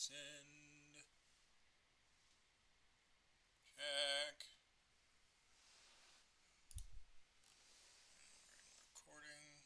send. Check. Recording.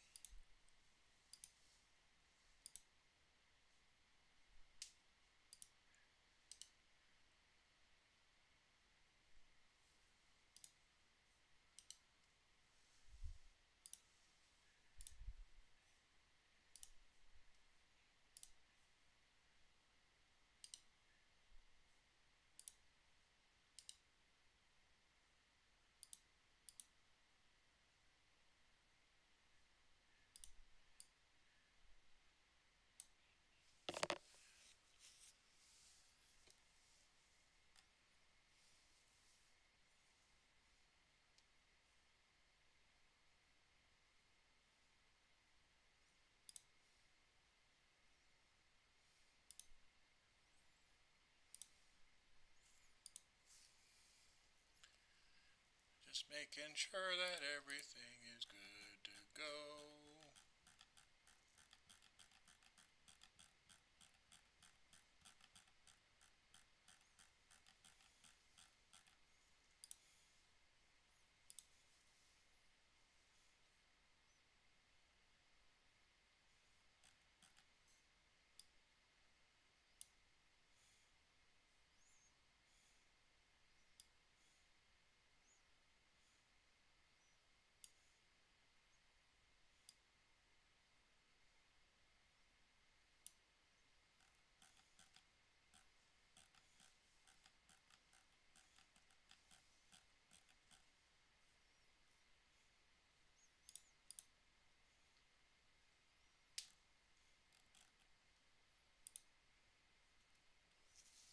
Just making sure that everything is good to go.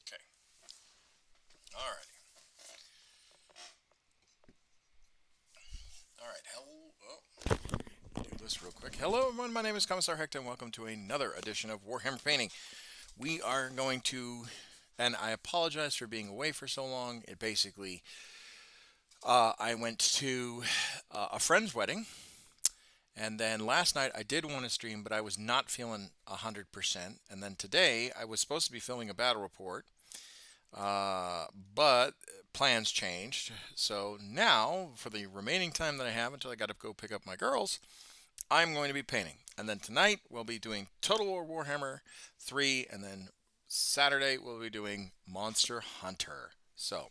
Okay. Alrighty. Alright. Hello. Oh. Do this real quick. Hello, everyone. My name is Commissar Hecht, and welcome to another edition of Warhammer Painting. We are going to, and I apologize for being away for so long. It basically, I went to a friend's wedding. And then last night I did want to stream, but I was not feeling 100%. And then today I was supposed to be filming a battle report, but plans changed. So now, for the remaining time that I have until I got to go pick up my girls, I'm going to be painting. And then tonight we'll be doing Total War Warhammer 3, and then Saturday we'll be doing Monster Hunter. So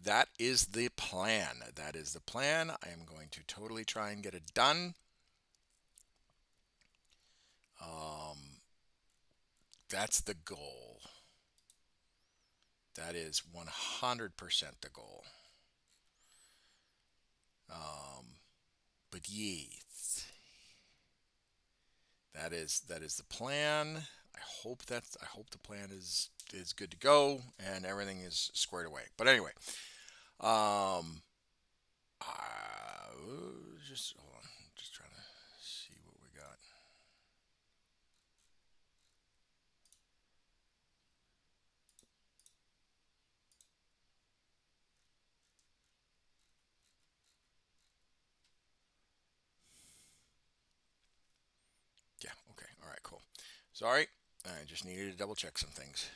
that is the plan. That is the plan. I am going to totally try and get it done. That's the goal. That is 100% the goal. But yes, that is the plan. I hope the plan is good to go and everything is squared away. But anyway, um, just hold on, just trying to see what we got. Yeah, okay, all right, cool. Sorry, I just needed to double check some things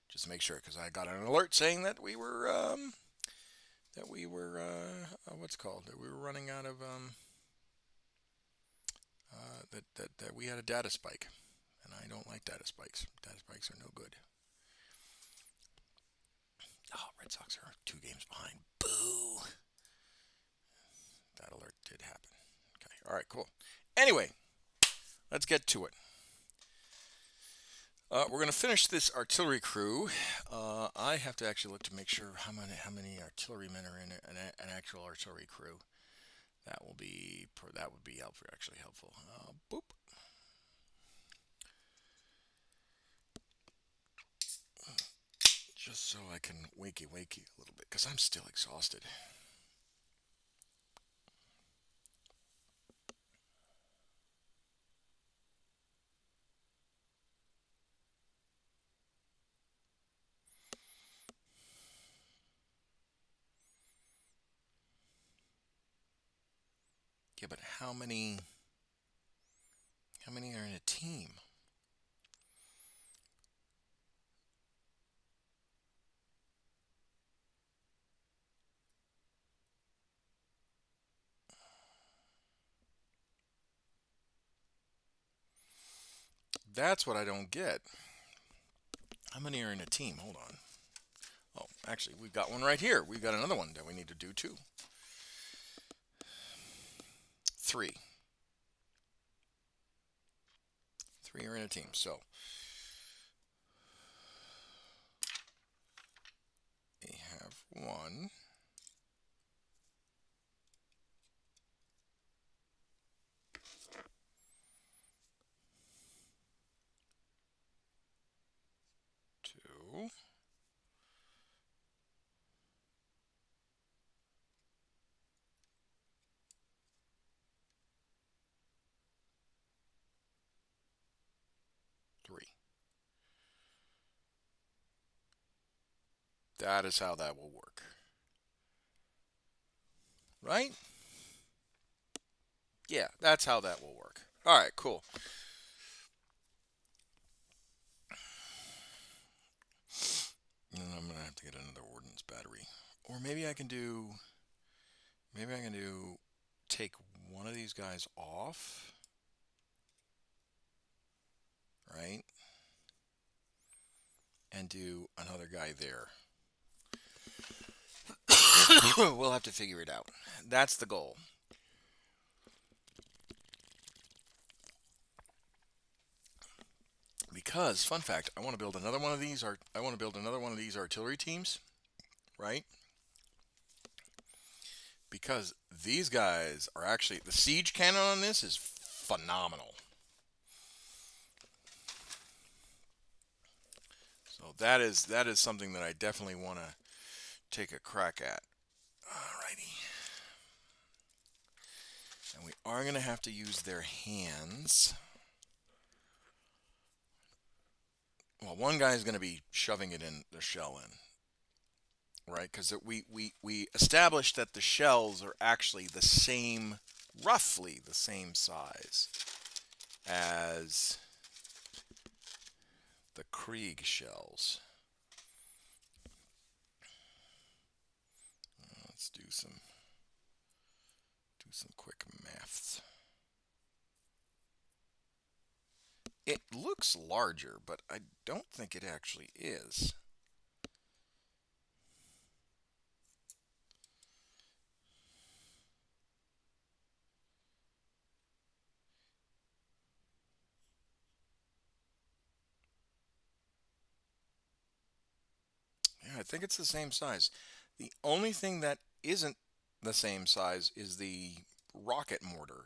just to make sure because I got an alert saying that we were what's called that we were running out of that we had a data spike, and I don't like data spikes. Data spikes are no good. Oh, Red Sox are 2 games behind. Boo! That alert did happen. Okay, all right, cool. Anyway, let's get to it. We're going to finish this artillery crew. I have to actually look to make sure how many artillerymen are in an actual artillery crew. That would be actually helpful. Boop. Just so I can wakey a little bit because I'm still exhausted. Yeah, but how many are in a team? That's what I don't get. How many are in a team? Hold on. Oh, actually, we've got one right here. We've got another one that we need to do too. 3. 3 are in a team. So we have 1. 2. 3. That is how that will work. Right? Yeah, that's how that will work. All right, cool. And I'm going to have to get another ordnance battery. Or maybe I can do take one of these guys off, right? And do another guy there. We'll have to figure it out. That's the goal. Because, fun fact, I want to build another one of these. I want to build another one of these artillery teams, right? Because these guys are actually, the siege cannon on this is phenomenal. So that is something that I definitely want to take a crack at. Alrighty. And we are going to have to use their hands. Well, one guy is going to be shoving it in the shell in, right? Because we established that the shells are actually the same, roughly the same size as the Krieg shells. Let's do some quick maths. It looks larger, but I don't think it actually is. Yeah, I think it's the same size. The only thing that isn't the same size is the rocket mortar.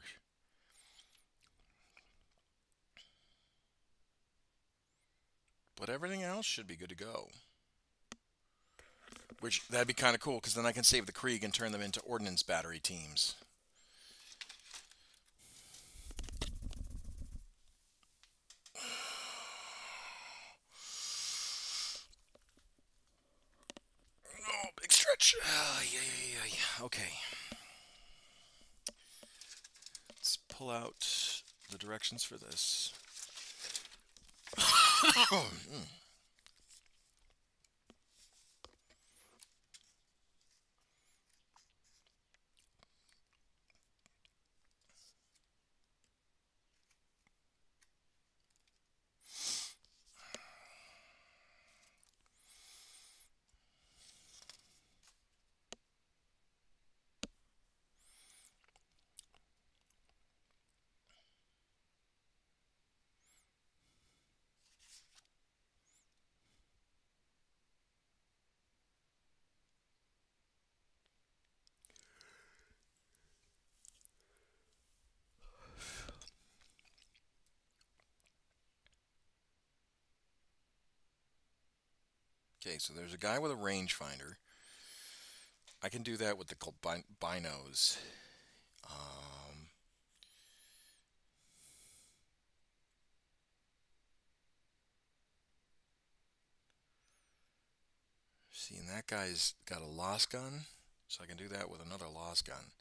But everything else should be good to go. Which, that'd be kind of cool, because then I can save the Krieg and turn them into ordnance battery teams. Oh, big stretch. Yeah. Okay. Let's pull out the directions for this. Okay, so there's a guy with a rangefinder. I can do that with the binos. See, and that guy's got a lost gun, so I can do that with another lost gun.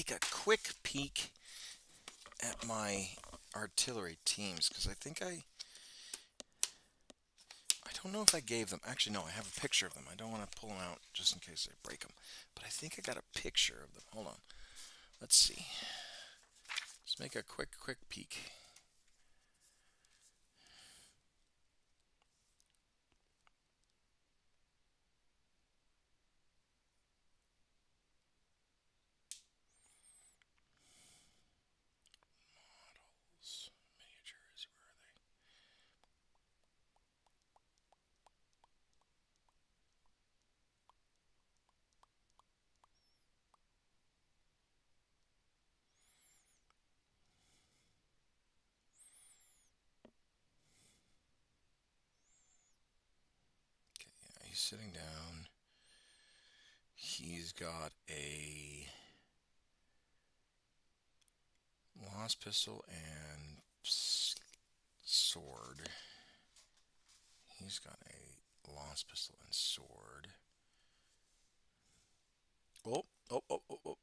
take a quick peek at my artillery teams, because I think I don't know if I gave them. Actually, no, I have a picture of them. I don't want to pull them out just in case I break them. But I think I got a picture of them. Hold on. Let's see. Let's make a quick peek. Models, miniatures, where are they? Okay, yeah, he's sitting down. He's got a lost pistol and sword. He's got a lost pistol and sword. Oh,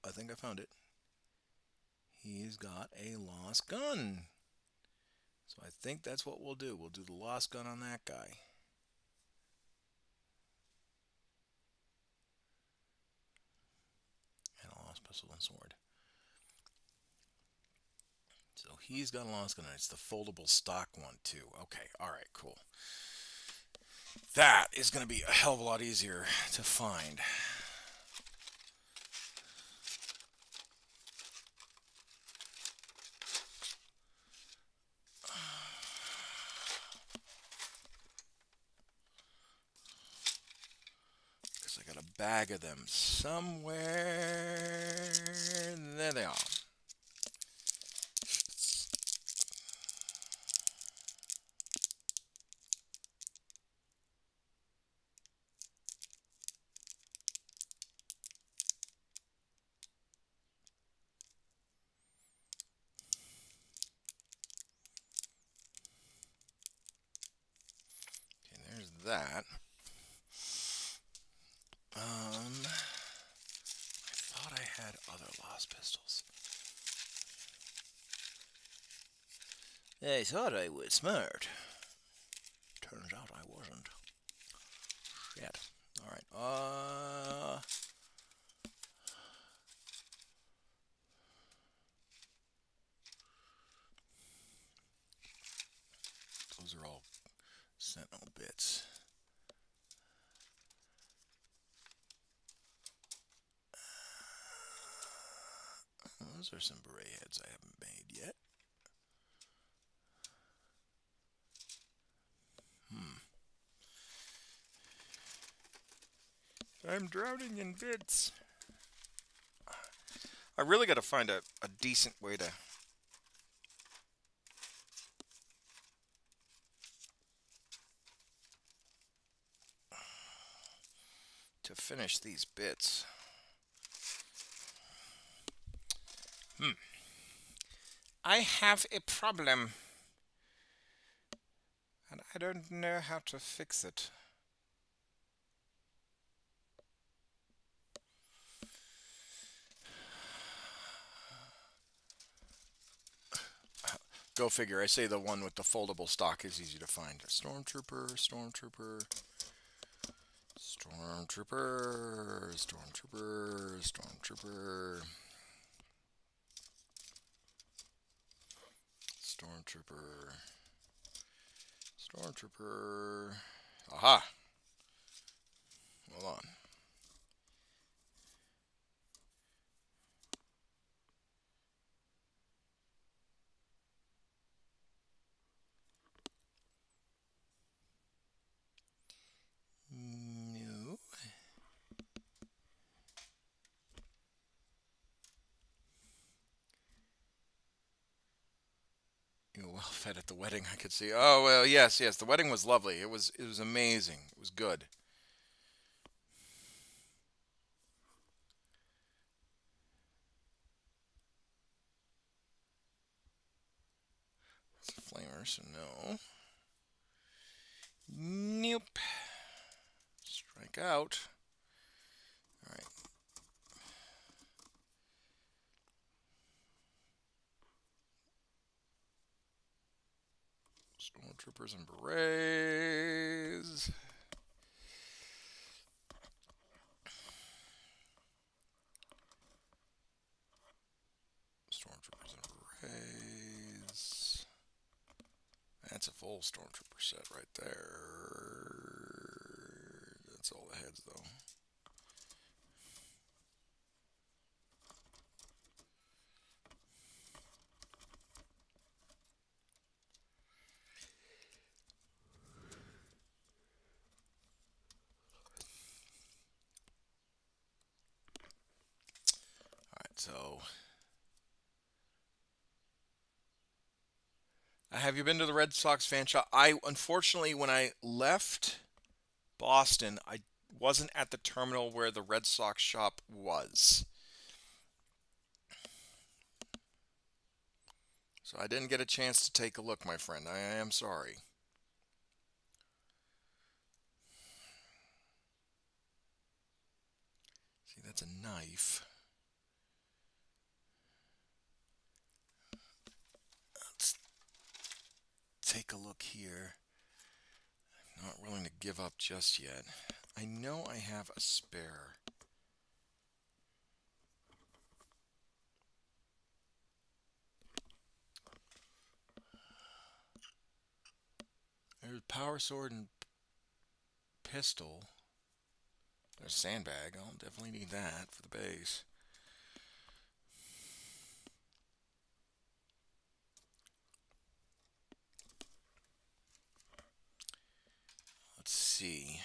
I think I found it. He's got a lost gun. So I think that's what we'll do. We'll do the lost gun on that guy. And a lost pistol and sword. So he's got a lost gun, and it's the foldable stock one too. Okay, alright, cool. That is going to be a hell of a lot easier to find. Because I got a bag of them somewhere. There they are. That. I thought I had other lost pistols. I thought I was smart. Turns out I wasn't. Shit. Alright, those are all Sentinel bits. Those are some beret heads I haven't made yet. I'm drowning in bits. I really got to find a decent way to finish these bits. I have a problem, and I don't know how to fix it. Go figure. I say the one with the foldable stock is easy to find. Stormtrooper, Stormtrooper, Stormtrooper, Stormtrooper, Stormtrooper, Stormtrooper, Stormtrooper. Aha! Hold on. No. You were well fed at the wedding, I could see. Oh, well, yes. The wedding was lovely. It was amazing. It was good. Flamers, no. Nope. Strike out. Alright. Stormtroopers and berets. Stormtroopers and berets. That's a full Stormtrooper set right there. That's all the heads, though. So, have you been to the Red Sox fan shop? Unfortunately, when I left Boston, I wasn't at the terminal where the Red Sox shop was. So I didn't get a chance to take a look, my friend. I am sorry. See, that's a knife. Let's take a look here. I'm not willing to give up just yet. I know I have a spare. There's power sword and pistol. There's a sandbag. I'll definitely need that for the base. Let's see.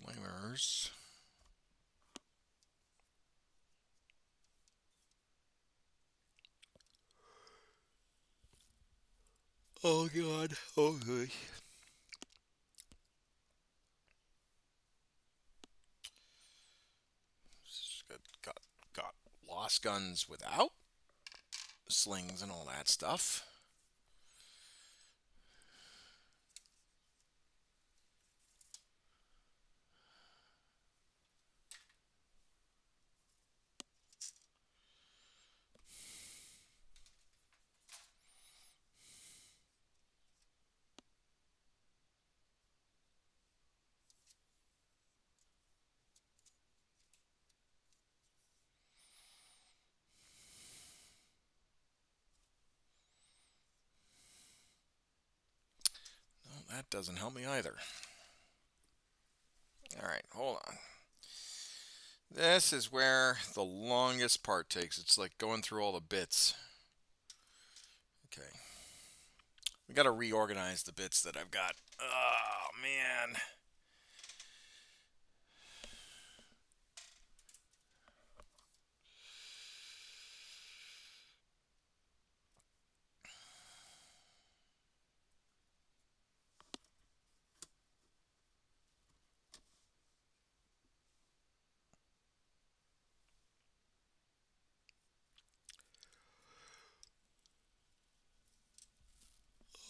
Flamers. Oh God. Oh good. Got lost guns without slings and all that stuff. No, that doesn't help me either. Alright, hold on. This is where the longest part takes. It's like going through all the bits. Okay. We got to reorganize the bits that I've got. Oh, man.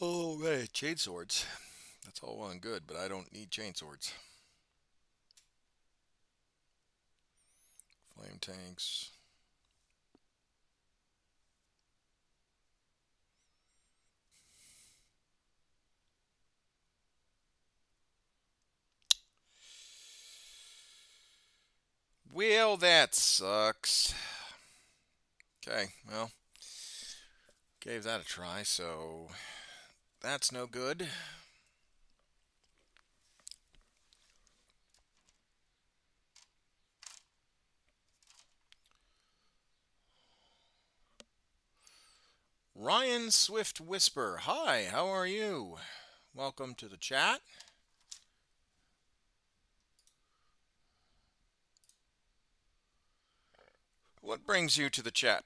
Oh, right. Chain swords. That's all well and good, but I don't need chain swords. Flame tanks. Well, that sucks. Okay, well, gave that a try, so that's no good. Ryan Swift Whisper. Hi, how are you? Welcome to the chat. What brings you to the chat?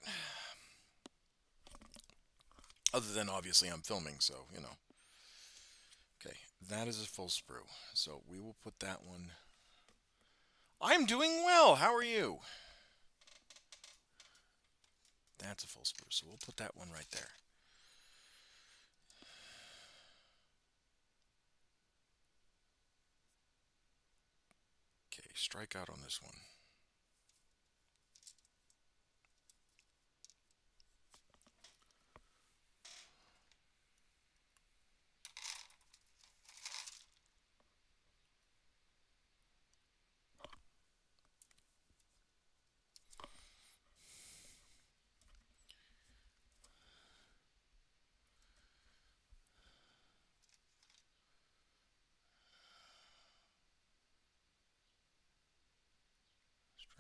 Other than obviously I'm filming, so, you know. Okay, that is a full sprue. So we will put that one. I'm doing well. How are you? That's a full sprue, so we'll put that one right there. strike out on this one.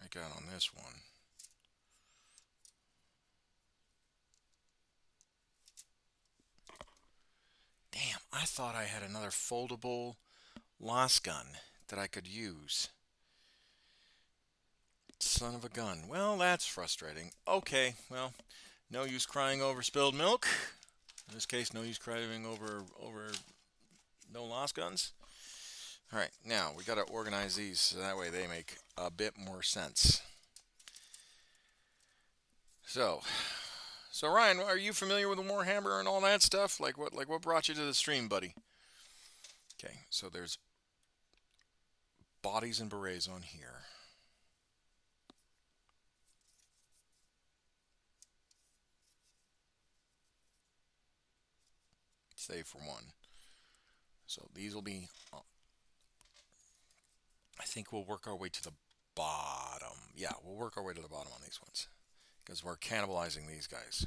Strike out on this one. Damn, I thought I had another foldable las gun that I could use. Son of a gun. Well, that's frustrating. Okay, well, no use crying over spilled milk. In this case, no use crying over no las guns. All right, now we got to organize these so that way they make a bit more sense. So Ryan, are you familiar with the Warhammer and all that stuff? Like what brought you to the stream, buddy? Okay, so there's bodies and berets on here. Save for one. So these will be, I think we'll work our way to the bottom. Yeah, we'll work our way to the bottom on these ones because we're cannibalizing these guys.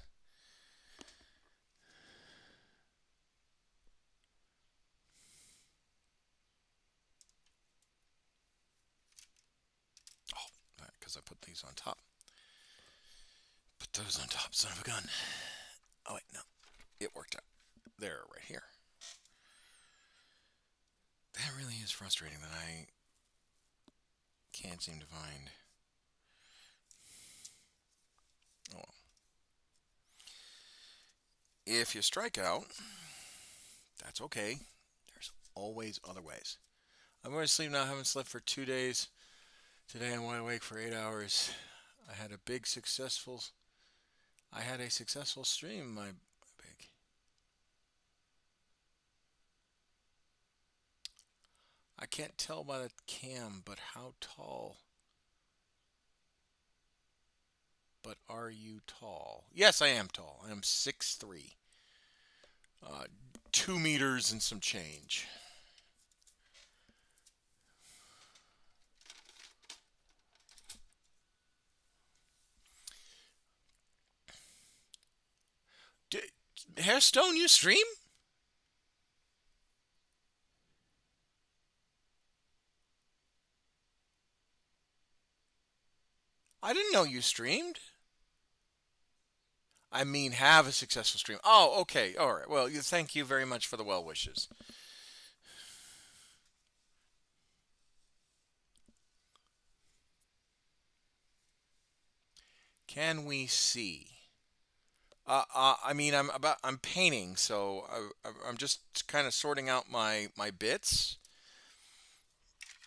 Oh, because I put these on top. Put those on top, son of a gun. Oh, wait, no. It worked out. There, right here. That really is frustrating that I can't seem to find. Oh well. If you strike out, that's okay. There's always other ways. I'm going to sleep now. I haven't slept for 2 days. Today I'm wide awake for 8 hours. I had a successful stream, my big. I can't tell by the cam, but how tall? But are you tall? Yes, I am tall. I am 6'3". 2 meters and some change. Hairstone, you stream? I didn't know you streamed. I mean, have a successful stream. Oh, okay. All right. Well, thank you very much for the well wishes. Can we see? I mean, I'm painting, so I'm just kind of sorting out my bits.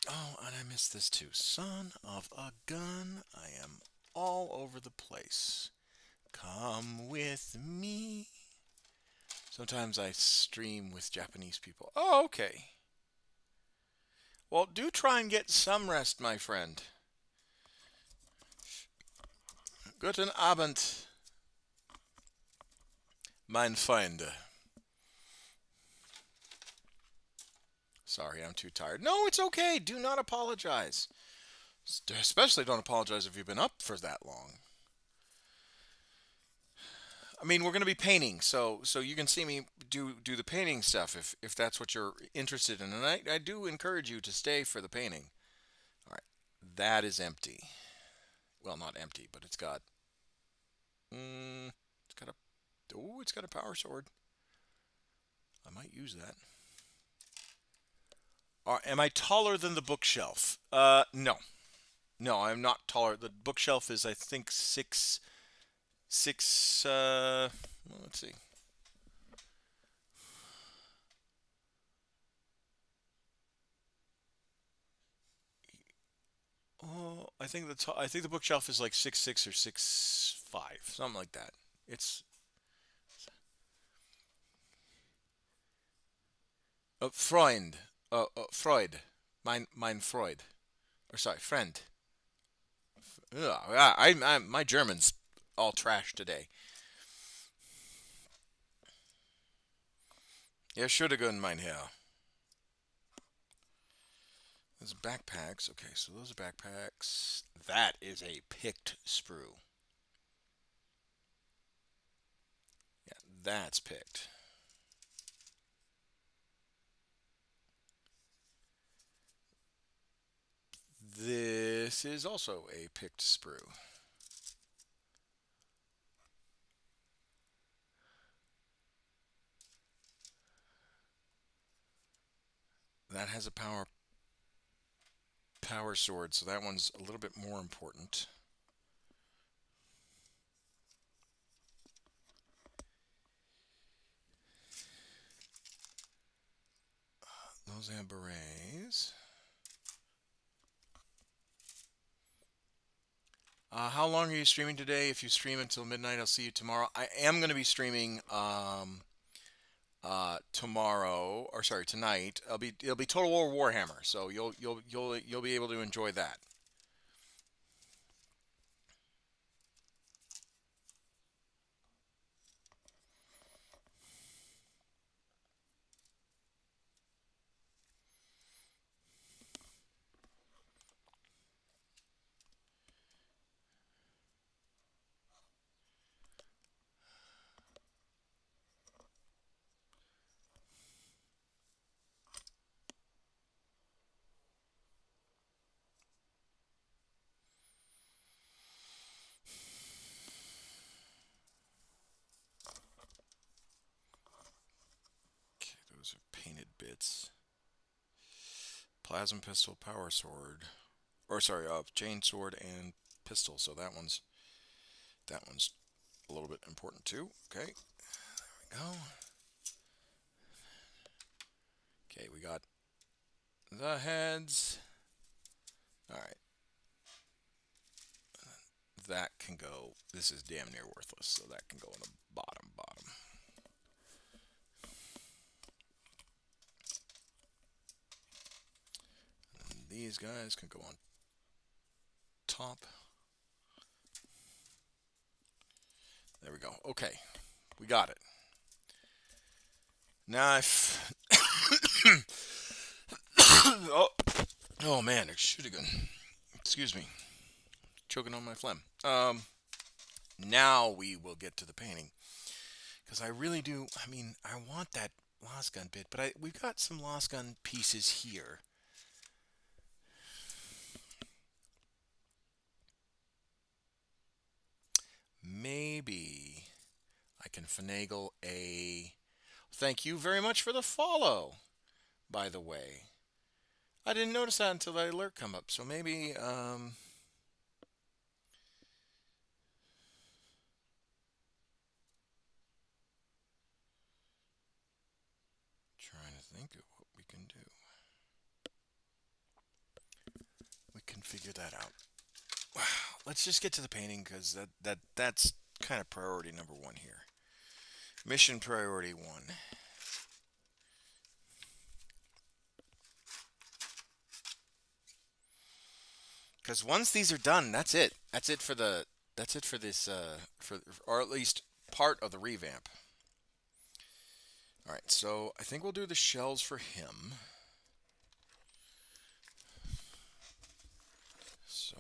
Oh, and I missed this too. Son of a gun, I am all over the place. Come with me. Sometimes I stream with Japanese people. Oh, okay. Well, do try and get some rest, my friend. Guten Abend, mein Freund. Sorry, I'm too tired. No, it's okay. Do not apologize. Especially don't apologize if you've been up for that long. I mean, we're going to be painting, so you can see me do the painting stuff if that's what you're interested in, and I do encourage you to stay for the painting. All right, that is empty. Well, not empty, but it's got it's got a power sword. I might use that. Am I taller than the bookshelf? No, I'm not taller. The bookshelf is I think six. Well, let's see. Oh, I think the bookshelf is like 6'6" or 6'5", something like that. It's Freund, Freud, mein Freud. Or sorry, friend. Ugh, my German's all trash today. Entschuldigung, mein Herr. Those backpacks. Okay, so those are backpacks. That is a picked sprue. Yeah, that's picked. This is also a picked sprue. That has a power sword, so that one's a little bit more important. Those have berets. How long are you streaming today? If you stream until midnight, I'll see you tomorrow. I am going to be streaming tomorrow, or sorry, tonight. It'll be Total War Warhammer, so you'll be able to enjoy that. Okay, those are painted bits. Plasma pistol, power sword, or sorry, chain sword and pistol. So that one's a little bit important too. Okay, there we go. Okay, we got the heads. All right, that can go. This is damn near worthless, so that can go on the bottom. And these guys can go on top. There we go. Okay, we got it. Now if oh, oh man, it should have gone. Excuse me, choking on my phlegm. Now we will get to the painting because I really do. I mean, I want that lost gun bit, but we've got some lost gun pieces here. Maybe I can finagle a. Thank you very much for the follow, by the way. I didn't notice that until the alert come up, so maybe trying to think of what we can do. We can figure that out. Let's just get to the painting because that's kind of priority number one here. Mission priority one. Because once these are done, that's it. That's it for the. That's it for this. Or at least part of the revamp. All right, so I think we'll do the shells for him. So.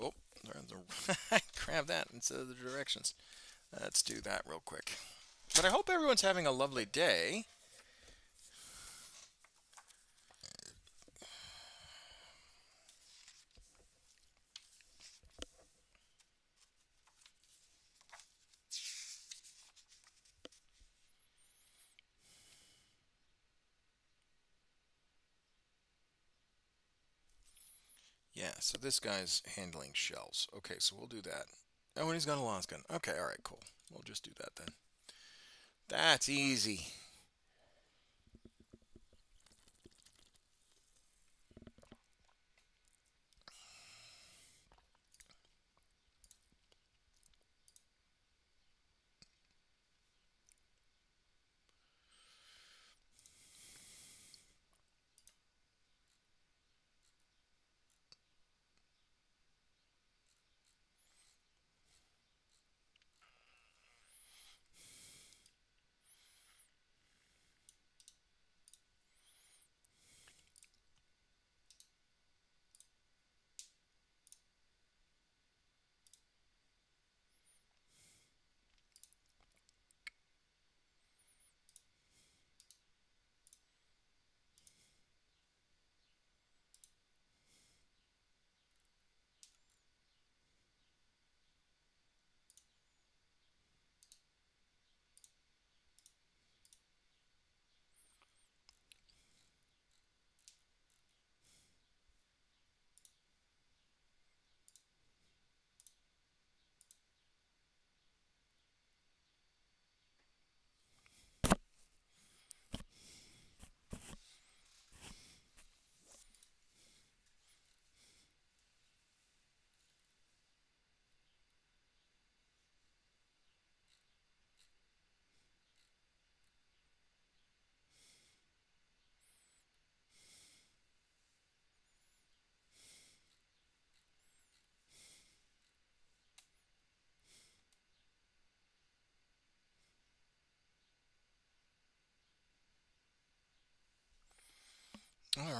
Oh, grab that instead of the directions. Let's do that real quick. But I hope everyone's having a lovely day. Yeah, so this guy's handling shells. Okay, so we'll do that. Oh, and he's got a lost gun. Okay, all right, cool. We'll just do that then. That's easy.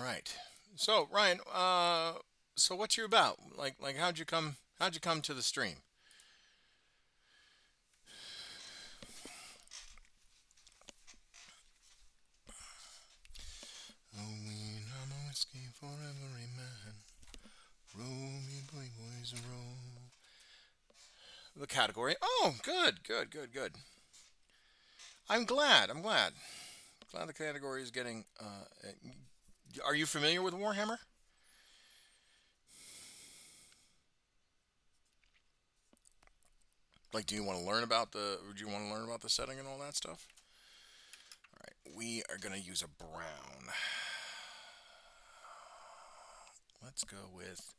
right. So Ryan, so what's you about? Like how'd you come to the stream? Oh, we I'm a whiskey for every man. Roll me boys roll. The category. Oh, good, good, good, good. I'm glad. I'm glad. Glad the category is getting. Are you familiar with Warhammer? Like, do you want to learn about the? Do you want to learn about the setting and all that stuff? All right, we are gonna use a brown. Let's go with.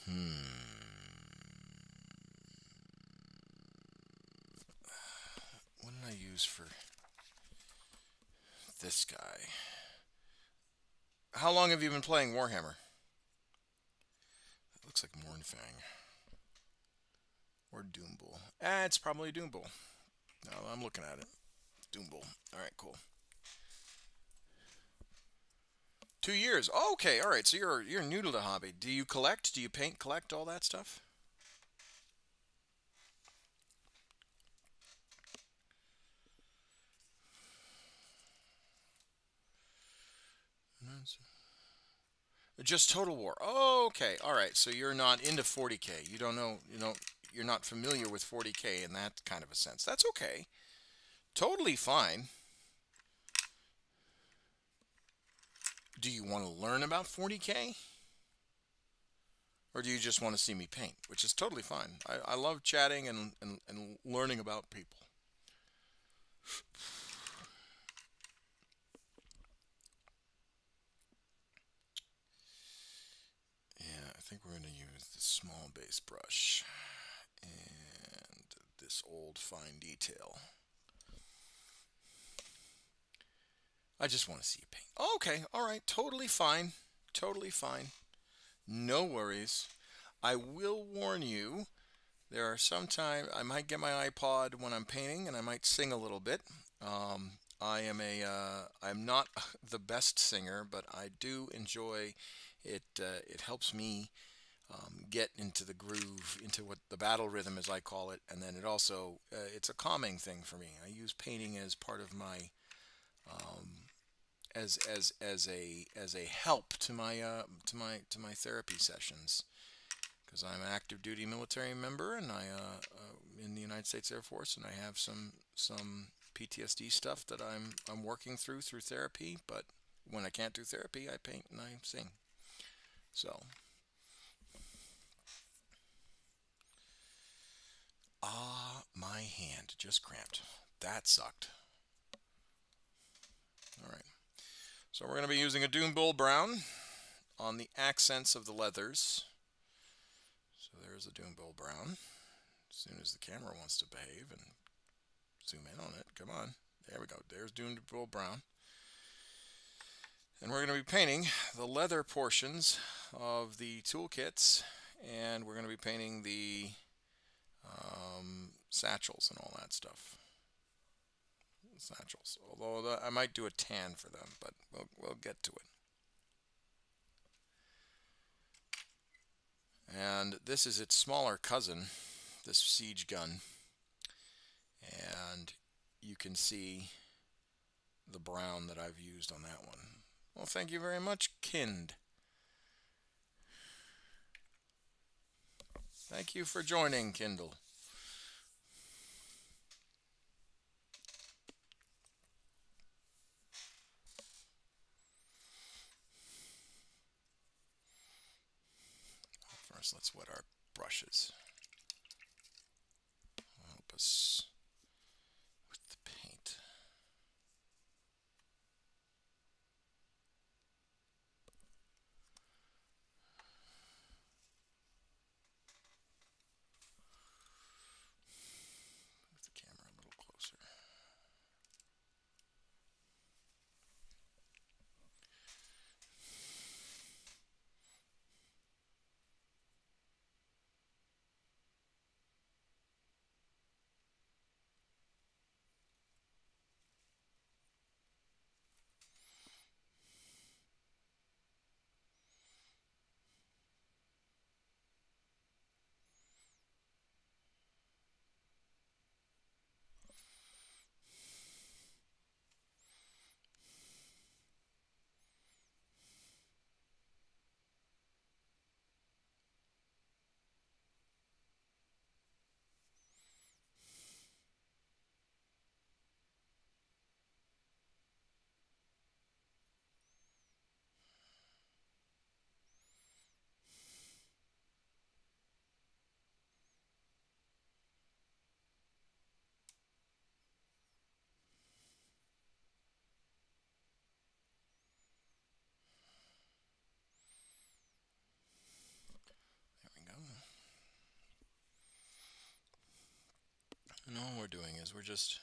Hmm. What did I use for this guy? How long have you been playing Warhammer? It looks like Mornfang or Doombull. It's probably Doombull. No, I'm looking at it. Doombull. All right, cool. 2 years. Oh, okay, all right. So you're new to the hobby. Do you collect? Do you paint, collect all that stuff? Just Total War. Oh, okay. All right. So you're not into 40K. You don't know, you're not familiar with 40K in that kind of a sense. That's okay. Totally fine. Do you want to learn about 40K? Or do you just want to see me paint? Which is totally fine. I love chatting and learning about people. Yeah, I think we're going to use the small base brush and this old fine detail. I just want to see you paint. Oh, okay, all right, totally fine. Totally fine. No worries. I will warn you, there are sometimes I might get my iPod when I'm painting and I might sing a little bit. I'm not the best singer, but I do enjoy it. It helps me get into the groove, into what the battle rhythm, as I call it, and then it also it's a calming thing for me. I use painting as part of my um, as a help to my therapy sessions because I'm an active duty military member and I in the United States Air Force and I have some PTSD stuff that I'm working through therapy. But when I can't do therapy, I paint and I sing. So my hand just cramped. That sucked. All right. So we're going to be using a Doom Bull Brown on the accents of the leathers. So there's a Doom Bull Brown. As soon as the camera wants to behave and zoom in on it, come on. There we go. There's Doom Bull Brown. And we're going to be painting the leather portions of the toolkits, and we're going to be painting the satchels and all that stuff. Satchels. Although I might do a tan for them, but we'll get to it. And this is its smaller cousin, this siege gun. And you can see the brown that I've used on that one. Well, thank you very much, Kind. Thank you for joining, Kindle. First, let's wet our brushes. Help us with the paint. Move the camera a little closer. is we're just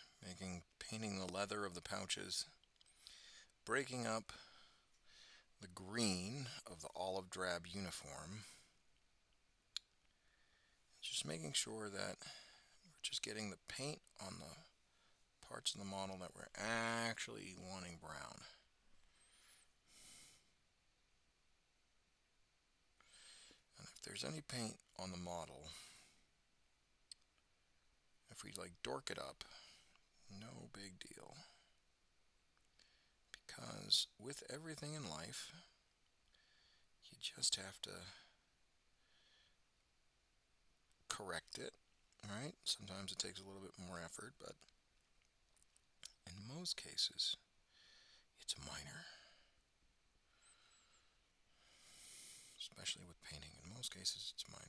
painting the leather of the pouches, breaking up the green of the olive drab uniform, just making sure that we're just getting the paint on the parts of the model that we're actually wanting brown. And if there's any paint on the model, if we like dork it up, no big deal. Because with everything in life, you just have to correct it, right? Sometimes it takes a little bit more effort, but in most cases, it's minor. Especially with painting, in most cases, it's minor.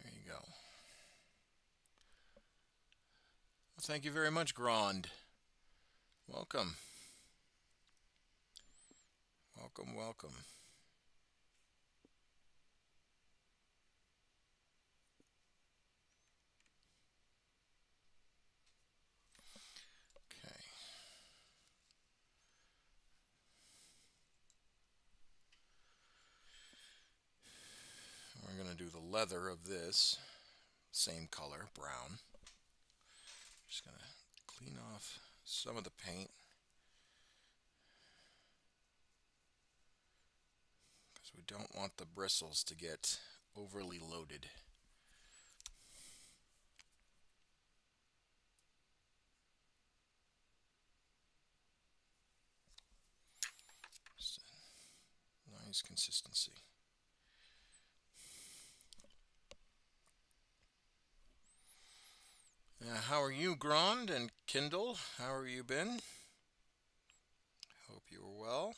There you go. Well, thank you very much, Grand. Welcome. Welcome, welcome. Okay. We're going to do the leather of this, same color, brown. Just going to clean off some of the paint, because we don't want the bristles to get overly loaded. Just a nice consistency. How are you, Grand and Kindle? How have you been? Hope you are well.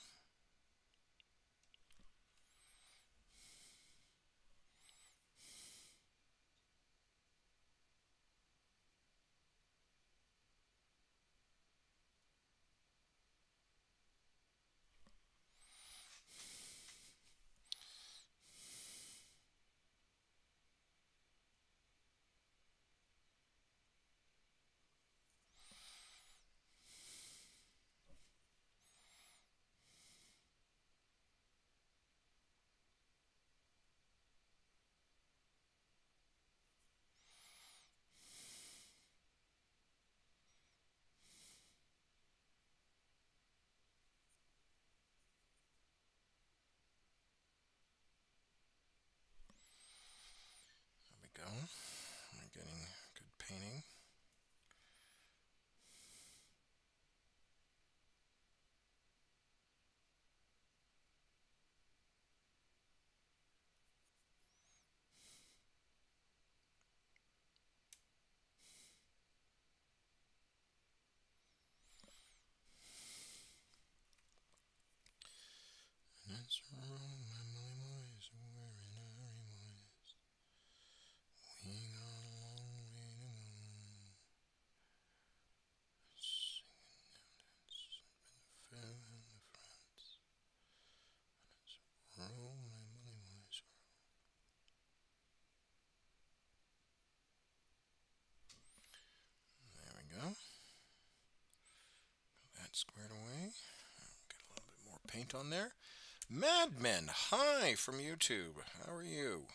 There we go. We're getting good painting. It's rolling my boys, wearing our boys. We got a long way to go. Singing down, dancing, been the fair and the friends. And it's roll my bully boys. There we go. Got that squared away. Get a little bit more paint on there. Madmen, hi from YouTube. How are you?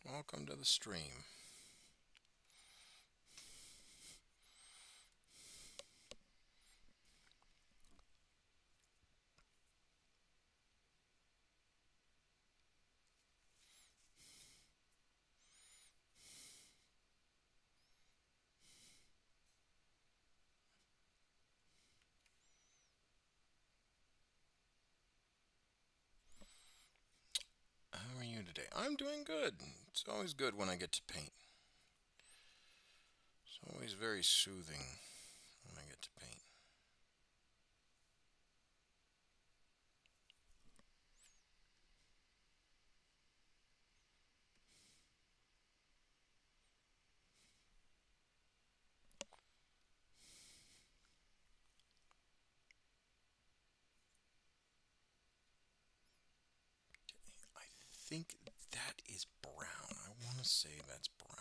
Welcome to the stream. How are you today? I'm doing good. It's always good when I get to paint. It's always very soothing when I get to paint. think that is brown. I want to say that's brown.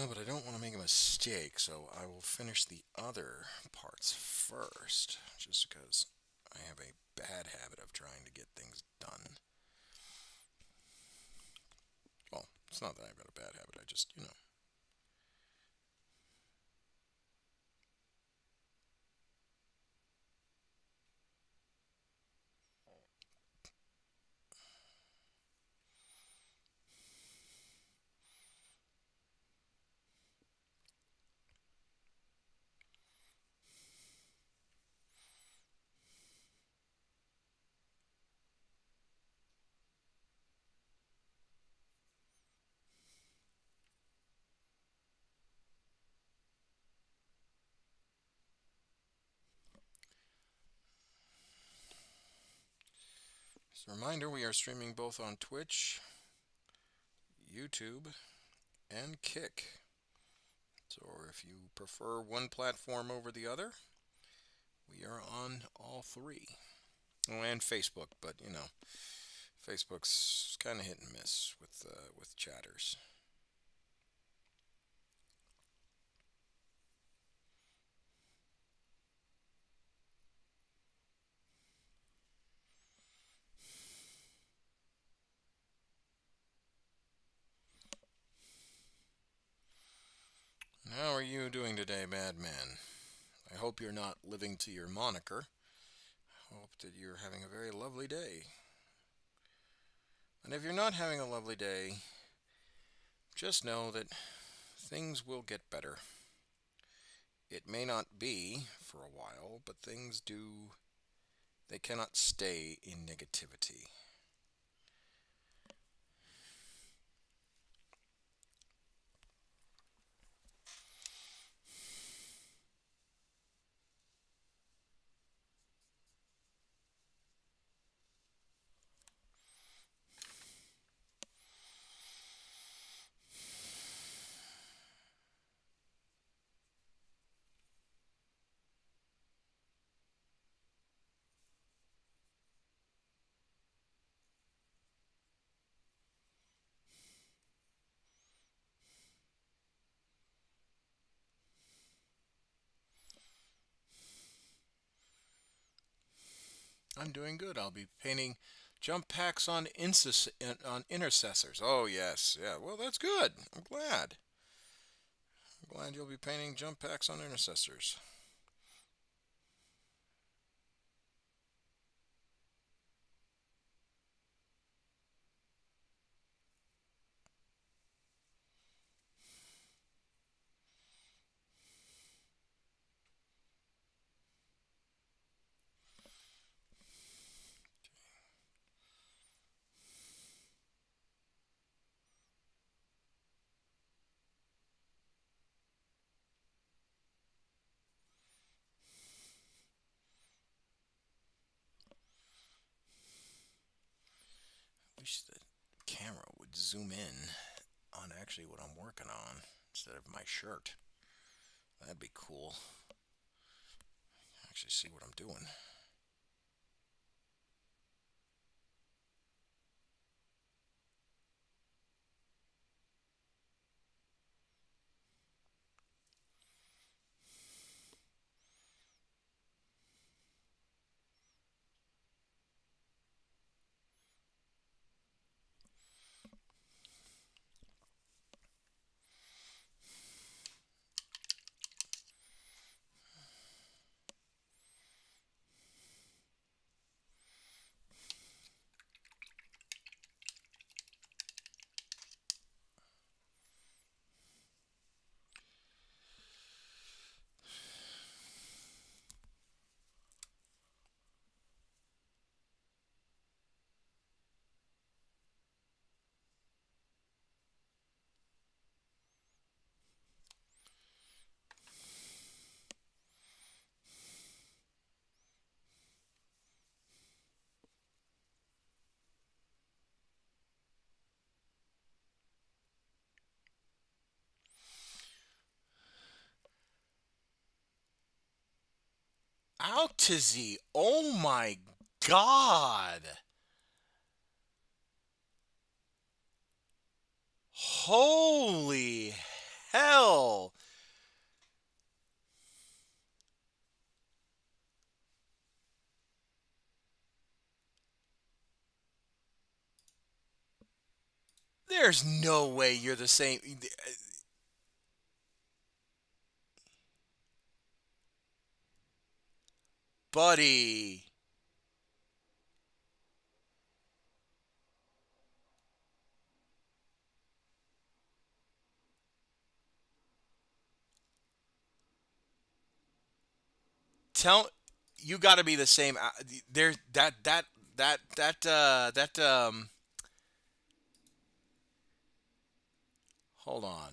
But I don't want to make a mistake, so I will finish the other parts first, just because I have a bad habit of trying to get things done. Well, it's not that I've got a bad habit, I just. Just a reminder, we are streaming both on Twitch, YouTube, and Kick. So if you prefer one platform over the other, we are on all three. Oh, and Facebook, but Facebook's kind of hit and miss with chatters. How are you doing today, Madman? I hope you're not living to your moniker. I hope that you're having a very lovely day. And if you're not having a lovely day, just know that things will get better. It may not be for a while, but things do, they cannot stay in negativity. I'm doing good. I'll be painting jump packs on intercessors. Oh, yes. Yeah, well, that's good. I'm glad. I'm glad you'll be painting jump packs on intercessors. Wish the camera would zoom in on actually what I'm working on instead of my shirt. That'd be cool. Actually see what I'm doing. Out to Z. Oh my God. Holy hell! There's no way you're the same. Buddy. Tell you got to be the same. There, that. Hold on.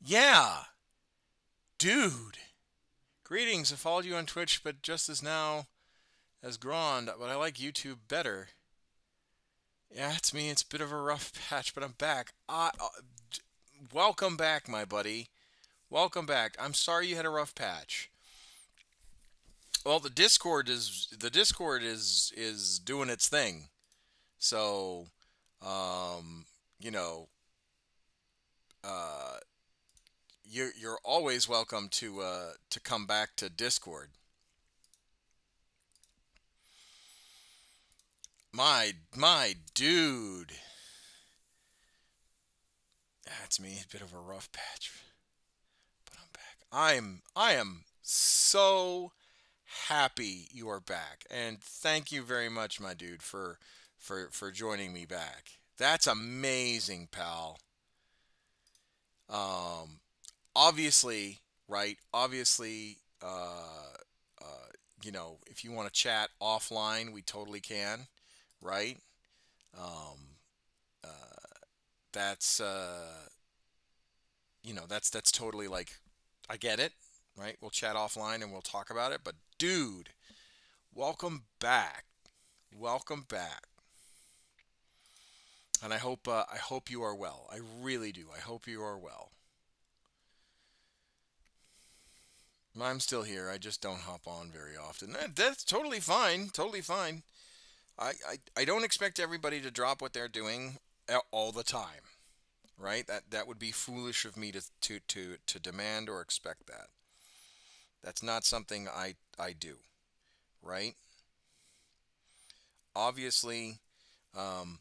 Yeah, dude. Greetings. I followed you on Twitch, but just as now as Grand. But I like YouTube better. Yeah, it's me. It's a bit of a rough patch, but I'm back. Welcome back, my buddy. Welcome back. I'm sorry you had a rough patch. Well, the Discord is doing its thing. So, um, you know, uh, you're always welcome to come back to Discord. My dude, that's me. A bit of a rough patch, but I'm back. I am so happy you are back, and thank you very much, my dude, for joining me back. That's amazing, pal. Um, obviously, right? Obviously, if you want to chat offline, we totally can, right? Um, uh, that's that's totally like, I get it, right? We'll chat offline and we'll talk about it. But dude, welcome back, welcome back, and I hope you are well. I really do. I hope you are well. I'm still here. I just don't hop on very often. That's totally fine. Totally fine. I don't expect everybody to drop what they're doing all the time, right? That would be foolish of me to demand or expect that. That's not something I do, right? Obviously, um,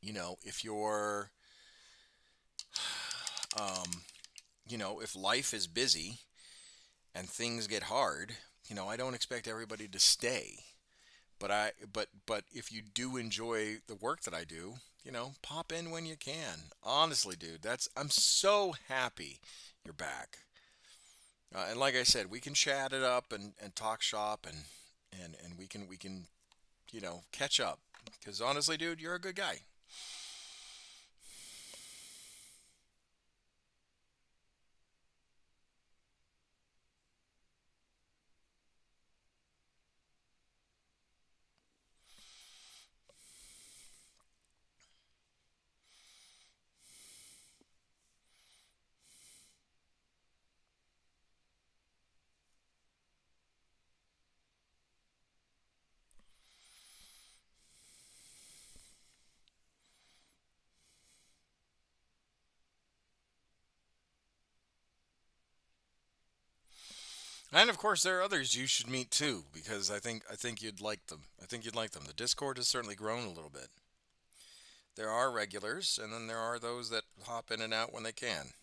if you're, um, if life is busy and things get hard, I don't expect everybody to stay. But if you do enjoy the work that I do, pop in when you can. Honestly, dude, that's I'm so happy you're back. And like I said, we can chat it up and talk shop and we can catch up. Because honestly, dude, you're a good guy. And of course, there are others you should meet too, because I think you'd like them. I think you'd like them. The Discord has certainly grown a little bit. There are regulars, and then there are those that hop in and out when they can.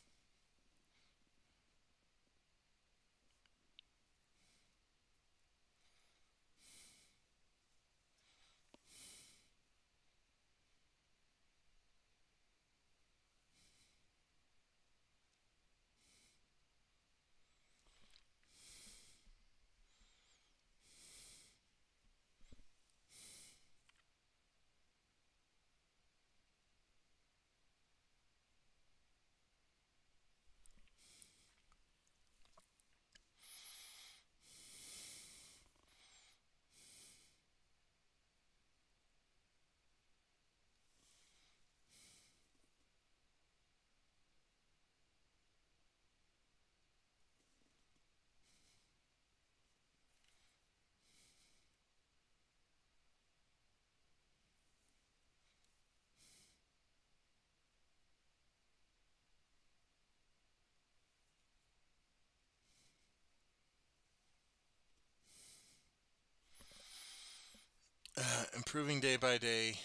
Improving day by day.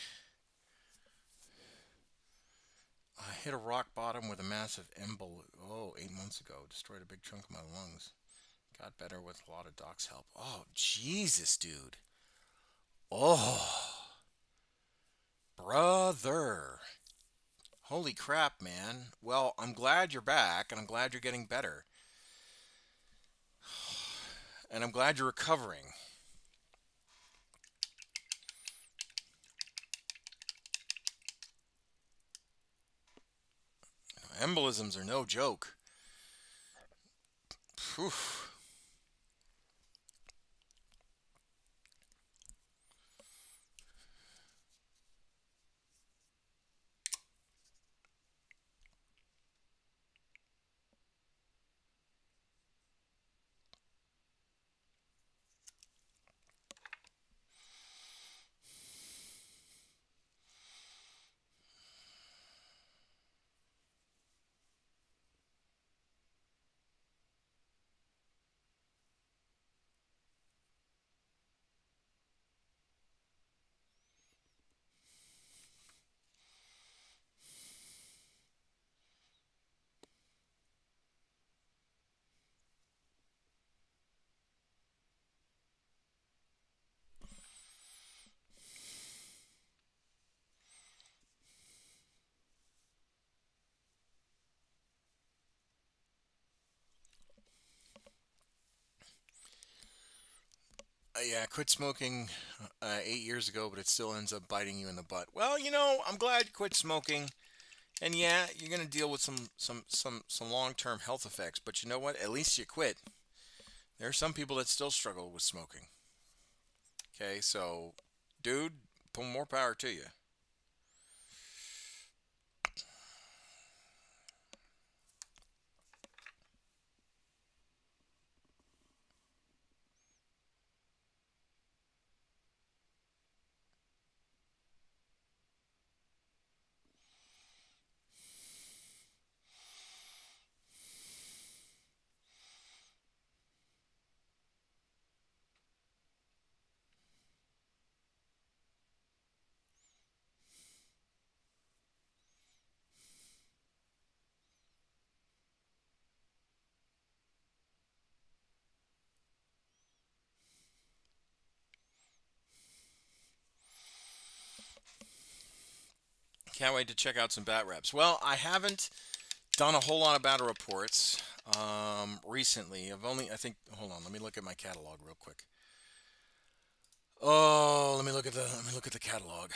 I hit a rock bottom with a massive embol. Oh, 8 months ago. Destroyed a big chunk of my lungs. Got better with a lot of doc's help. Oh, Jesus, dude. Oh, brother. Holy crap, man. Well, I'm glad you're back, and I'm glad you're getting better. And I'm glad you're recovering. Embolisms are no joke. Whew. Yeah, I quit smoking 8 years ago, but it still ends up biting you in the butt. Well, I'm glad you quit smoking, and yeah, you're gonna deal with some long-term health effects. But you know what? At least you quit. There are some people that still struggle with smoking. Okay, so, dude, more power to you. Can't wait to check out some bat reps. Well, I haven't done a whole lot of battle reports recently. I think, hold on, let me look at my catalog real quick. Oh, let me look at the catalog.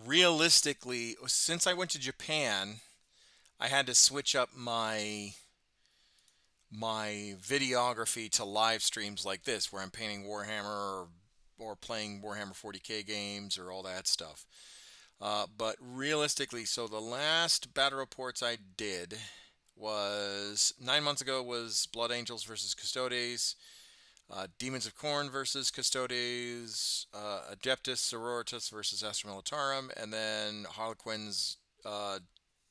Realistically, since I went to Japan, I had to switch up my videography to live streams like this, where I'm painting Warhammer or playing Warhammer 40K games or all that stuff. But realistically, so the last battle reports I did was 9 months ago was Blood Angels versus Custodes, Demons of Khorne versus Custodes, Adeptus Sororitas versus Astra Militarum, and then Harlequins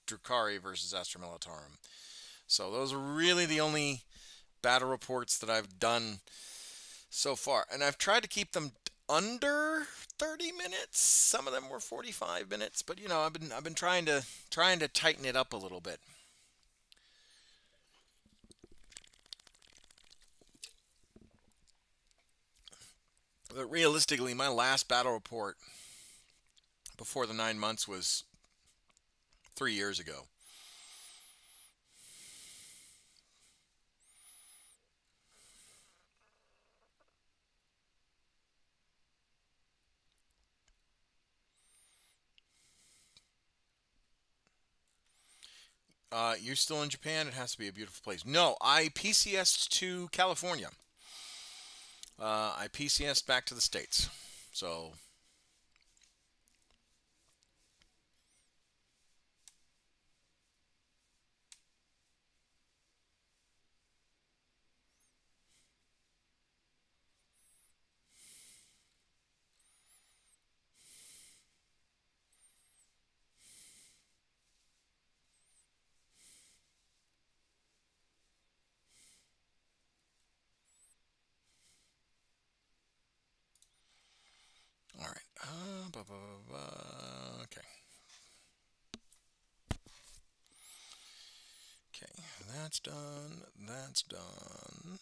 Drukhari versus Astra Militarum. So those are really the only battle reports that I've done so far, and I've tried to keep them under 30 minutes. Some of them were 45 minutes, but I've been trying to tighten it up a little bit. But realistically, my last battle report before the 9 months was 3 years ago. You're still in Japan? It has to be a beautiful place. No, I PCS'd to California. I PCS'd back to the States. So, That's done. That's done.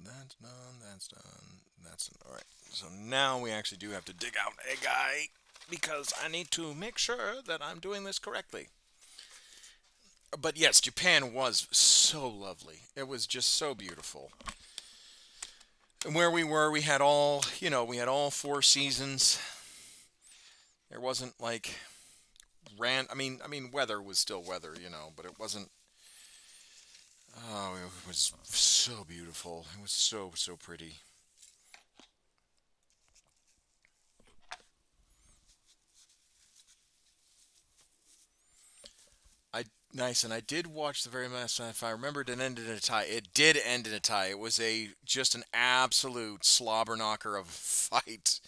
That's done. That's done. That's done. All right. So now we actually do have to dig out a guy because I need to make sure that I'm doing this correctly. But yes, Japan was so lovely. It was just so beautiful. And where we were, we had all, we had all four seasons. There wasn't like weather was still weather, but it wasn't. Oh, it was so beautiful. It was so pretty. I Nice, and I did watch the very last. If I remembered, it ended in a tie. It did end in a tie. It was just an absolute slobber knocker of a fight.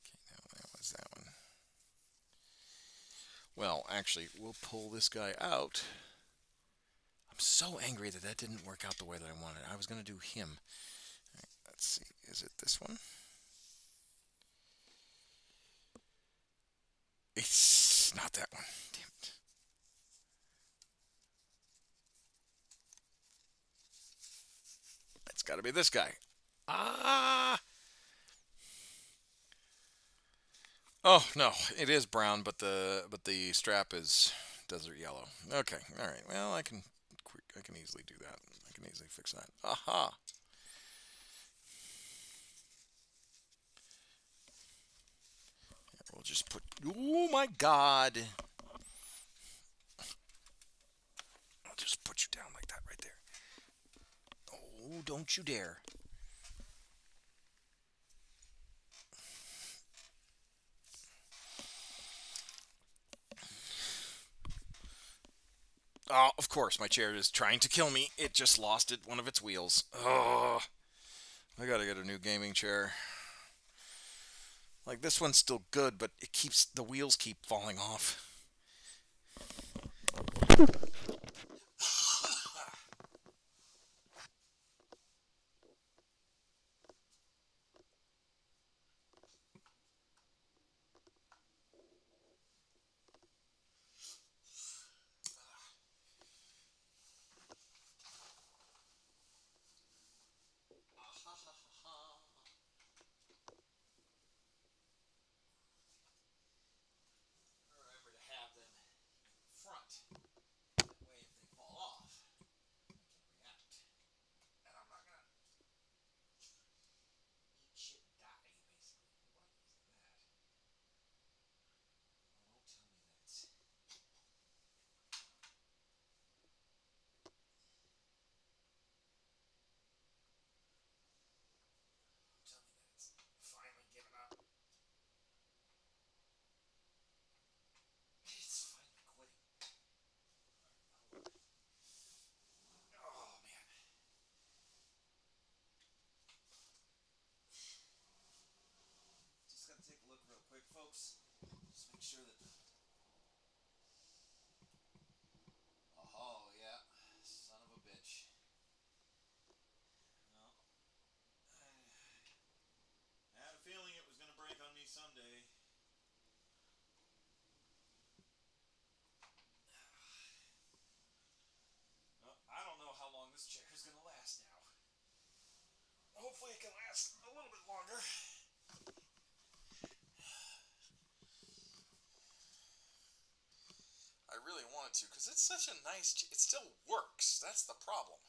Okay, that was that one. Well, actually, we'll pull this guy out. I'm so angry that that didn't work out the way that I wanted. I was going to do him. All right, let's see. Is it this one? It's not that one. Damn it. It's got to be this guy. Ah! Oh no, it is brown, but the strap is desert yellow. Okay, all right. Well, I can easily do that. I can easily fix that. Aha! We'll just put. Oh my God! I'll just put you down like that right there. Oh, don't you dare! Oh, of course, my chair is trying to kill me. It just lost one of its wheels. Oh, I gotta get a new gaming chair. Like this one's still good, but the wheels keep falling off. Remember to have them in front. That way, if they fall off, I can react. And I'm not gonna eat shit and die, basically. What is that? Oh, don't tell me that's. Tell me that it's finally given up. It's finally quitting. Oh man. Just gotta take a look real quick, folks. Just make sure that. Oh yeah, son of a bitch. Well, I had a feeling it was gonna break on me someday. Well, I don't know how long this chair is gonna last now. Hopefully, it can last a little bit longer. I really wanted to because it's such a nice. It still works. That's the problem.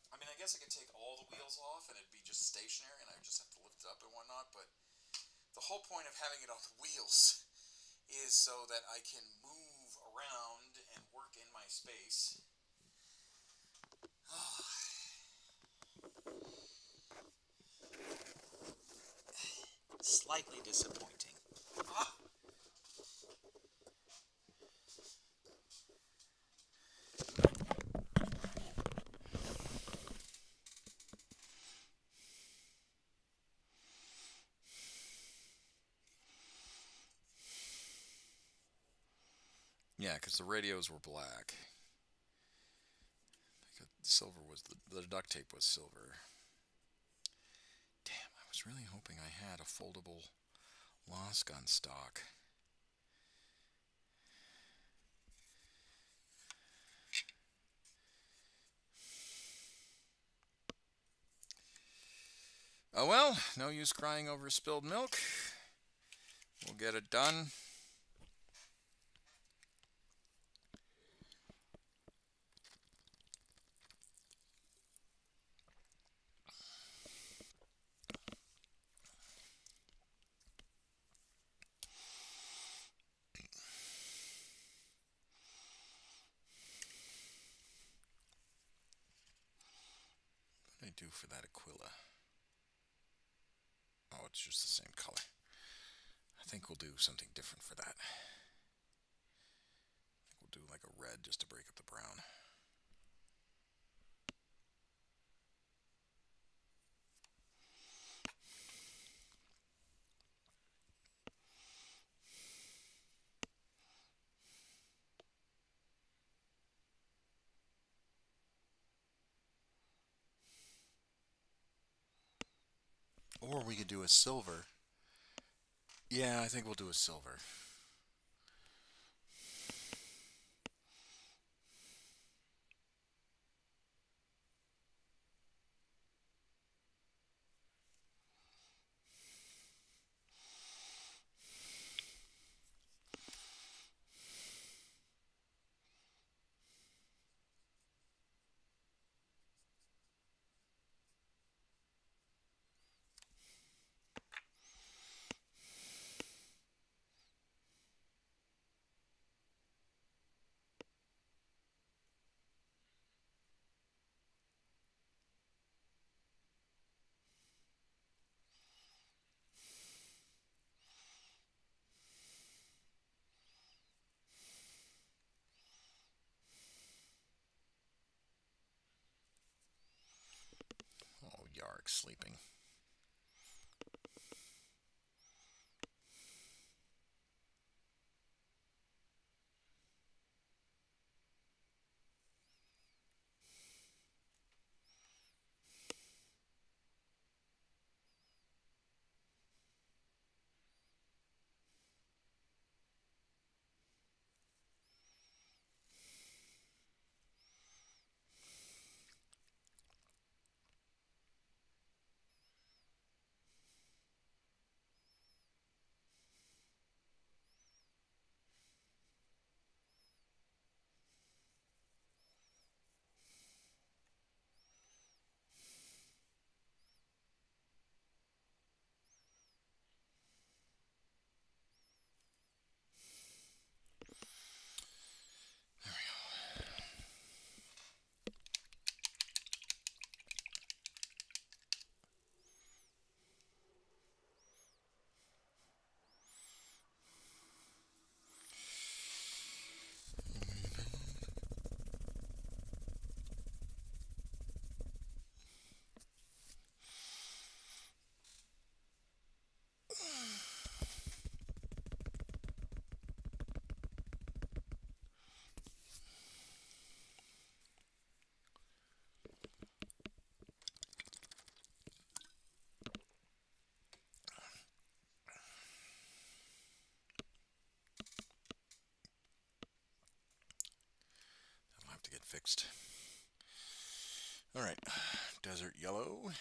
I mean, I guess I could take all the wheels off and it'd be just stationary, and I just have to lift it up and whatnot. But the whole point of having it on the wheels is so that I can move around and work in my space. Slightly disappointing. Ah. Yeah, because the radios were black. Silver was the duct tape was silver. Damn, I was really hoping I had a foldable Lost gun stock. Oh well, no use crying over spilled milk. We'll get it done. What did I do for that Aquila? Oh, it's just the same color. I think we'll do something different for that. I think we'll do like a red just to break up the brown. Or we could do a silver. Yeah, I think we'll do a silver. Oh, Yarg sleeping. That'll have to get fixed. All right, desert yellow.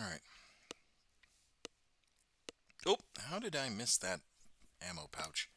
Alright. Oh, how did I miss that ammo pouch?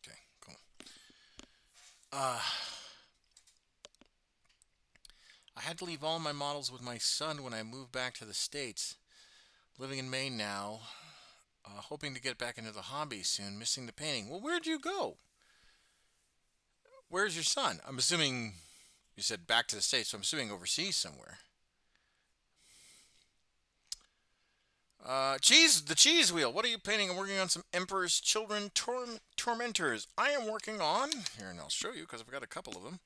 Okay, cool. Uh, I had to leave all my models with my son when I moved back to the States. Living in Maine now, hoping to get back into the hobby soon, missing the painting. Well, where'd you go? Where's your son? I'm assuming you said back to the States, so I'm assuming overseas somewhere. The cheese wheel. What are you painting? I'm working on some Emperor's Children Tormentors. I am working on, here, and I'll show you because I've got a couple of them.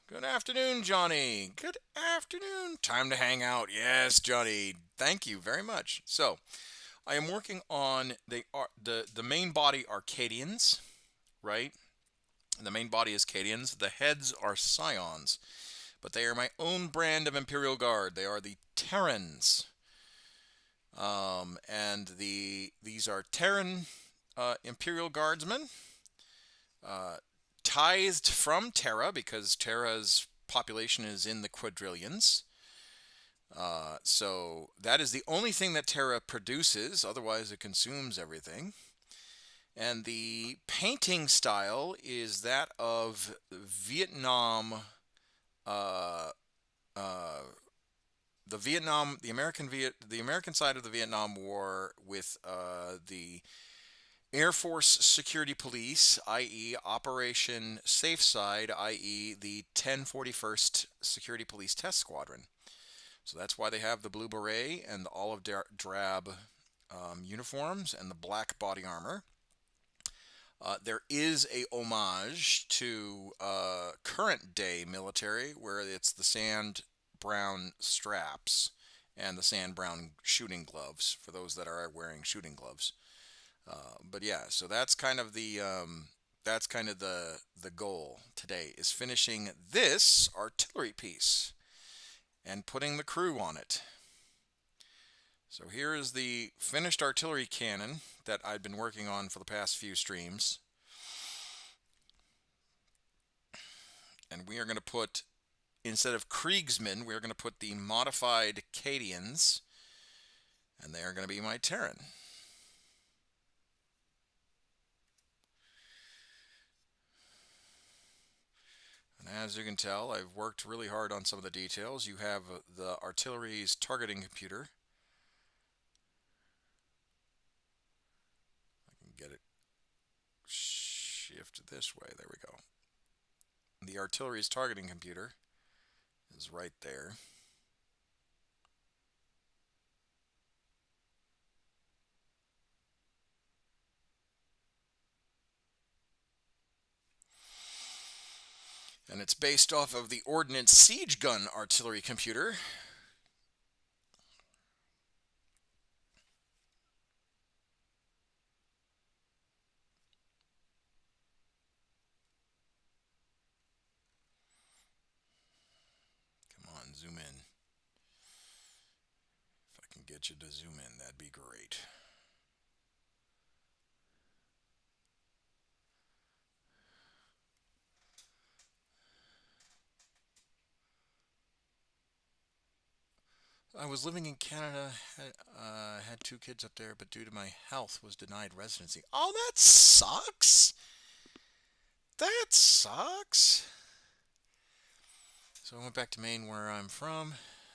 Good afternoon, Johnny. Good afternoon. Time to hang out. Yes, Johnny. Thank you very much. So, I am working on the main body Arcadians, right? The main body is Cadians. The heads are Scions, but they are my own brand of Imperial Guard. They are the Terrans, and these are Terran Imperial Guardsmen. Tithed from Terra because Terra's population is in the quadrillions. So that is the only thing that Terra produces. Otherwise, it consumes everything. And the painting style is that of Vietnam. The American side of the Vietnam War with the Air Force Security Police, i.e. Operation Safe Side, i.e. the 1041st Security Police Test Squadron. So that's why they have the blue beret and the olive drab uniforms and the black body armor. There is a homage to current day military where it's the sand brown straps and the sand brown shooting gloves for those that are wearing shooting gloves. But yeah, so that's kind of the goal today is finishing this artillery piece and putting the crew on it. So here is the finished artillery cannon that I've been working on for the past few streams. And we are going to put, instead of Kriegsmen, we are going to put the modified Cadians, and they are going to be my Terran. And as you can tell, I've worked really hard on some of the details. You have the artillery's targeting computer. I can get it shifted this way. There we go. The artillery's targeting computer is right there. And it's based off of the Ordnance Siege Gun artillery computer. Come on, zoom in. If I can get you to zoom in, that'd be great. I was living in Canada, had two kids up there, but due to my health was denied residency. Oh, that sucks. That sucks. So I went back to Maine where I'm from,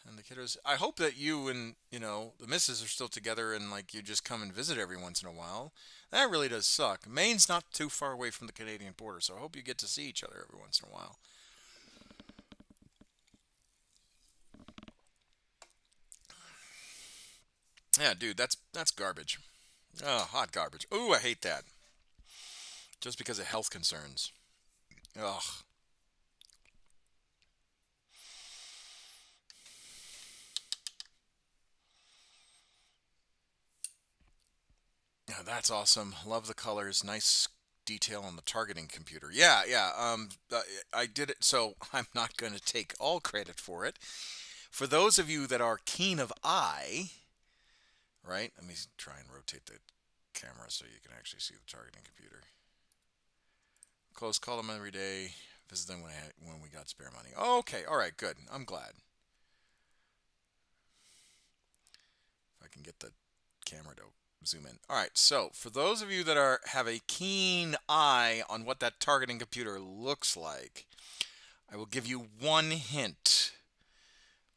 and the kiddos. I hope that you and, the missus are still together and like you just come and visit every once in a while. That really does suck. Maine's not too far away from the Canadian border, so I hope you get to see each other every once in a while. Yeah, dude, that's garbage. Oh, hot garbage. Ooh, I hate that. Just because of health concerns. Ugh. Yeah, that's awesome. Love the colors. Nice detail on the targeting computer. Yeah, yeah. I did it, so I'm not going to take all credit for it. For those of you that are keen of eye, right? Let me try and rotate the camera so you can actually see the targeting computer. Close call them every day. Visit them when we got spare money. Okay, all right, good. I'm glad. If I can get the camera to zoom in. All right, so for those of you that have a keen eye on what that targeting computer looks like, I will give you one hint.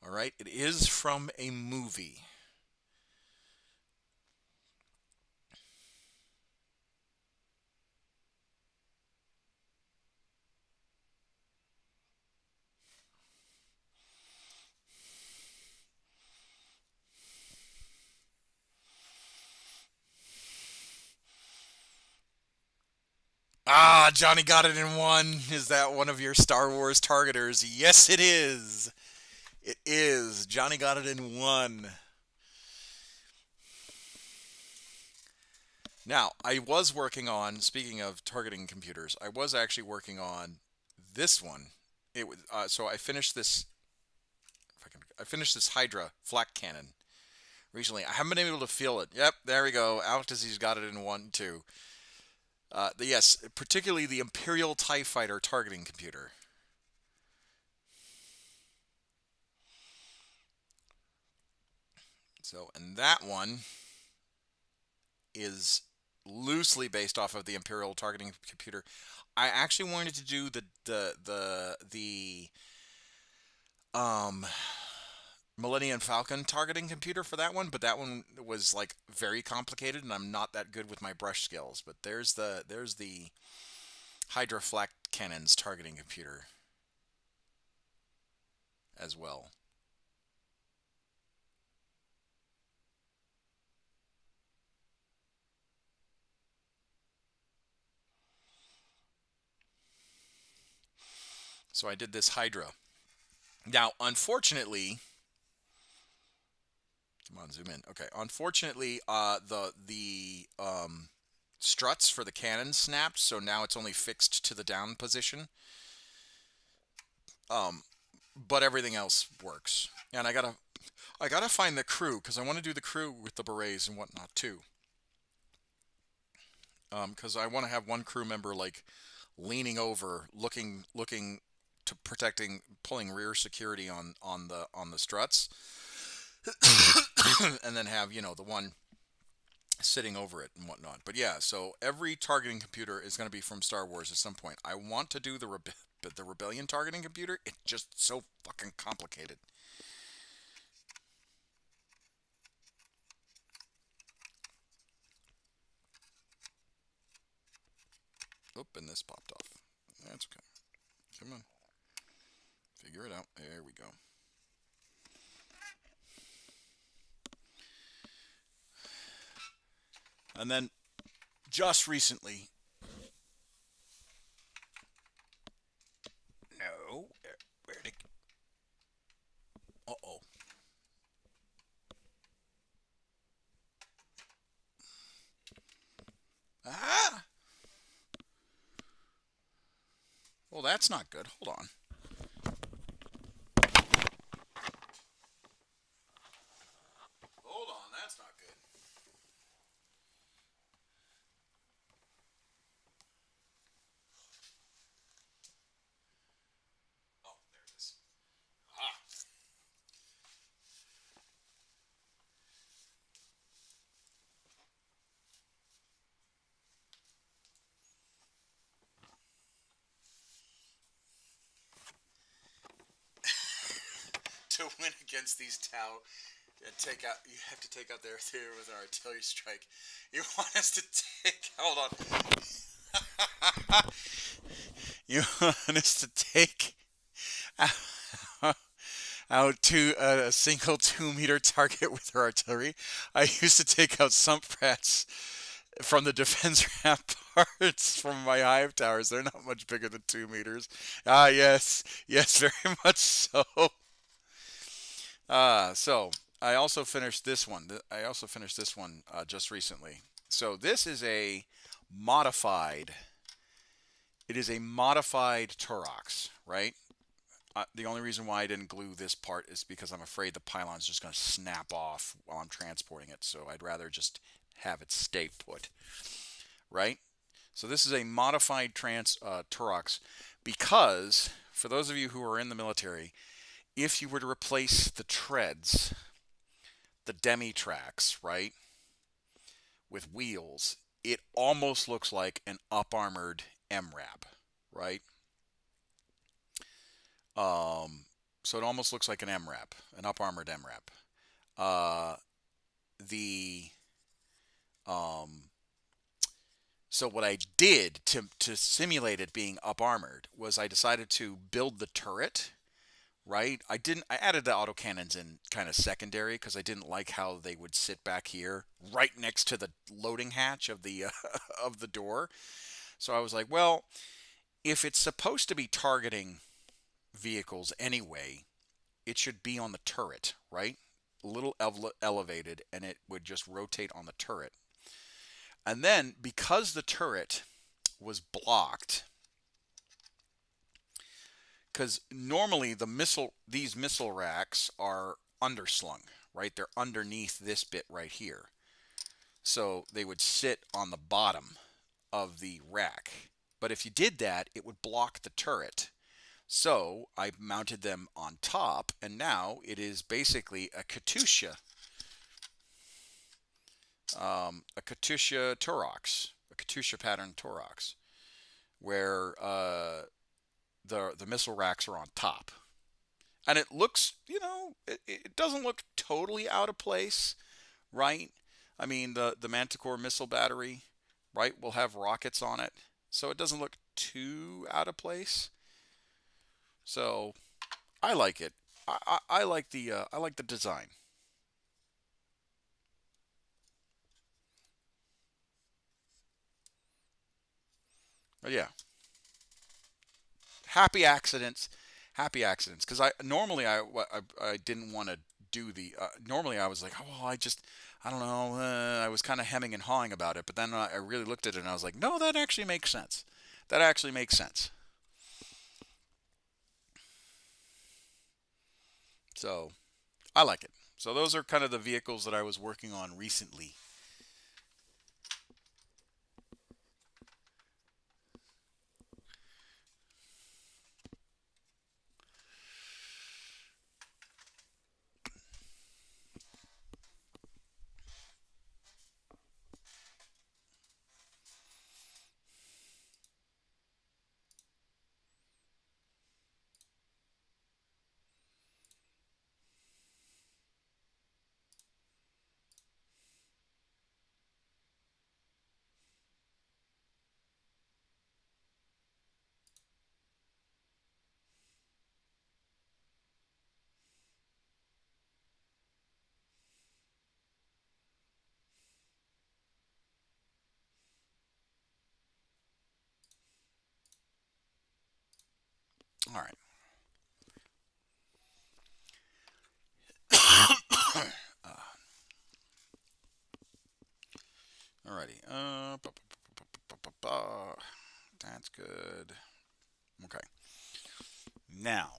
All right, it is from a movie. Ah, Johnny got it in one. Is that one of your Star Wars targeters? Yes, it is. It is. Johnny got it in one. Now, I was working on, speaking of targeting computers, I was actually working on this one. So I finished this. If I can, I finished this Hydra flak cannon recently. I haven't been able to feel it. Yep, there we go. Altaz's got it in one too. Yes, particularly the Imperial TIE Fighter targeting computer. So, and that one is loosely based off of the Imperial targeting computer. I actually wanted to do the Millennium Falcon targeting computer for that one, but that one was like very complicated, and I'm not that good with my brush skills. But there's the Hydra flak cannons targeting computer as well. So I did this Hydra. Now, unfortunately, come on, zoom in. Okay, unfortunately, the struts for the cannon snapped, so now it's only fixed to the down position. Um, but everything else works, and I gotta find the crew because I want to do the crew with the berets and whatnot too. Because I want to have one crew member like leaning over, looking to protecting, pulling rear security on the struts, and then have the one sitting over it and whatnot. But yeah, so every targeting computer is going to be from Star Wars at some point. I want to do the Rebellion targeting computer. It's just so fucking complicated. Oop, and this popped off. That's okay. Come on, figure it out. There we go. And then just recently, no, where did? Uh oh. Ah. Well, that's not good. Hold on. Hold on. That's not good. Oh, there it is. Ah. to win against these Tau and take out. You have to take out their theater with an artillery strike. You want us to take. Hold on. You want us to take out to a single 2-meter target with our artillery. I used to take out sump rats from the defense ramparts from my hive towers. They're not much bigger than 2 meters. Ah, yes, very much so. So I also finished this one. Just recently. So this is a modified. It is a modified Turox, right? The only reason why I didn't glue this part is because I'm afraid the pylon's just going to snap off while I'm transporting it. So I'd rather just have it stay put, right? So this is a modified Turox because, for those of you who are in the military, if you were to replace the treads, the demi-tracks, right, with wheels, it almost looks like an up-armored MRAP, right? So it almost looks like an MRAP, an up-armored MRAP. So what I did to simulate it being up-armored was I decided to build the turret, right? I added the autocannons in kind of secondary because I didn't like how they would sit back here right next to the loading hatch of the of the door. So I was like, well, if it's supposed to be targeting vehicles anyway, it should be on the turret, right? A little elevated, and it would just rotate on the turret. And then, because the turret was blocked, because normally these missile racks are underslung, right? They're underneath this bit right here. So they would sit on the bottom of the rack. But if you did that, it would block the turret. So I mounted them on top, and now it is basically a Katusha Turox, a Katusha pattern Turox, where the missile racks are on top, and it looks, it doesn't look totally out of place, right? I mean, the Manticore missile battery, right, will have rockets on it, so it doesn't look too out of place. So I like it. I like the design. But yeah, happy accidents, because I didn't want to do the normally I was like, oh, well, I don't know, I was kind of hemming and hawing about it, but then I really looked at it and I was like, no, that actually makes sense. So I like it. So those are kind of the vehicles that I was working on recently. All right. Alrighty. That's good. Okay. Now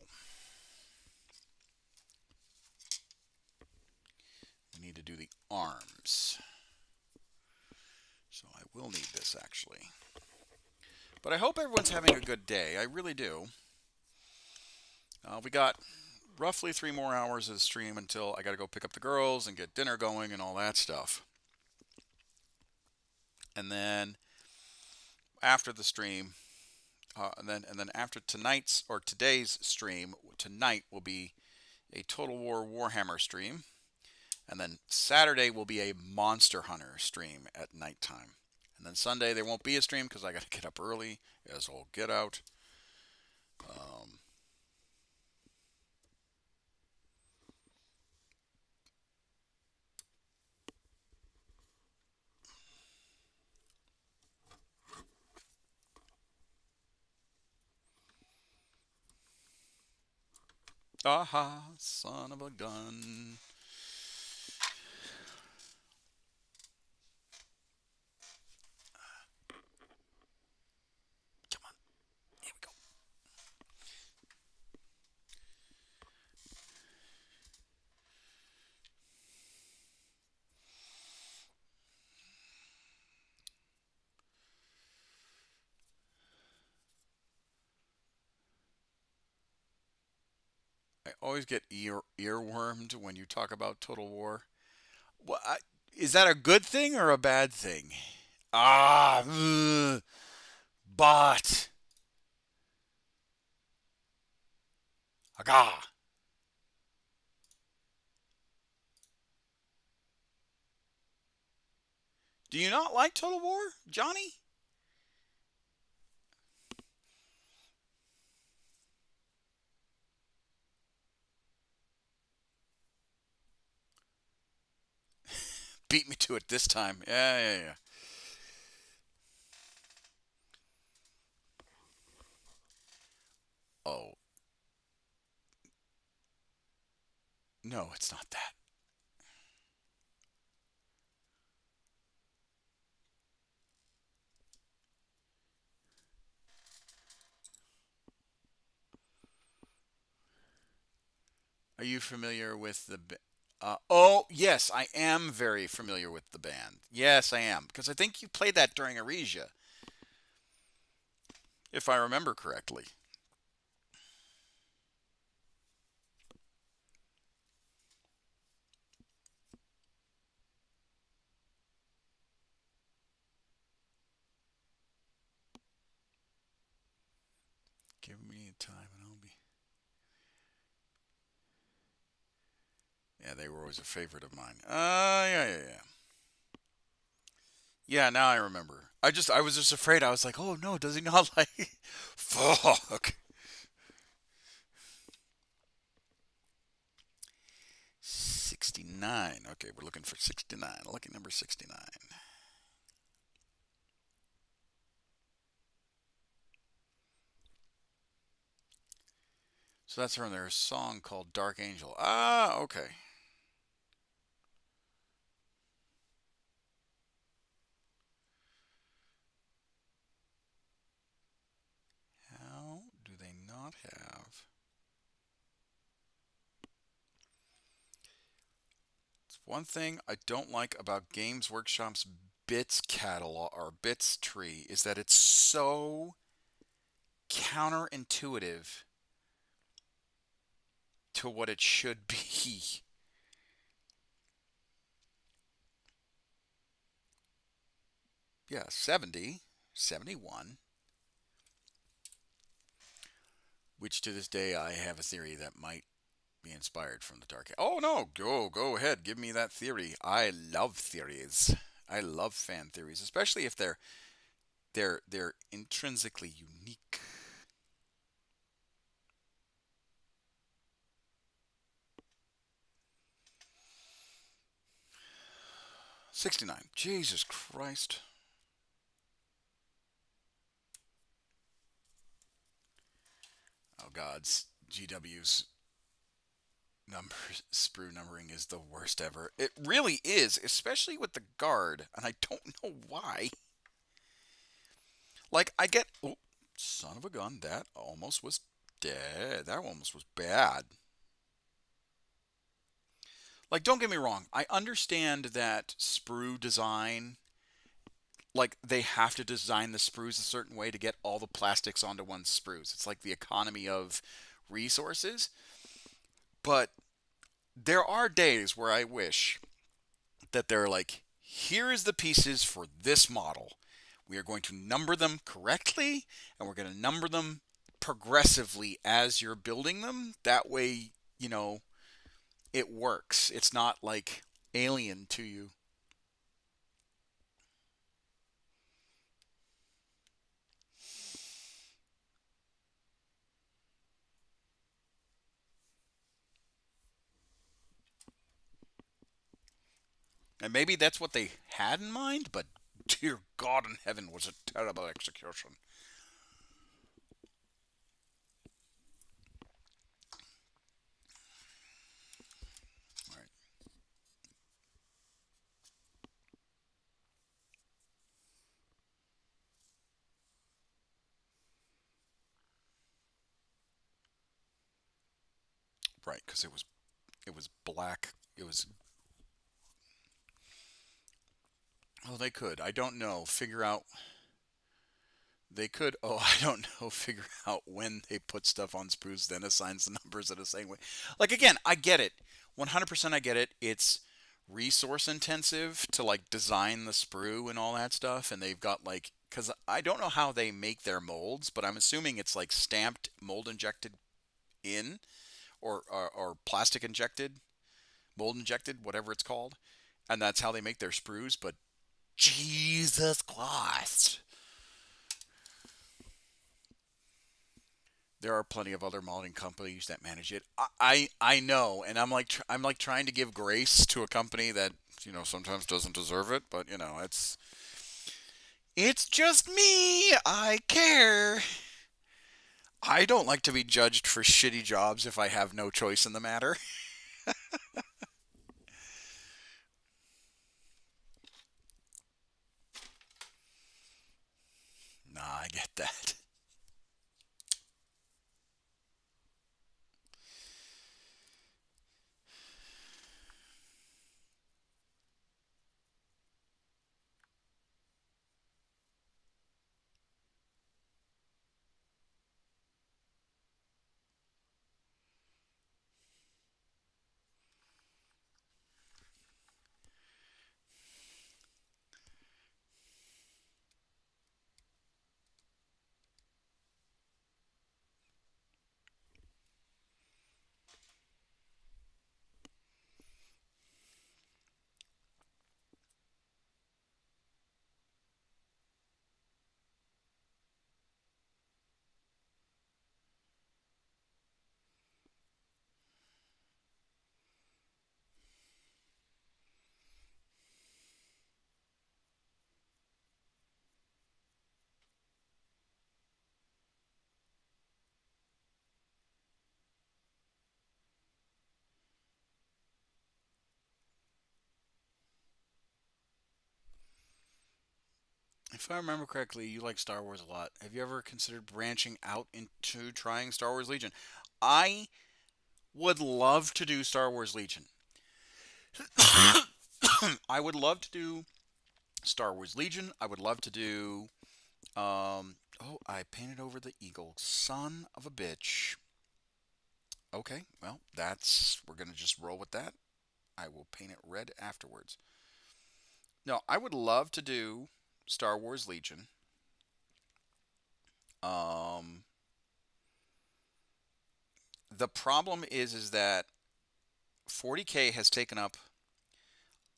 we need to do the arms. So I will need this actually. But I hope everyone's having a good day. I really do. We got roughly 3 more hours of the stream until I got to go pick up the girls and get dinner going and all that stuff. And then after the stream, and then after tonight's or today's stream, tonight will be a Total War Warhammer stream. And then Saturday will be a Monster Hunter stream at nighttime. And then Sunday there won't be a stream because I got to get up early as all get out. Um, Aha, son of a gun. Come on, here we go. I always get earwormed when you talk about Total War. Well, is that a good thing or a bad thing? Ah, but aga. Do you not like Total War, Johnny? Beat me to it this time. Yeah, yeah, yeah. Oh, no, it's not that. Are you familiar with the? Oh, yes, I am very familiar with the band. Yes, I am because I think you played that during Aresia, if I remember correctly. Give me time and I'll be. Yeah, they were always a favorite of mine. Yeah, yeah, yeah. Yeah, now I remember. I was just afraid. I was like, oh no, does he not like? Fuck. 69. Okay, we're looking for 69. Lucky number 69. So that's from their song called Dark Angel. Ah, okay. How do they not have? It's one thing I don't like about Games Workshop's bits catalog or bits tree is that it's so counterintuitive to what it should be. Yeah, 70, 71, which to this day I have a theory that might be inspired from the Dark Age. Oh no, go ahead, give me that theory. I love theories. I love fan theories, especially if they're intrinsically unique. 69. Jesus Christ. Oh God's GW's number sprue numbering is the worst ever. It really is, especially with the guard, and I don't know why. Like I get oh, son of a gun, that almost was dead. That almost was bad. Like don't get me wrong, I understand that sprue design like they have to design the sprues a certain way to get all the plastics onto one sprues. It's like the economy of resources. But there are days where I wish that they're like, here is the pieces for this model. We are going to number them correctly, and we're going to number them progressively as you're building them. That way, you know, it works. It's not like alien to you. And maybe that's what they had in mind, but dear God in heaven, was a terrible execution. Right. Right, because it was black. It was. Oh, they could. I don't know. Figure out. They could. Oh, I don't know. Figure out when they put stuff on sprues, then assigns the numbers in the same way. Like again, I get it. 100% I get it. It's resource intensive to like design the sprue and all that stuff, and they've got like because I don't know how they make their molds, but I'm assuming it's like stamped mold injected in or plastic injected, mold injected, whatever it's called, and that's how they make their sprues. But Jesus Christ, there are plenty of other modding companies that manage it. I know, and I'm like trying to give grace to a company that sometimes doesn't deserve it, but it's just me. I care. I don't like to be judged for shitty jobs if I have no choice in the matter. Nah, I get that. If I remember correctly, you like Star Wars a lot. Have you ever considered branching out into trying Star Wars Legion? I would love to do Star Wars Legion. I would love to do Star Wars Legion. I would love to do. Oh, I painted over the eagle. Son of a bitch. Okay, well, we're gonna just roll with that. I will paint it red afterwards. No, I would love to do Star Wars Legion. Um, the problem is that 40K has taken up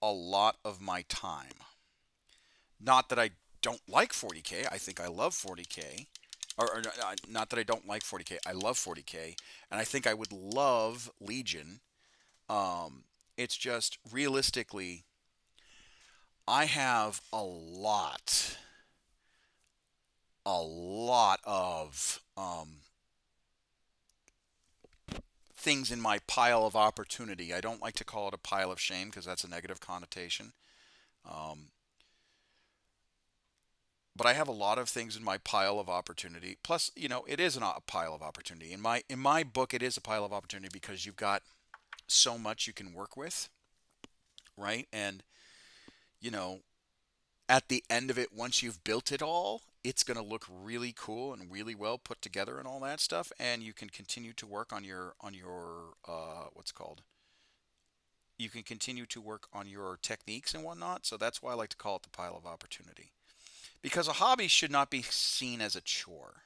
a lot of my time. Not that I don't like 40K. I think I love 40K. Not that I don't like 40K. I love 40K, and I think I would love Legion. It's just realistically, I have a lot of things in my pile of opportunity. I don't like to call it a pile of shame because that's a negative connotation. Um, but I have a lot of things in my pile of opportunity. Plus, it is a pile of opportunity. In my book, it is a pile of opportunity because you've got so much you can work with, right? And you know, at the end of it, once you've built it all, it's going to look really cool and really well put together and all that stuff. And you can continue to work on your what's it called. You can continue to work on your techniques and whatnot. So that's why I like to call it the pile of opportunity. Because a hobby should not be seen as a chore.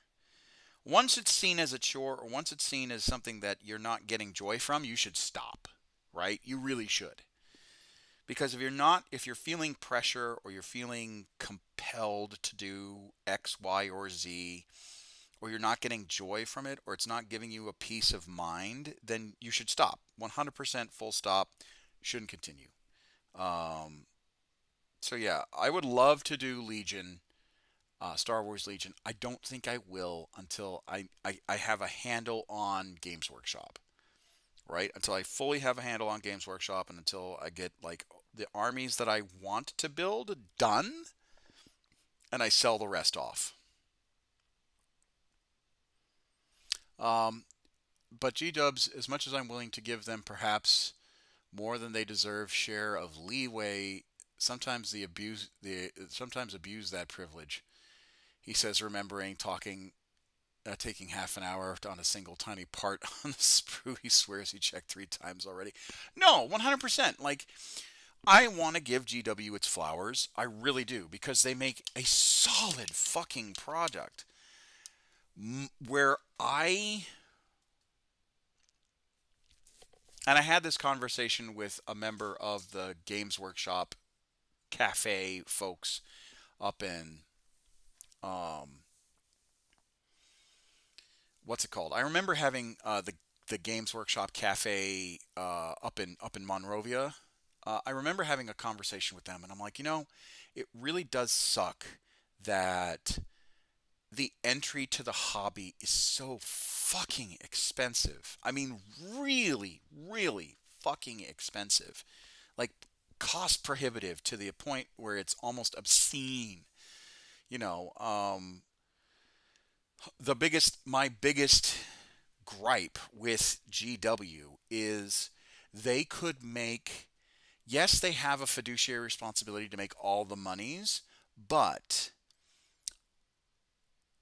Once it's seen as a chore or once it's seen as something that you're not getting joy from, you should stop. right? You really should. Because if you're feeling pressure or you're feeling compelled to do X, Y, or Z, or you're not getting joy from it, or it's not giving you a peace of mind, then you should stop. 100% full stop. Shouldn't continue. Um, so yeah, I would love to do Legion, Star Wars Legion. I don't think I will until I have a handle on Games Workshop, right? Until I fully have a handle on Games Workshop and until I get like the armies that I want to build done and I sell the rest off. Um, but G Dubs, as much as I'm willing to give them perhaps more than they deserve share of leeway, sometimes abuse that privilege. He says, remembering taking half an hour on a single tiny part on the sprue he swears he checked 3 times already. No, 100%. Like, I want to give GW its flowers. I really do, because they make a solid fucking product. Where I had this conversation with a member of the Games Workshop cafe folks up in um, what's it called? I remember having the Games Workshop cafe up in Monrovia. I remember having a conversation with them, and I'm like, it really does suck that the entry to the hobby is so fucking expensive. I mean, really, really fucking expensive. Like, cost prohibitive to the point where it's almost obscene. You know, my biggest gripe with GW is they could make, yes, they have a fiduciary responsibility to make all the monies, but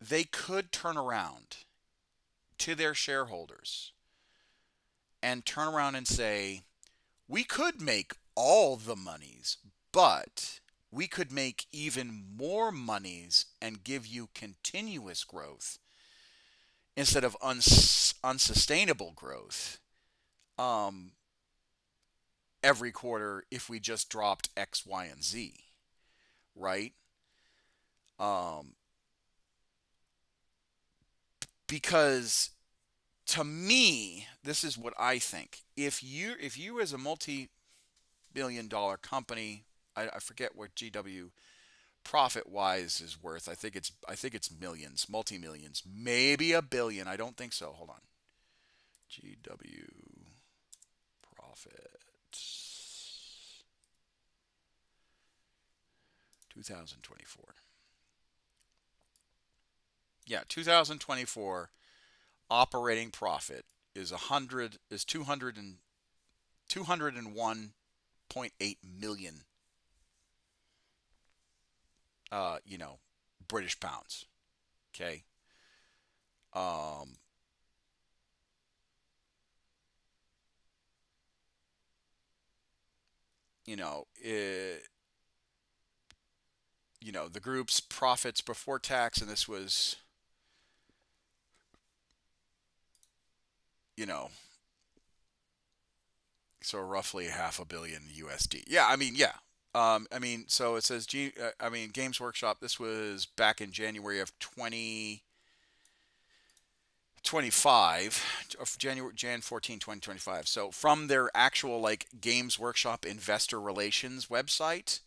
they could turn around to their shareholders and turn around and say, we could make all the monies, but we could make even more monies and give you continuous growth instead of unsustainable growth every quarter if we just dropped X, Y, and Z, right? Um, because to me, this is what I think. If you as a multi-billion-dollar company, I forget what GW profit wise is worth. I think it's millions, multi millions, maybe a billion. I don't think so. Hold on. GW profit 2024. Yeah, 2024 operating profit is 201.8 million uh, you know, British pounds. Okay. Um, you know, the group's profits before tax, and this was, you know, so roughly half a billion USD. Yeah, I mean, yeah. So it says Games Workshop. This was back in January of 2025, of Jan 14, 2025. So from their actual like Games Workshop investor relations website,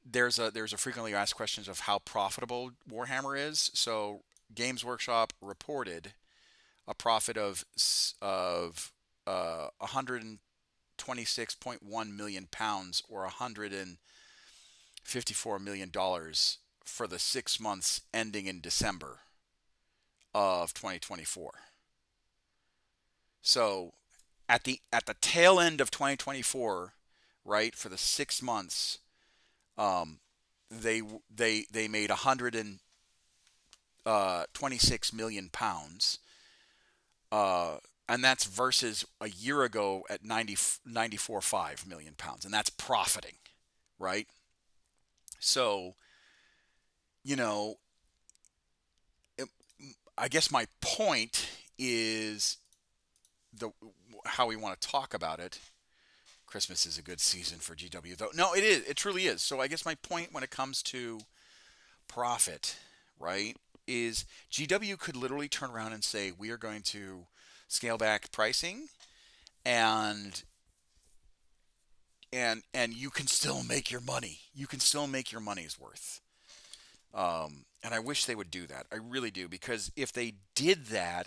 there's a frequently asked questions of how profitable Warhammer is. So Games Workshop reported a profit of 126.1 million pounds, or 154 million dollars for the 6 months ending in December of 2024. So at the tail end of 2024, right, for the 6 months, um, they made 126 million pounds, and that's versus a year ago at 94.5 million pounds, and that's profiting, right? So, you know, it, I guess my point is the how we want to talk about it. Christmas is a good season for GW, though. No, it is. It truly is. So I guess my point when it comes to profit, right, is GW could literally turn around and say, we are going to scale back pricing, and and you can still make your money. You can still make your money's worth. And I wish they would do that. I really do, because if they did that,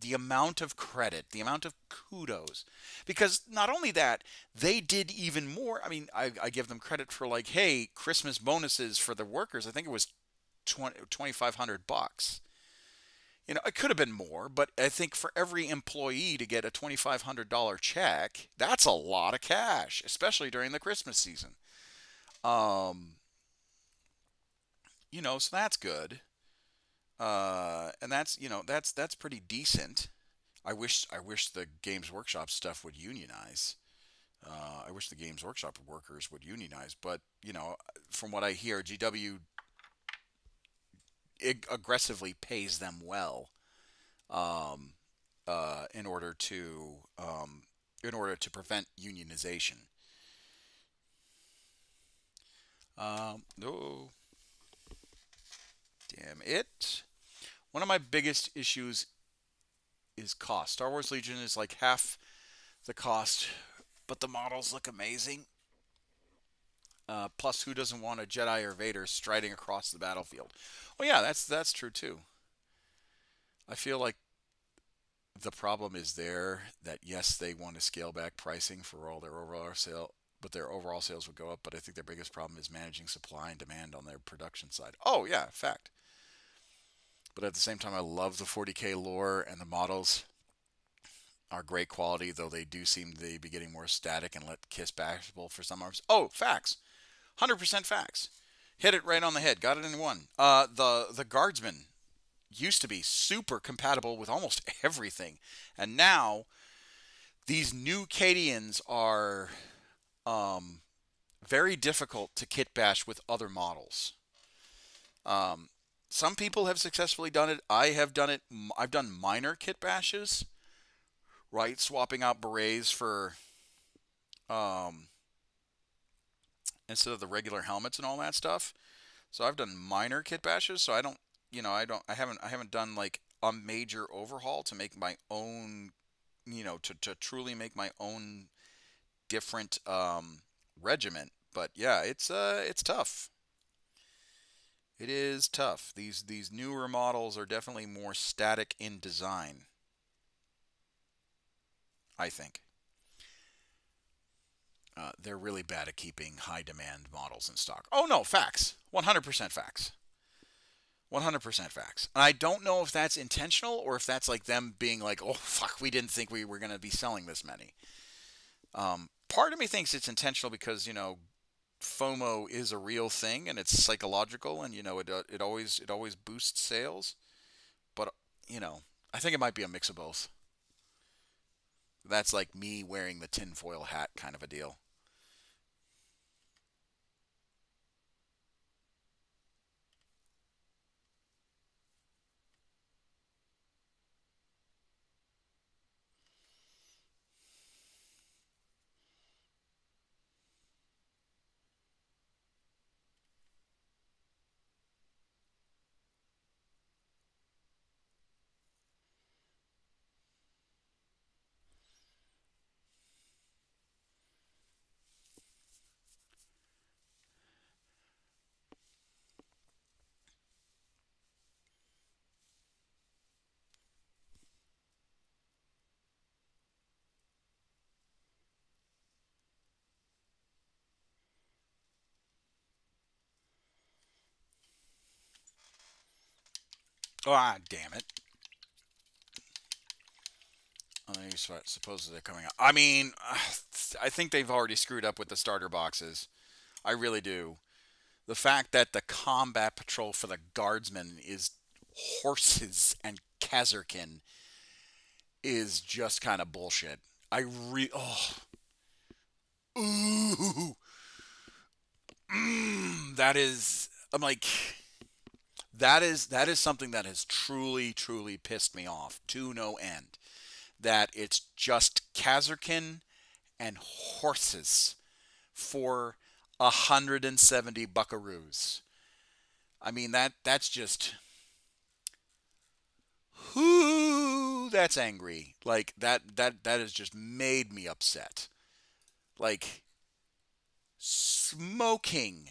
the amount of credit, the amount of kudos, because not only that, they did even more. I mean, I give them credit for, like, hey, Christmas bonuses for the workers. I think it was 2,500 bucks. You know, it could have been more, but I think for every employee to get a $2,500 check, that's a lot of cash, especially during the Christmas season. Um, so that's good. And that's that's pretty decent. I wish the Games Workshop stuff would unionize. I wish the Games Workshop workers would unionize, but from what I hear, GW aggressively pays them well, um, in order to prevent unionization. Oh, damn it! One of my biggest issues is cost. Star Wars Legion is like half the cost, but the models look amazing. Plus, who doesn't want a Jedi or Vader striding across the battlefield? Well, yeah, that's true too. I feel like the problem is there that yes, they want to scale back pricing for all their overall sale, but their overall sales would go up. But I think their biggest problem is managing supply and demand on their production side. Oh yeah, fact. But at the same time, I love the 40K lore, and the models are great quality, though they do seem to be getting more static and let kiss bashable for some arms. Oh, facts. 100% facts. Hit it right on the head. Got it in one. The guardsman used to be super compatible with almost everything, and now these new Cadians are very difficult to kit bash with other models. Um, some people have successfully done it. I have done it. I've done minor kit bashes, right? Swapping out berets for um, instead of the regular helmets and all that stuff. So I've done minor kit bashes. So I don't, I haven't done like a major overhaul to make my own, to truly make my own different regiment. But yeah, it's tough. It is tough. These newer models are definitely more static in design, I think. They're really bad at keeping high demand models in stock. Oh no, facts. 100% facts. 100% facts. And I don't know if that's intentional or if that's like them being like, oh fuck, we didn't think we were going to be selling this many. Part of me thinks it's intentional because FOMO is a real thing and it's psychological, and it always boosts sales. But I think it might be a mix of both. That's like me wearing the tinfoil hat kind of a deal. Ah, damn it. I suppose they're coming out. I mean, I think they've already screwed up with the starter boxes. I really do. The fact that the combat patrol for the guardsmen is horses and Kazarkin is just kind of bullshit. Oh, ooh, that is. I'm like, that is something that has truly, truly pissed me off to no end. That it's just Kazarkin and horses for 170 buckaroos. I mean that's just whoo, that's angry. Like that has just made me upset. Like smoking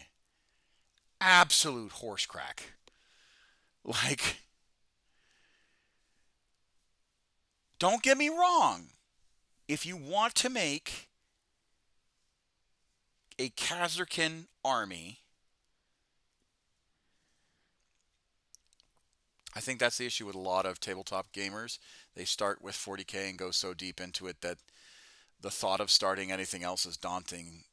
absolute horse crack. Like don't get me wrong. If you want to make a Khazarkan army, I think that's the issue with a lot of tabletop gamers. They start with 40K and go so deep into it that the thought of starting anything else is daunting,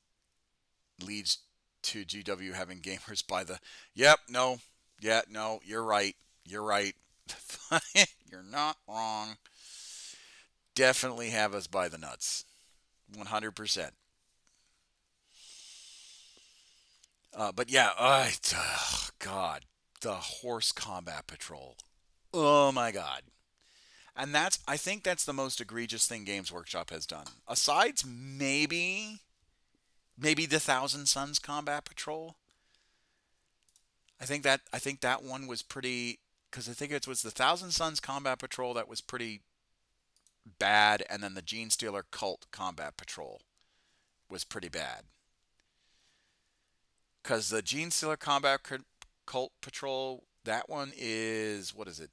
leads to GW having gamers by the, yep, no, yeah, no, you're right, you're right. You're not wrong. Definitely have us by the nuts. 100%. But yeah, oh, God, the horse combat patrol. Oh my God. And I think that's the most egregious thing Games Workshop has done. Asides maybe the Thousand Suns Combat Patrol. I think that one was pretty, because I think it was the Thousand Suns Combat Patrol that was pretty bad, and then the Gene Stealer Cult Combat Patrol was pretty bad. Because the Gene Stealer Combat Cult Patrol, that one is, what is it?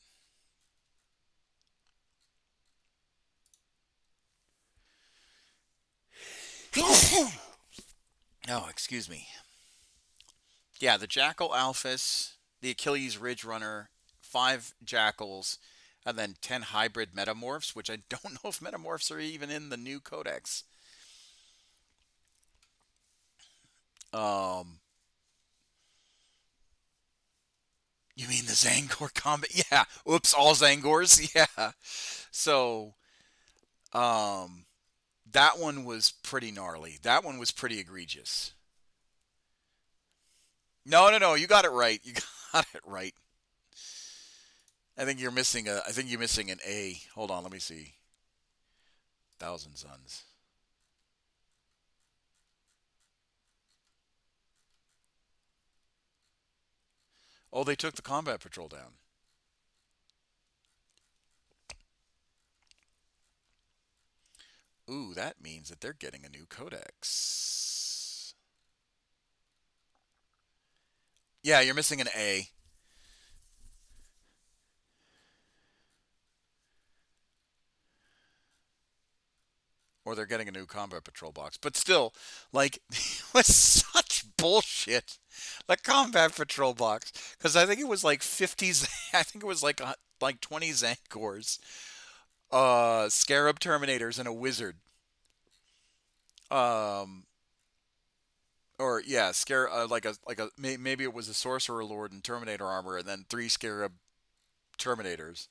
Oh, excuse me. Yeah, the Jackal Alphas, the Achilles Ridge Runner, 5 Jackals, and then 10 hybrid metamorphs, which I don't know if metamorphs are even in the new codex. Um, you mean the Zangor combat? Yeah. Oops, all Zangors. Yeah. So, um, that one was pretty gnarly. That one was pretty egregious. No, no, no. You got it right. You got it right. I think you're missing an A. Hold on, let me see. Thousand Suns. Oh, they took the combat patrol down. Ooh, that means that they're getting a new codex. Yeah, you're missing an A. Or they're getting a new combat patrol box. But still, like, it was such bullshit. The combat patrol box. Because I think it was like 50s. I think it was like 20 Zankors, Scarab Terminators, and a Wizard. Um, or yeah, maybe it was a Sorcerer Lord and Terminator armor, and then 3 Scarab Terminators.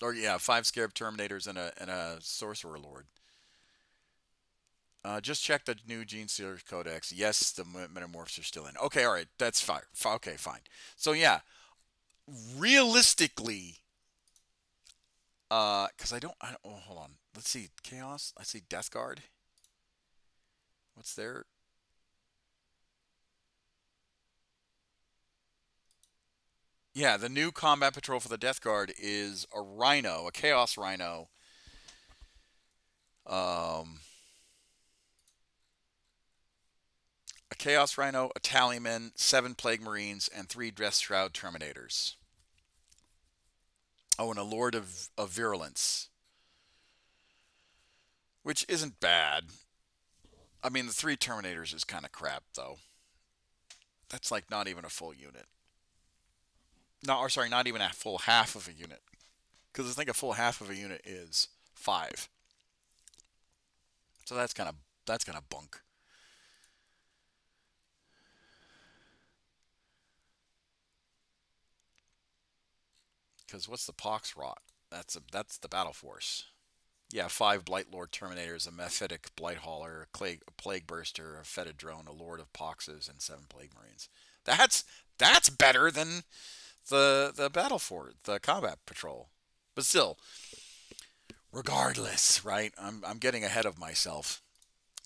Or yeah, 5 Scarab Terminators and a Sorcerer Lord. Just check the new Gene Stealer Codex. Yes, the Metamorphs are still in. Okay, all right, that's fine. Okay, fine. So yeah, realistically, because oh, hold on. Let's see, Chaos. I see Death Guard. What's their? Yeah, the new combat patrol for the Death Guard is a Rhino, a Chaos Rhino. Um, a Chaos Rhino, a Tallyman, 7 Plague Marines, and 3 Dress Shroud Terminators. Oh, and a Lord of Virulence, which isn't bad. I mean, the 3 Terminators is kind of crap, though. That's like not even a full unit. No, or sorry, not even a full half of a unit. Because I think a full half of a unit is 5. So that's kind of bunk. Because what's the Pox Rot? That's the Battle Force. Yeah, 5 Blight Lord Terminators, a Mephitic Blight Hauler, a Plague Burster, a Fetid Drone, a Lord of Poxes, and 7 Plague Marines. That's better than the battle fort, the combat patrol. But still, regardless, right? I'm getting ahead of myself.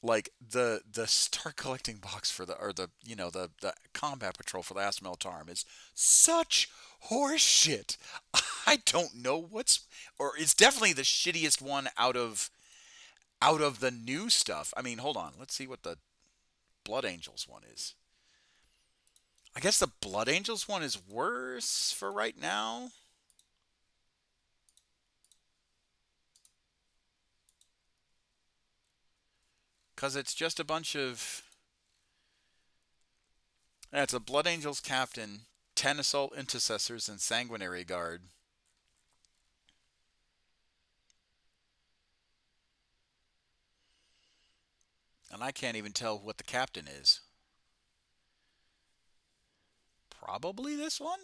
Like the start collecting box for the or the you know the combat patrol for the Astra Militarum is such horse shit. I don't know what's or it's definitely the shittiest one out of the new stuff. I mean, hold on, let's see what the Blood Angels one is. I guess the Blood Angels one is worse for right now. Because it's just a bunch of. Yeah, it's a Blood Angels captain, 10 assault intercessors, and sanguinary guard. And I can't even tell what the captain is. Probably this one?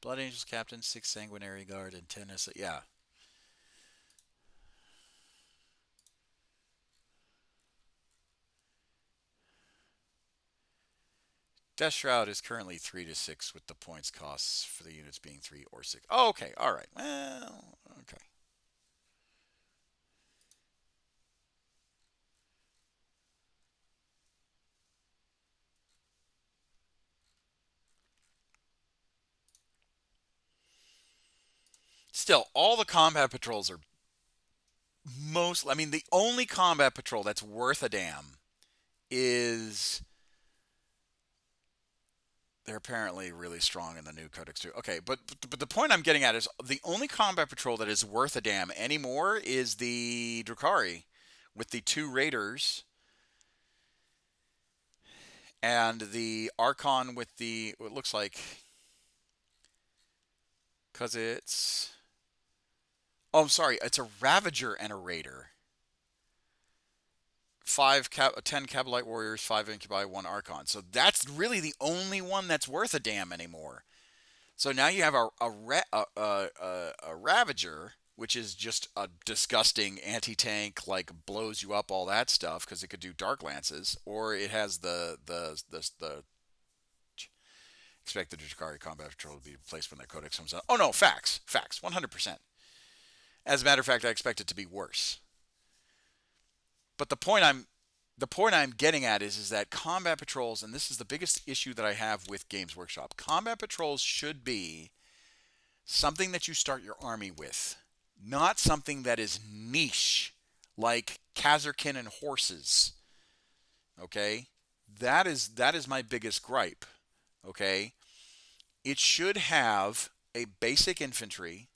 Blood Angels captain, 6 sanguinary guard, and 10 assault. Yeah. Death Shroud is currently 3 to 6 with the points costs for the units being 3 or 6. Oh, okay. All right. Well, okay. Still, all the combat patrols are I mean, the only combat patrol that's worth a damn is. They're apparently really strong in the new codex too. Okay, but the point I'm getting at is the only combat patrol that is worth a damn anymore is the Drukhari with the 2 raiders and the Archon with the what looks like because it's I'm sorry, it's a Ravager and a Raider. 10 Cabalite Warriors, 5 Incubi, 1 Archon. So that's really the only one that's worth a damn anymore. So now you have a Ravager, which is just a disgusting anti-tank, like blows you up, all that stuff, because it could do Dark Lances, or it has the expect the Drukhari Combat Patrol to be replaced when that Codex comes out. Oh no, facts, 100%. As a matter of fact, I expect it to be worse. But the point I'm getting at is that combat patrols, and this is the biggest issue that I have with Games Workshop. Combat patrols should be something that you start your army with, not something that is niche like Kazarkin and horses. Okay? That is my biggest gripe. Okay? It should have a basic infantry,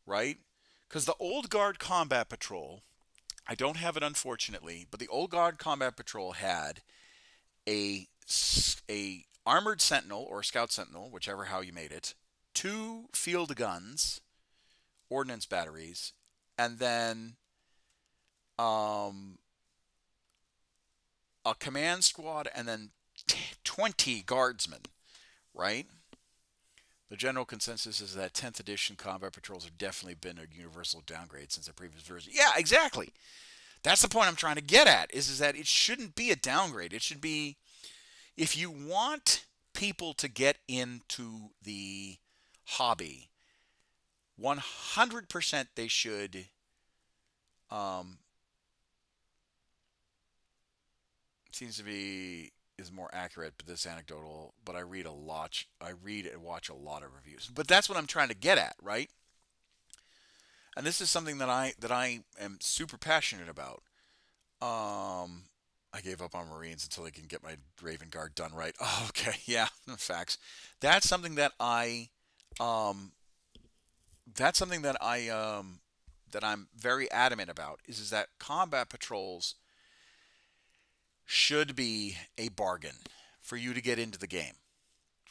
right? Cuz the old guard combat patrol, I don't have it unfortunately, but the old guard combat patrol had a armored sentinel or scout sentinel, whichever how you made it, 2 field guns, ordnance batteries, and then um, a command squad, and then 20 guardsmen. Right? The general consensus is that 10th edition combat patrols have definitely been a universal downgrade since the previous version. Yeah, exactly. That's the point I'm trying to get at. Is that it shouldn't be a downgrade. It should be, if you want people to get into the hobby, 100% they should. Um, seems to be is more accurate, but this anecdotal. But I read a lot. I read and watch a lot of reviews. But that's what I'm trying to get at, right? And this is something that I am super passionate about. I gave up on Marines until I can get my Raven Guard done right. Oh, okay, yeah, facts. That's something that I um, that's something that I'm very adamant about is that combat patrols should be a bargain for you to get into the game,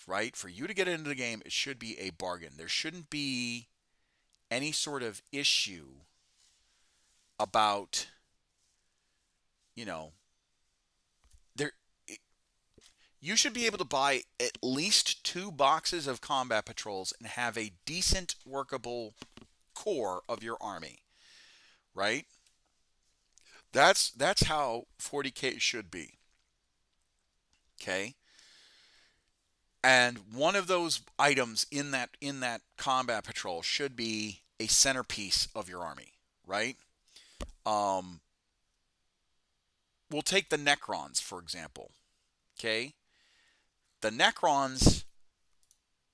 right? For you to get into the game, it should be a bargain. There shouldn't be any sort of issue about, you know, there you should be able to buy at least 2 boxes of combat patrols and have a decent workable core of your army, right? That's how 40K should be. Okay? And one of those items in that combat patrol should be a centerpiece of your army, right? Um, we'll take the Necrons for example. Okay, the Necrons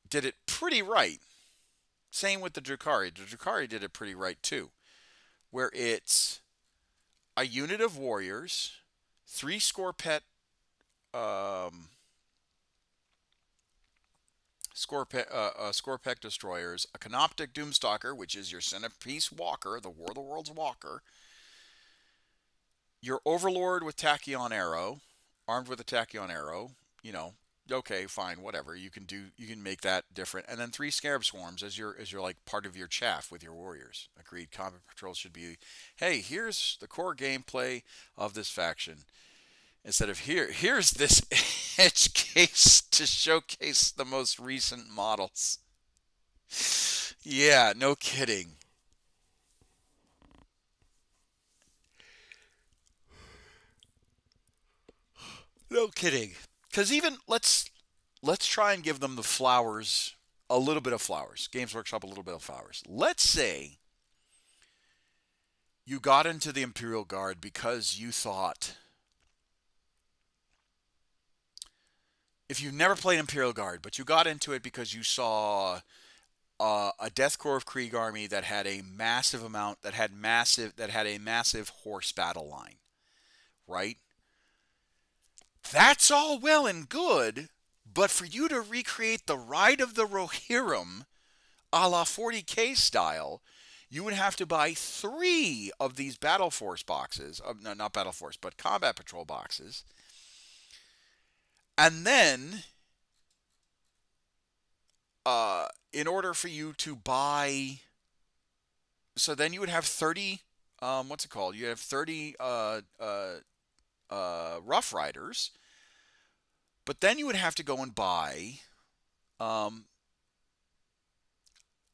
did it pretty right. Same with the Drukhari. The Drukhari did it pretty right too, where it's a unit of warriors, three um, Scorpet destroyers, a Canoptic Doomstalker, which is your centerpiece walker, the War of the Worlds walker, your Overlord with Tachyon Arrow, armed with a Tachyon Arrow, you know, okay, fine, whatever. You can make that different. And then three Scarab Swarms as your like part of your chaff with your warriors. Agreed. Combat Patrol should be, hey, here's the core gameplay of this faction. Instead of here's this edge case to showcase the most recent models. Yeah, no kidding. No kidding. Because even let's try and give them the flowers, a little bit of flowers. Games Workshop, a little bit of flowers. Let's say you got into the Imperial Guard because you thought, if you've never played Imperial Guard, but you got into it because you saw a Death Corps of Krieg army that had a massive amount, that had a massive horse battle line, right? That's all well and good, but for you to recreate the Ride of the Rohirrim a la 40K style, you would have to buy three of these Battle Force boxes. No, not Battle Force, but Combat Patrol boxes. And then, in order for you to buy. So then you would have 30. What's it called? You have 30 Rough Riders. But then you would have to go and buy um,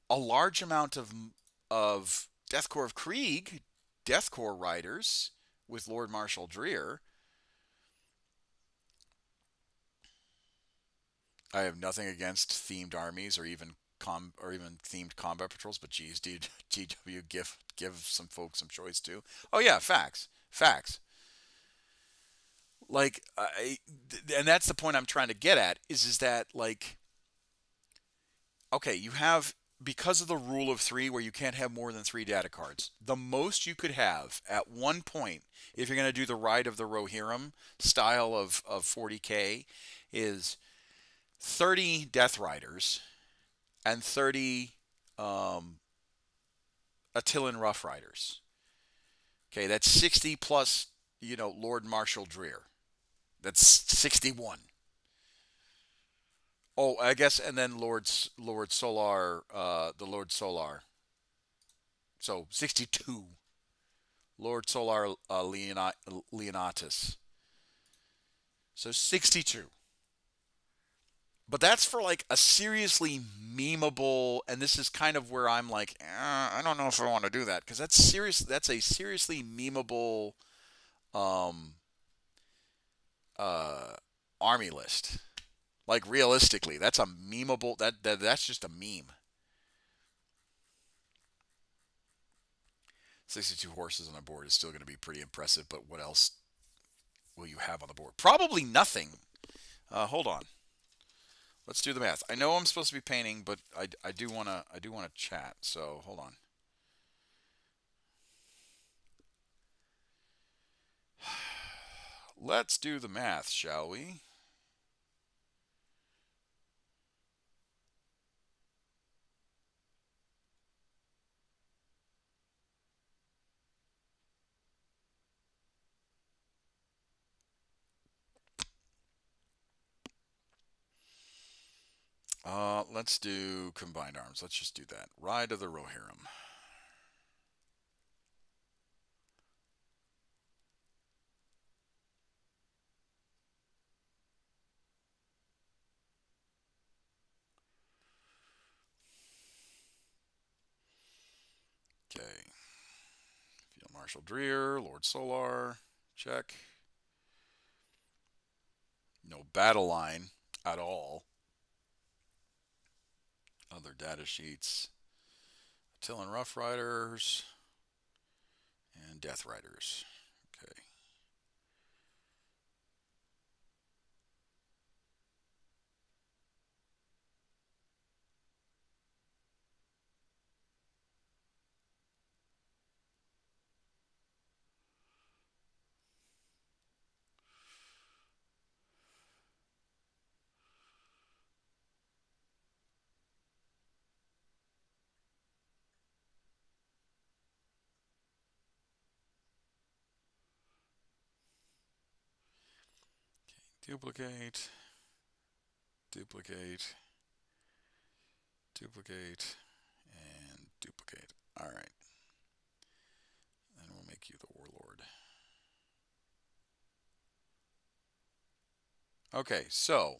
a large amount of Death Corps of Krieg, Death Corps riders with Lord Marshal Dreer. I have nothing against themed armies or even themed combat patrols, but geez, GW give some folks some choice too. Oh yeah, facts. Like, and that's the point I'm trying to get at is that like, okay, you have, because of the rule of three where you can't have more than three data cards, the most you could have at one point, if you're going to do the Ride of the Rohirrim style of 40K, is 30 Death Riders and 30 Attilan Rough Riders. Okay, that's 60 plus, Lord Marshal Dreer. That's 61. Oh, I guess, and then Lord Solar, the Lord Solar. So 62. Lord Solar Leonatus. So 62. But that's for like a seriously memeable, and this is kind of where I'm like, I don't know if I want to do that because that's serious. That's a seriously memeable um, uh, army list. Like realistically, that's a memeable. That's just a meme. 62 horses on a board is still going to be pretty impressive. But what else will you have on the board? Probably nothing. Hold on. Let's do the math. I know I'm supposed to be painting, but I do wanna chat. So hold on. Let's do the math, shall we? Let's do combined arms. Let's just do that. Ride of the Rohirrim. Okay. Field Marshal Dreer, Lord Solar, check. No battle line at all. Other data sheets. Attilan Rough Riders and Death Riders. Okay. Duplicate, duplicate, duplicate, and duplicate. All right. Then we'll make you the warlord. Okay, so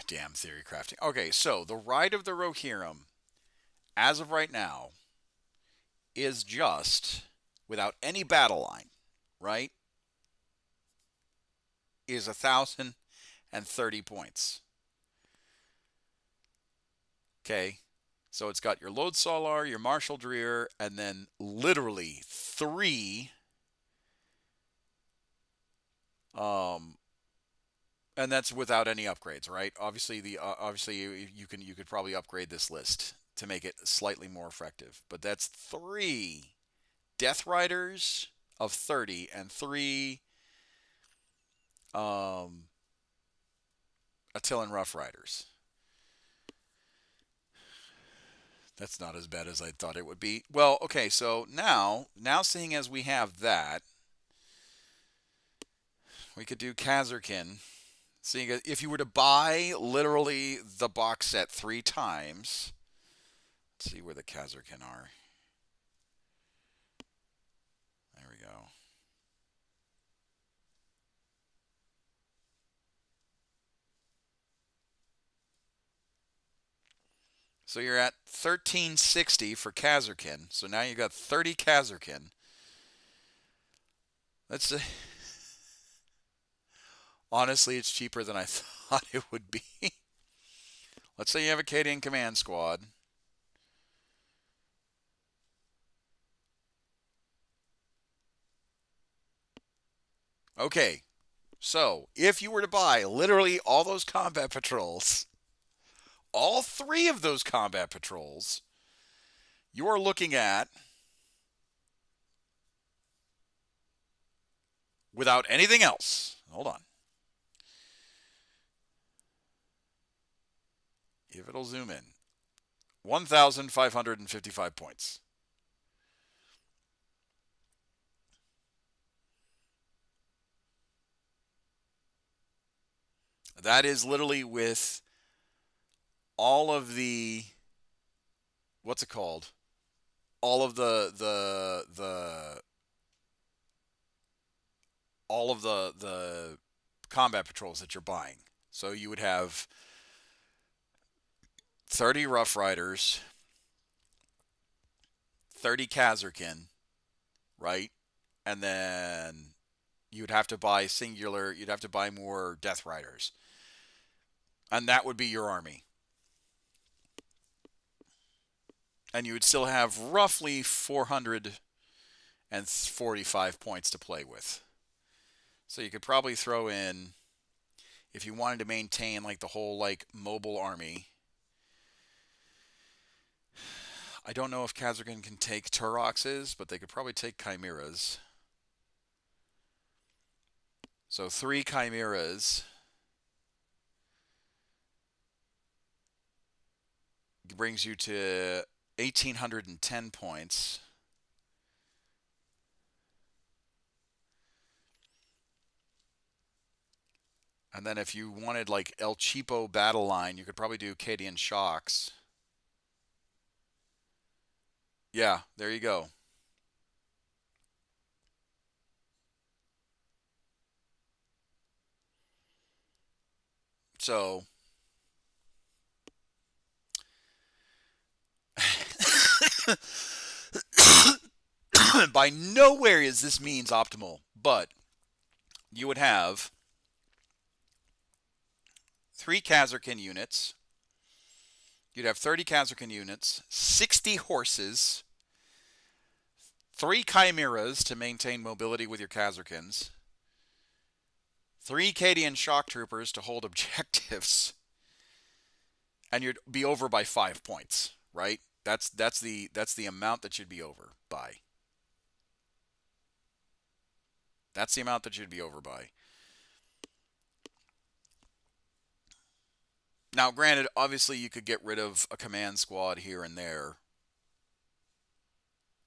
damn theory crafting. Okay, so the Ride of the Rohirrim, as of right now, is just without any battle line, right? Is 1,030 points. Okay, so it's got your Lode Solar, your Marshal Dreer, and then literally 3 and that's without any upgrades, right? Obviously, you could probably upgrade this list to make it slightly more effective, but that's 3 Death Riders of 30 and 3 Attilan Rough Riders. That's not as bad as I thought it would be. Well, okay, so now seeing as we have that, we could do Khazarkin. Seeing as if you were to buy literally the box set 3 times, let's see where the Khazarkin are. There we go. So you're at 1360 for Khazarkin. So now you got 30 Khazarkin. Let's say, honestly, it's cheaper than I thought it would be. Let's say you have a Cadian command squad. Okay, so if you were to buy literally all those combat patrols, all 3 of those combat patrols, you are looking at, without anything else, hold on. If it'll zoom in, 1,555 points. That is literally with all of the, what's it called? All of the combat patrols that you're buying. So you would have 30 Rough Riders, 30 Khazarkin, right? And then you'd have to buy you'd have to buy more Death Riders. And that would be your army. And you would still have roughly 445 points to play with. So you could probably throw in, if you wanted to maintain like the whole like mobile army. I don't know if Khazarkin can take Turoxes, but they could probably take Chimeras. So 3 Chimeras brings you to 1,810 points. And then if you wanted like El Cheapo battle line, you could probably do Cadian Shocks. Yeah, there you go. So By nowhere is this means optimal, but you would have 3 Kazarkin units. You'd have 30 Kazarkin units, 60 horses, 3 Chimeras to maintain mobility with your Kazarkins, 3 Cadian shock troopers to hold objectives, and you'd be over by 5 points, right? That's the amount that you'd be over by. That's the amount that you'd be over by. Now, granted, obviously you could get rid of a command squad here and there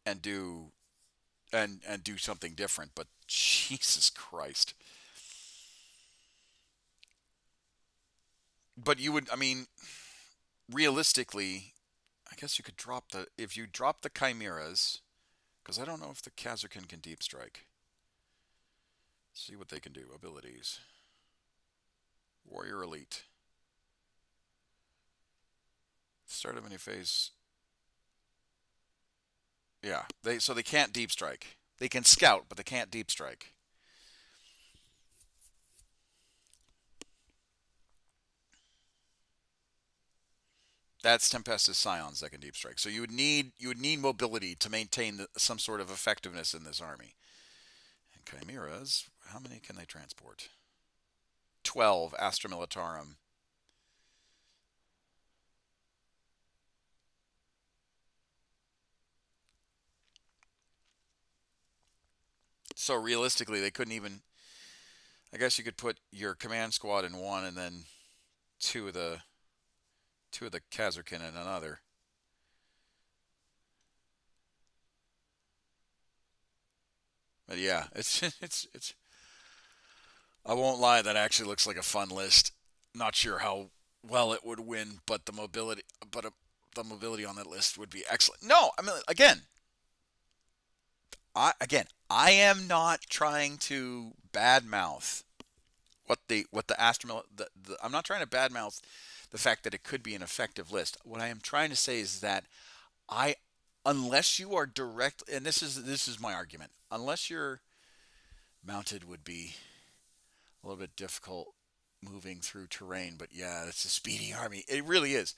and do do something different, but Jesus Christ. But you would, I mean, realistically, I guess you could drop the, if you drop the Chimeras, because I don't know if the Kazarkin can deep strike. Let's see what they can do. Abilities. Warrior Elite. Start of any phase. Yeah, so they can't deep strike. They can scout, but they can't deep strike. That's Tempestus Scions that can deep strike. So you would need mobility to maintain some sort of effectiveness in this army. And Chimeras, how many can they transport? 12 Astra Militarum. So realistically, they couldn't even. I guess you could put your command squad in one, and then two of the Kazarkin in another. But yeah, it's. I won't lie, that actually looks like a fun list. Not sure how well it would win, but the mobility, the mobility on that list would be excellent. No, I mean, I am not trying to badmouth what the Astromill. I'm not trying to badmouth the fact that it could be an effective list. What I am trying to say is that I, unless you are direct, and this is my argument, unless you're mounted would be a little bit difficult moving through terrain. But yeah, it's a speedy army. It really is.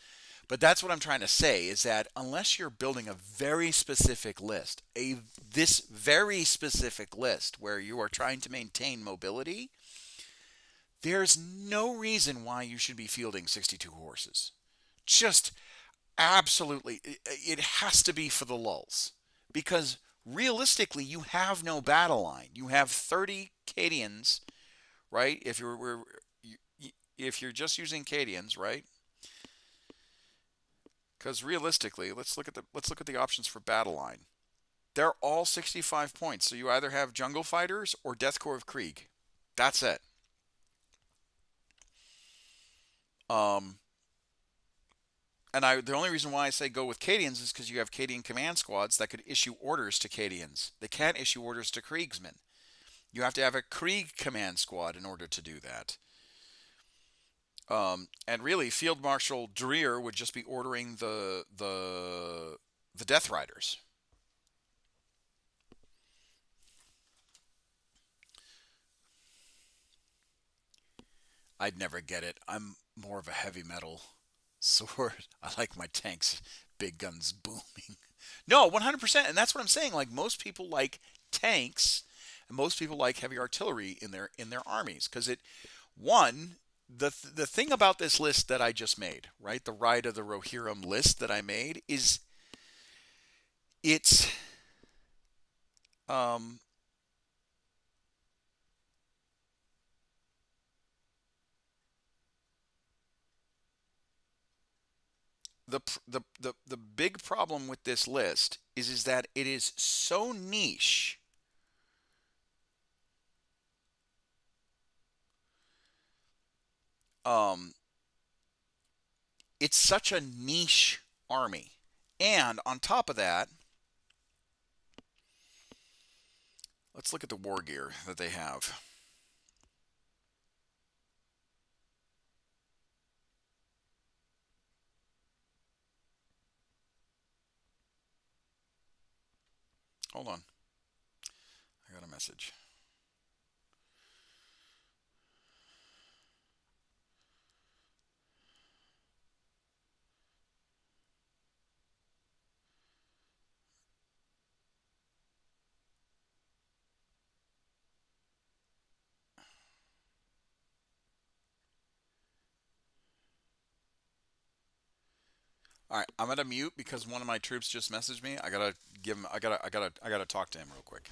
But that's what I'm trying to say, is that unless you're building a very specific list, this very specific list where you are trying to maintain mobility, there's no reason why you should be fielding 62 horses. Just absolutely, it has to be for the lulls, because realistically, you have no battle line. You have 30 Cadians, right? If you're just using Cadians, right? Because realistically, let's look at the options for battle line. They're all 65 points. So you either have Jungle Fighters or Death Corps of Krieg. That's it. The only reason why I say go with Cadians is because you have Cadian command squads that could issue orders to Cadians. They can't issue orders to Kriegsmen. You have to have a Krieg command squad in order to do that. And really, Field Marshal Dreer would just be ordering the Death Riders. I'd never get it. I'm more of a heavy metal sword. I like my tanks, big guns booming. No, 100%, and that's what I'm saying. Like, most people like tanks, and most people like heavy artillery in their armies, because the thing about this list that I just made, right? The Ride of the Rohirrim list that I made is it's the big problem with this list is that it is so niche. It's such a niche army. And on top of that, let's look at the war gear that they have. Hold on. I got a message. All right, I'm gonna mute because one of my troops just messaged me. I gotta give him. I gotta talk to him real quick.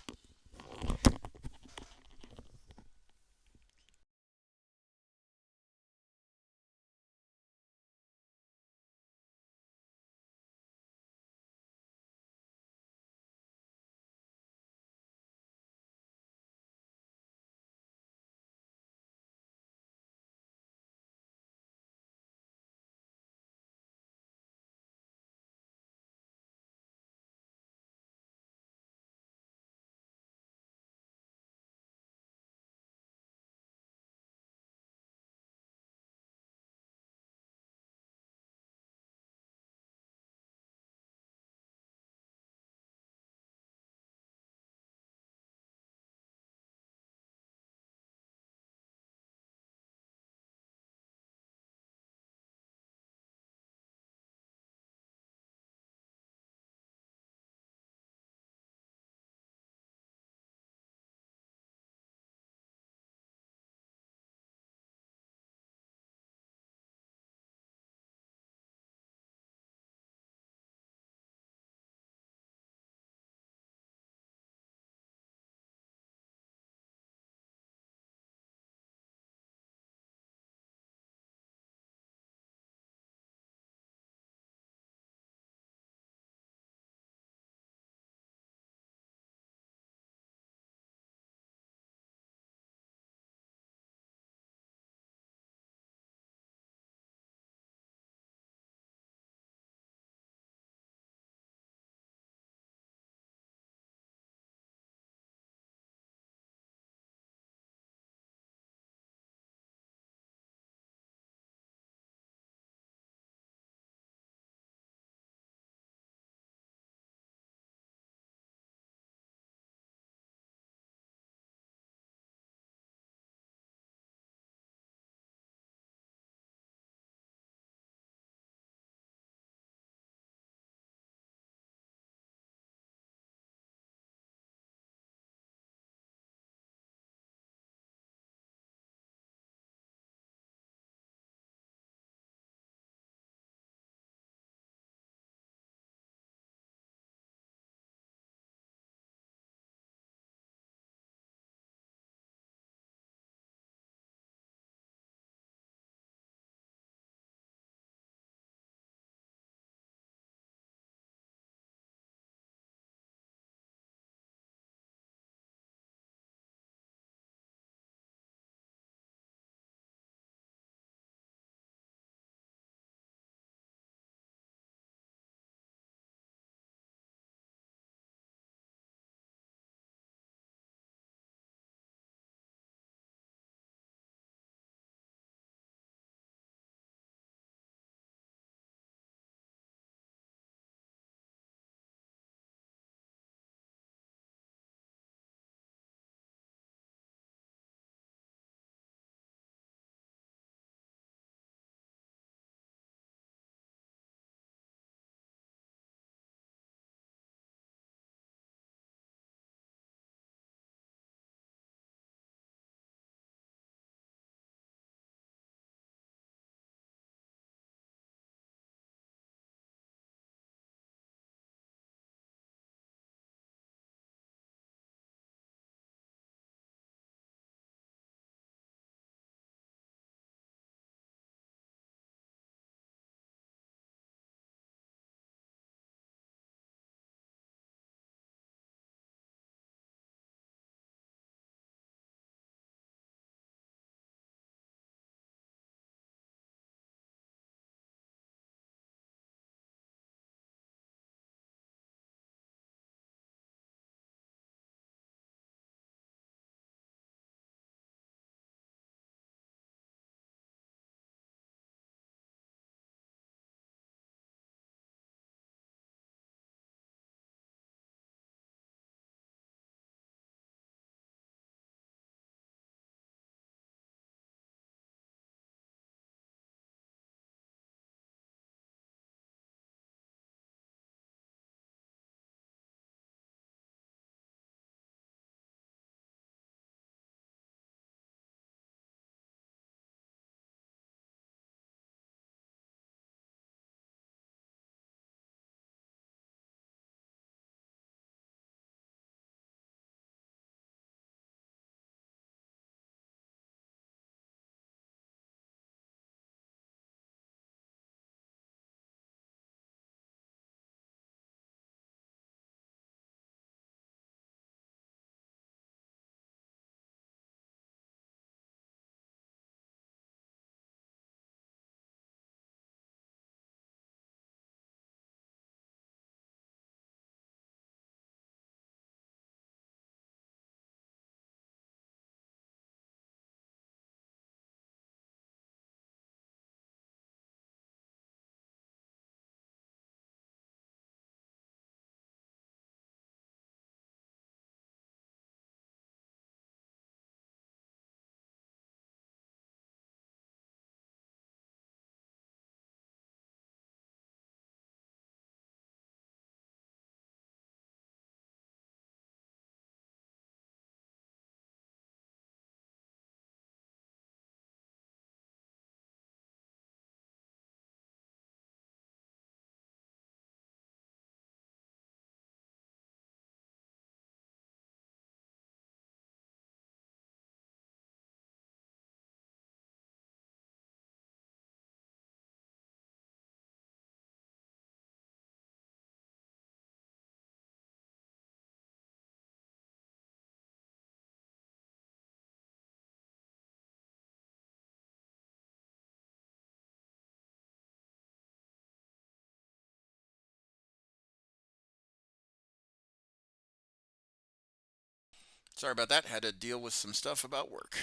Sorry about that. Had to deal with some stuff about work.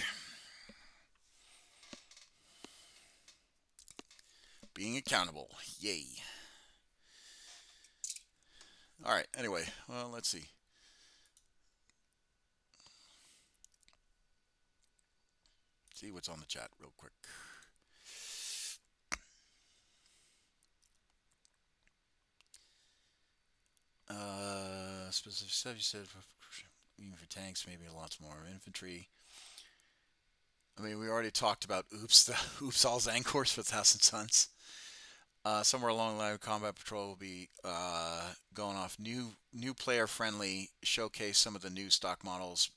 Being accountable. Yay. All right. Anyway, well, let's see. See what's on the chat real quick. Specific stuff you said, even for tanks, maybe lots more infantry. I mean, we already talked about the Oops All Zancors for 1,000 Suns. Somewhere along the line, Combat Patrol will be going off new player friendly, showcase some of the new stock models,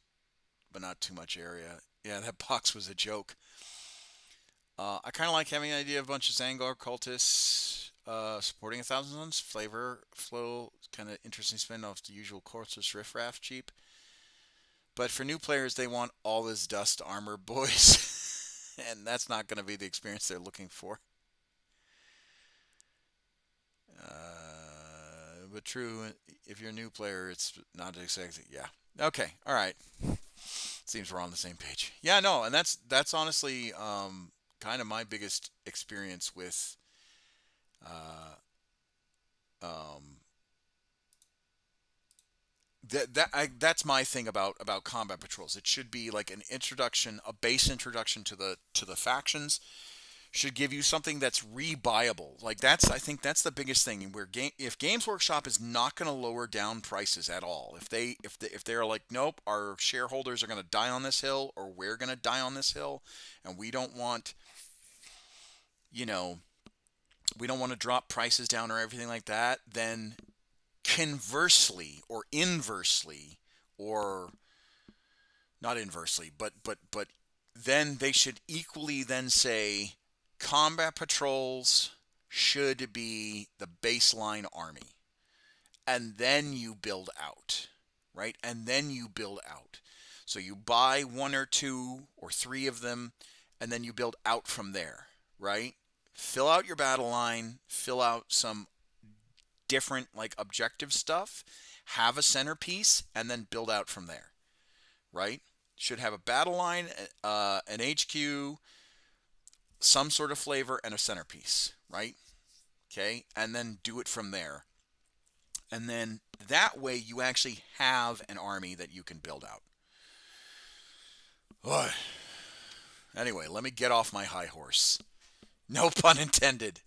but not too much area. Yeah, that box was a joke. I kind of like having an idea of a bunch of Zangar cultists supporting 1,000 Suns. Flavor, flow, kind of interesting spin off the usual Corsus riffraff cheap. But for new players, they want all this dust armor, boys. And that's not going to be the experience they're looking for. But true, if you're a new player, it's not exactly, yeah. Okay, all right. Seems we're on the same page. Yeah, no, and that's honestly kind of my biggest experience with uh, um, that's my thing about combat patrols. It should be like an introduction, a base introduction to the factions. Should give you something that's rebuyable. Like I think that's the biggest thing. Where if Games Workshop is not going to lower down prices at all, if they're like, nope, our shareholders are going to die on this hill, or we're going to die on this hill, and we don't want, you know, we don't want to drop prices down or everything like that, then conversely or inversely, or not inversely, but then they should equally then say combat patrols should be the baseline army, and then you build out, right? And then you build out. So you buy one or two or three of them, and then you build out from there, right? Fill out your battle line, fill out some different like objective stuff, have a centerpiece, and then build out from there, right? Should have a battle line, an HQ, some sort of flavor, and a centerpiece, right? Okay, and then do it from there. And then that way you actually have an army that you can build out. Ugh. Anyway, let me get off my high horse. No pun intended.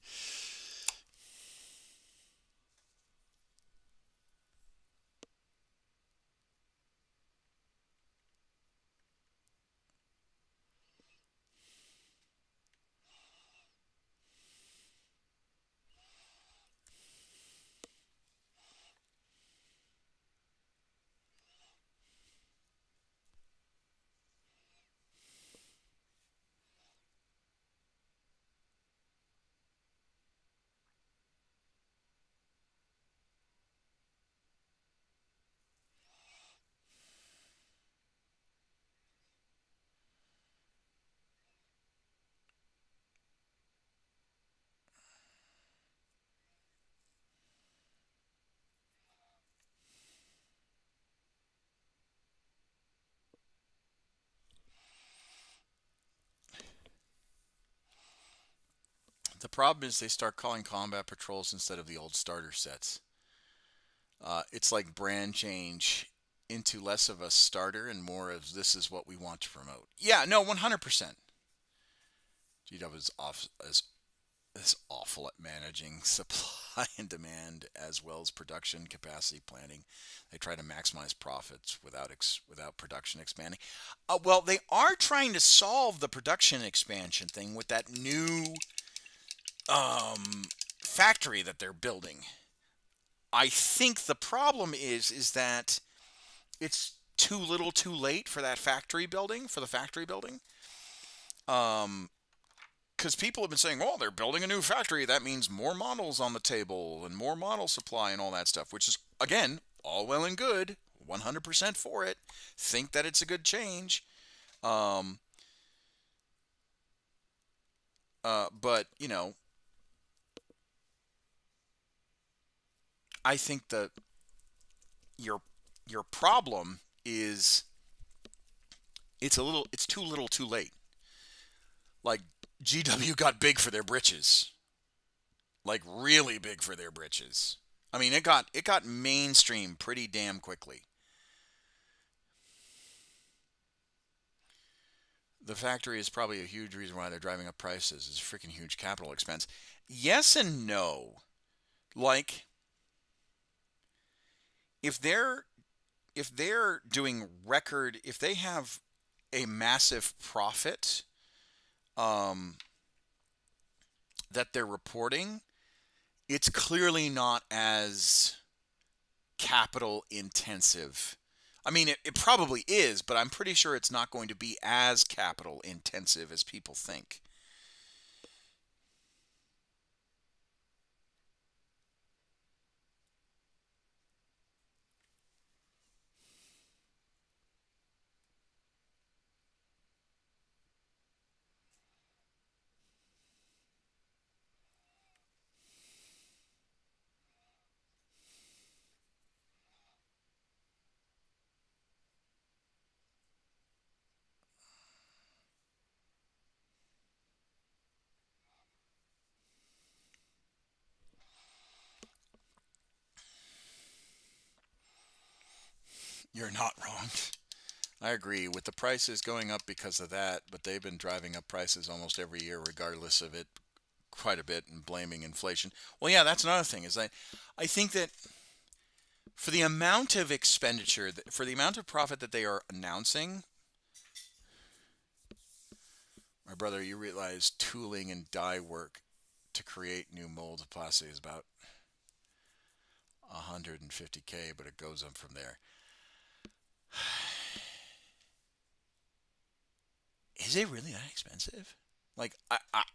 The problem is they start calling combat patrols instead of the old starter sets. It's like brand change into less of a starter and more of this is what we want to promote. Yeah, no, 100%. GW is awful at managing supply and demand as well as production capacity planning. They try to maximize profits without production expanding. Well, they are trying to solve the production expansion thing with that new factory that they're building. I think the problem is that it's too little, too late for that factory building, for the factory building. Because people have been saying, oh, they're building a new factory. That means more models on the table and more model supply and all that stuff, which is, again, all well and good. 100% for it. Think that it's a good change. But, you know, I think that your problem is it's too little too late. Like, GW got big for their britches. Like, really big for their britches. I mean, it got mainstream pretty damn quickly. The factory is probably a huge reason why they're driving up prices. It's a freaking huge capital expense. Yes and no. Like, if they're doing record, if they have a massive profit um, that they're reporting, it's clearly not as capital intensive. I mean, it probably is, but I'm pretty sure it's not going to be as capital intensive as people think. You're not wrong. I agree with the prices going up because of that, but they've been driving up prices almost every year, regardless of it, quite a bit, and blaming inflation. Well, yeah, that's another thing. Is I think that for the amount of expenditure, for the amount of profit that they are announcing, my brother, you realize tooling and die work to create new molds of plastic is about 150K, but it goes up from there. Is it really that expensive? Like,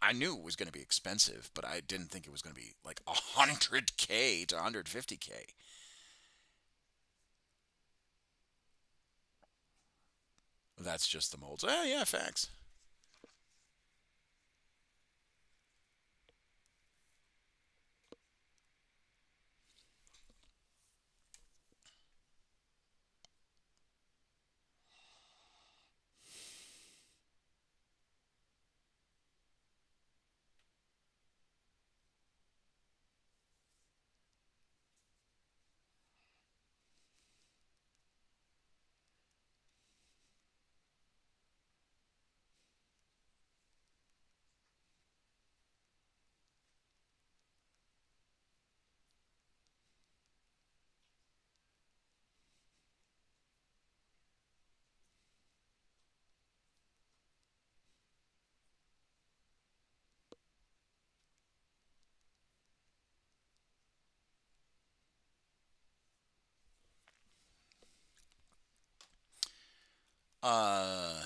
I knew it was going to be expensive, but I didn't think it was going to be like 100K to 150K. That's just the molds. Oh, yeah, facts. Uh,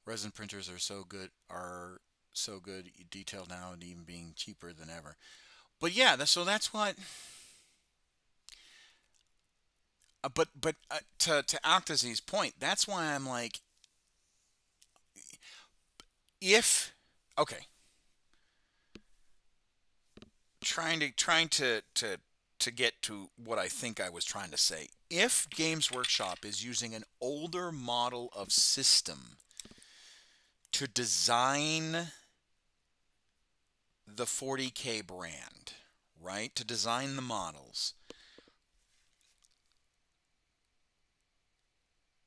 Resin printers are so good, detailed now, and even being cheaper than ever. But yeah, so that's what. But to Octazy's point, that's why I'm like, if okay, trying to get to what I think I was trying to say. If Games Workshop is using an older model of system to design the 40K brand, right? To design the models,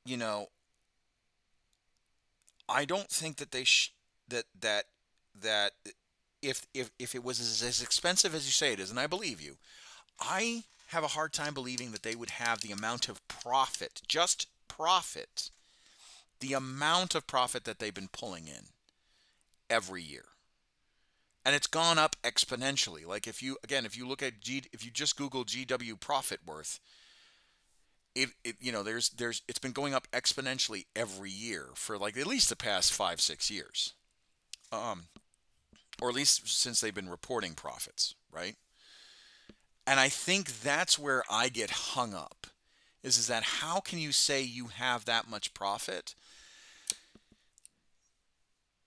you know, I don't think that they that that that if it was as expensive as you say it is, and I believe you, I have a hard time believing that they would have the amount of profit, just profit, the amount of profit that they've been pulling in every year. And it's gone up exponentially. Like, if you look at if you just Google GW profit worth, there's it's been going up exponentially every year for like at least the past 5 6 years, um, or at least since they've been reporting profits, right? And I think that's where I get hung up. Is that how can you say you have that much profit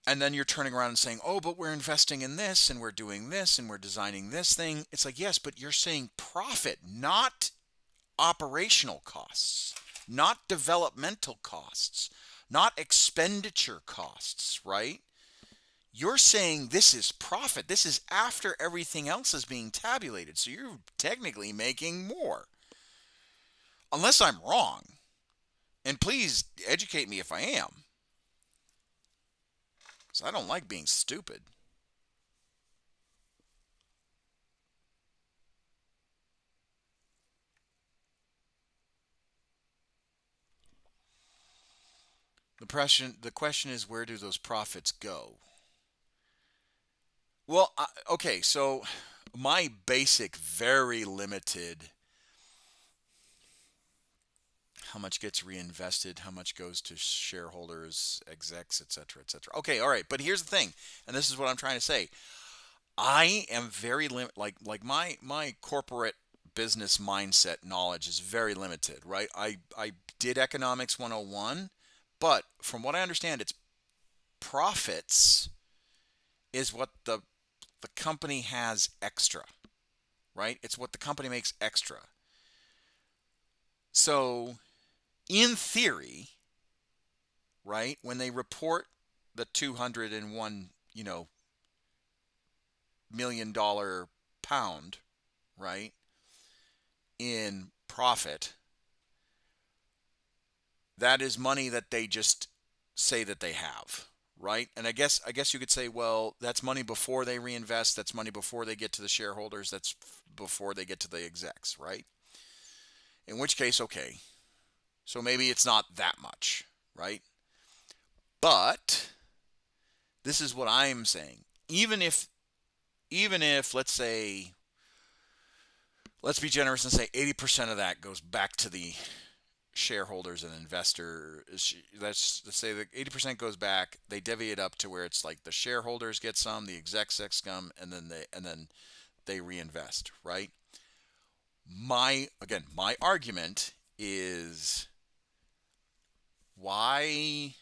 And then you're turning around and saying, oh, but we're investing in this and we're doing this and we're designing this thing. It's like, yes, but you're saying profit, not operational costs, not developmental costs, not expenditure costs, right? You're saying this is profit. This is after everything else is being tabulated. So you're technically making more. Unless I'm wrong. And please educate me if I am. Because I don't like being stupid. The question is, where do those profits go? Well, okay, so my basic, very limited, how much gets reinvested, how much goes to shareholders, execs, etc., etc. Okay, all right, but here's the thing, and this is what I'm trying to say. I am very like my corporate business mindset knowledge is very limited, right? I did economics 101, but from what I understand, it's profits is what the company has extra, right? It's what the company makes extra. So, in theory, right, when they report the 201, $1 million pound, right, in profit, that is money that they just say that they have, right? And I guess you could say, well, that's money before they reinvest, that's money before they get to the shareholders, that's before they get to the execs, right? In which case, okay. So maybe it's not that much, right? But this is what I'm saying. Even if let's say, let's be generous and say 80% of that goes back to the shareholders and investors. Let's say that 80% goes back. They divvy it up to where it's like the shareholders get some, the execs some, and then they reinvest, right? My argument is, why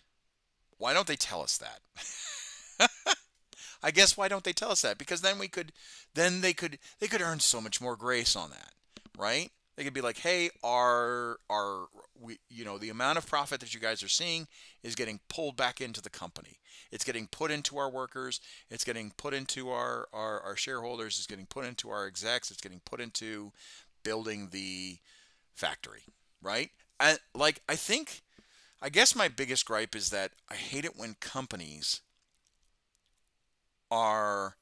don't they tell us that? I guess, why don't they tell us that? Because then they could earn so much more grace on that, right? They could be like, hey, the amount of profit that you guys are seeing is getting pulled back into the company. It's getting put into our workers. It's getting put into our shareholders. It's getting put into our execs. It's getting put into building the factory, right? I guess my biggest gripe is that I hate it when companies are,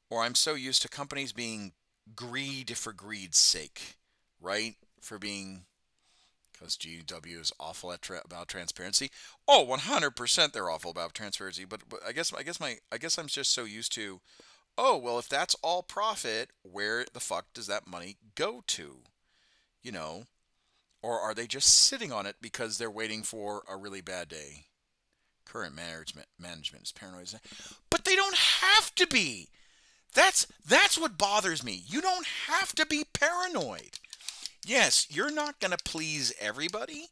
or I'm so used to companies being greed for greed's sake, right? Because GW is awful about transparency. Oh, 100% they're awful about transparency. But I guess I'm just so used to, oh, well, if that's all profit, where the fuck does that money go to? Or are they just sitting on it because they're waiting for a really bad day? Current management is paranoid. But they don't have to be. That's what bothers me. You don't have to be paranoid. Yes, you're not going to please everybody,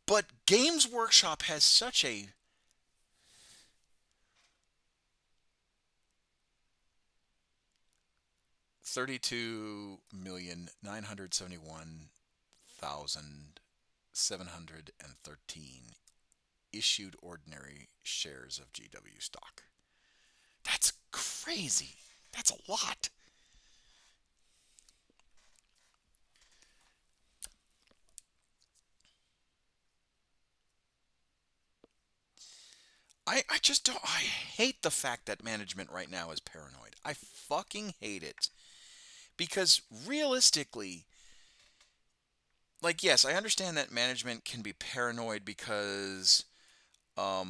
but Games Workshop has such a $32,971,713 issued ordinary shares of GW stock. That's crazy. That's a lot. I just don't. I hate the fact that management right now is paranoid. I fucking hate it. Because realistically, like, yes, I understand that management can be paranoid because a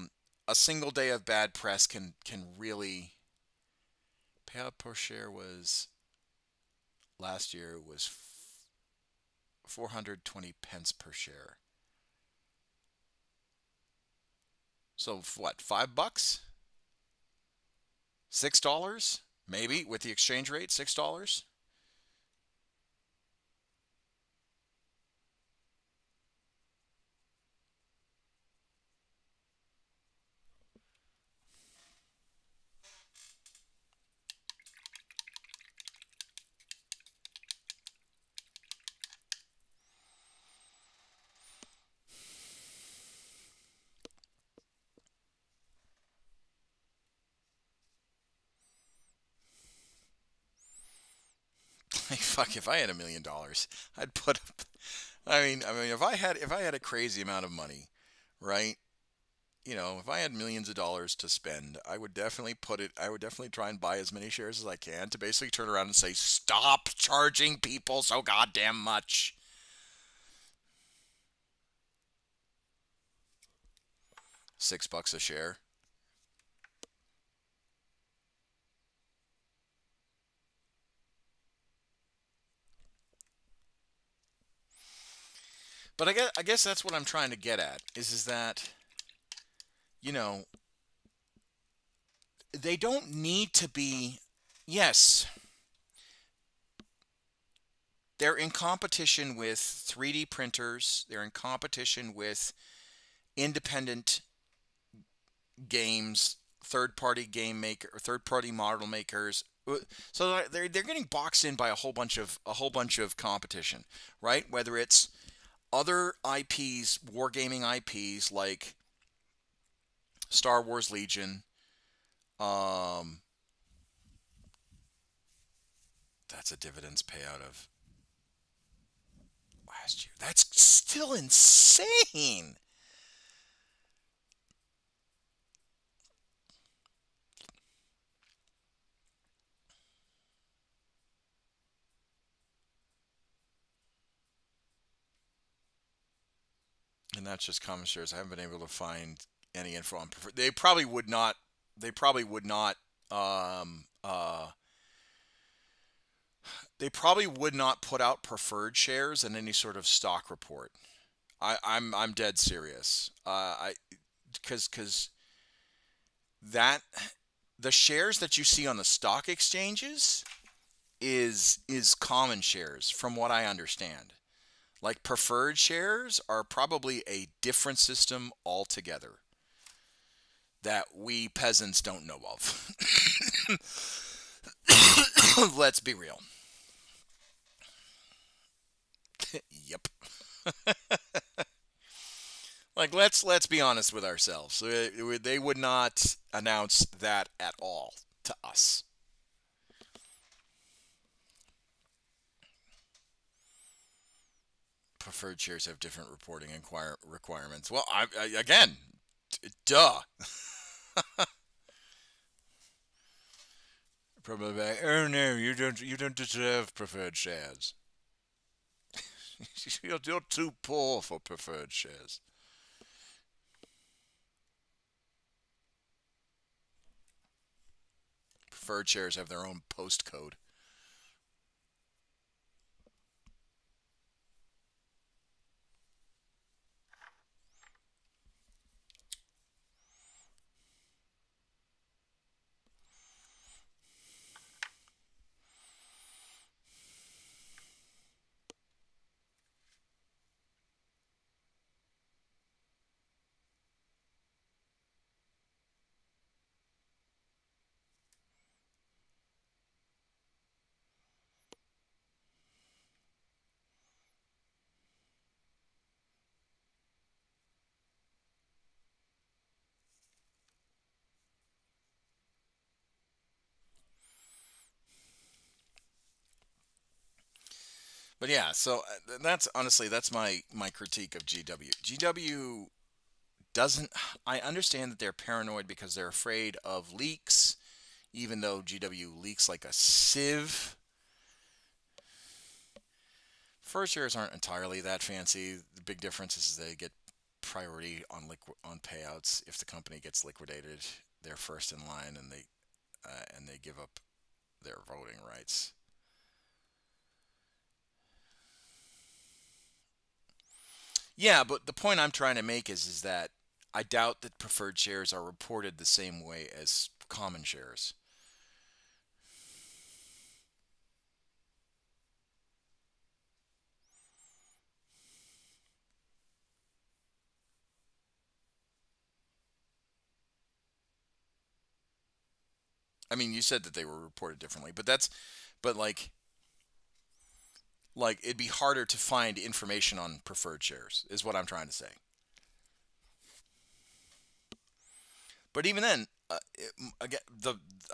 single day of bad press can really. Payout per share was, last year was 420 pence per share. So what, $5? $6? Maybe with the exchange rate, $6? Fuck, if I had $1 million, I'd put up. I mean, if I had a crazy amount of money, right? You know, if I had millions of dollars to spend, I would definitely put it. I would definitely try and buy as many shares as I can to basically turn around and say, stop charging people so goddamn much. $6 a share. But I guess that's what I'm trying to get at is that, you know, they don't need to be. Yes, they're in competition with 3D printers. They're in competition with independent games, third-party game maker or third-party model makers. So they're getting boxed in by a whole bunch of competition, right? Whether it's other IPs, wargaming IPs like Star Wars Legion. Um, that's a dividends payout of last year. That's still insane. And that's just common shares. I haven't been able to find any info on preferred. They probably would not. They probably would not. They probably would not put out preferred shares in any sort of stock report. I'm dead serious. I because that the shares that you see on the stock exchanges is common shares from what I understand. Like preferred shares are probably a different system altogether that we peasants don't know of. Let's be real. Yep. Like let's be honest with ourselves. They would not announce that at all to us. Preferred shares have different reporting requirements. Well, again, duh. Probably back. Oh no, you don't deserve preferred shares. You're too poor for preferred shares. Preferred shares have their own postcode. But yeah, so that's honestly that's my critique of GW. GW doesn't. I understand that they're paranoid because they're afraid of leaks, even though GW leaks like a sieve. First shares aren't entirely that fancy. The big difference is they get priority on payouts. If the company gets liquidated, they're first in line, and they give up their voting rights. Yeah, but the point I'm trying to make is that I doubt that preferred shares are reported the same way as common shares. I mean, you said that they were reported differently, but like it'd be harder to find information on preferred shares is what I'm trying to say. But even then, I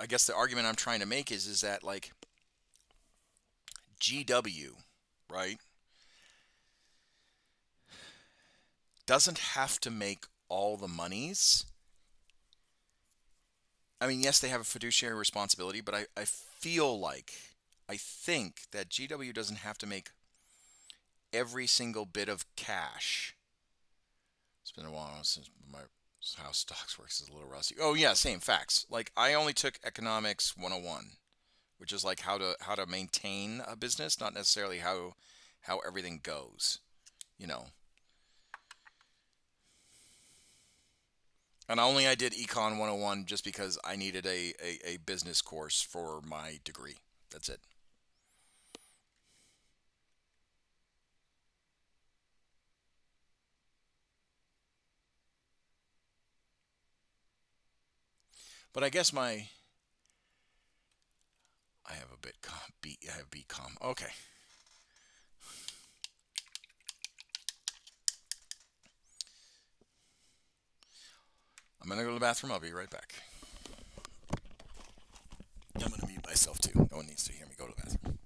guess the argument I'm trying to make is that like GW, right, doesn't have to make all the monies. I mean, yes, they have a fiduciary responsibility, but I feel like, I think that GW doesn't have to make every single bit of cash. It's been a while since my how stocks works is a little rusty. Oh yeah, same facts. Like I only took economics 101, which is like how to maintain a business, not necessarily how everything goes, you know. And I did Econ 101 just because I needed a business course for my degree. That's it. But I guess I have a bit I have BCom. Okay. I'm gonna go to the bathroom. I'll be right back. I'm gonna mute myself too. No one needs to hear me go to the bathroom.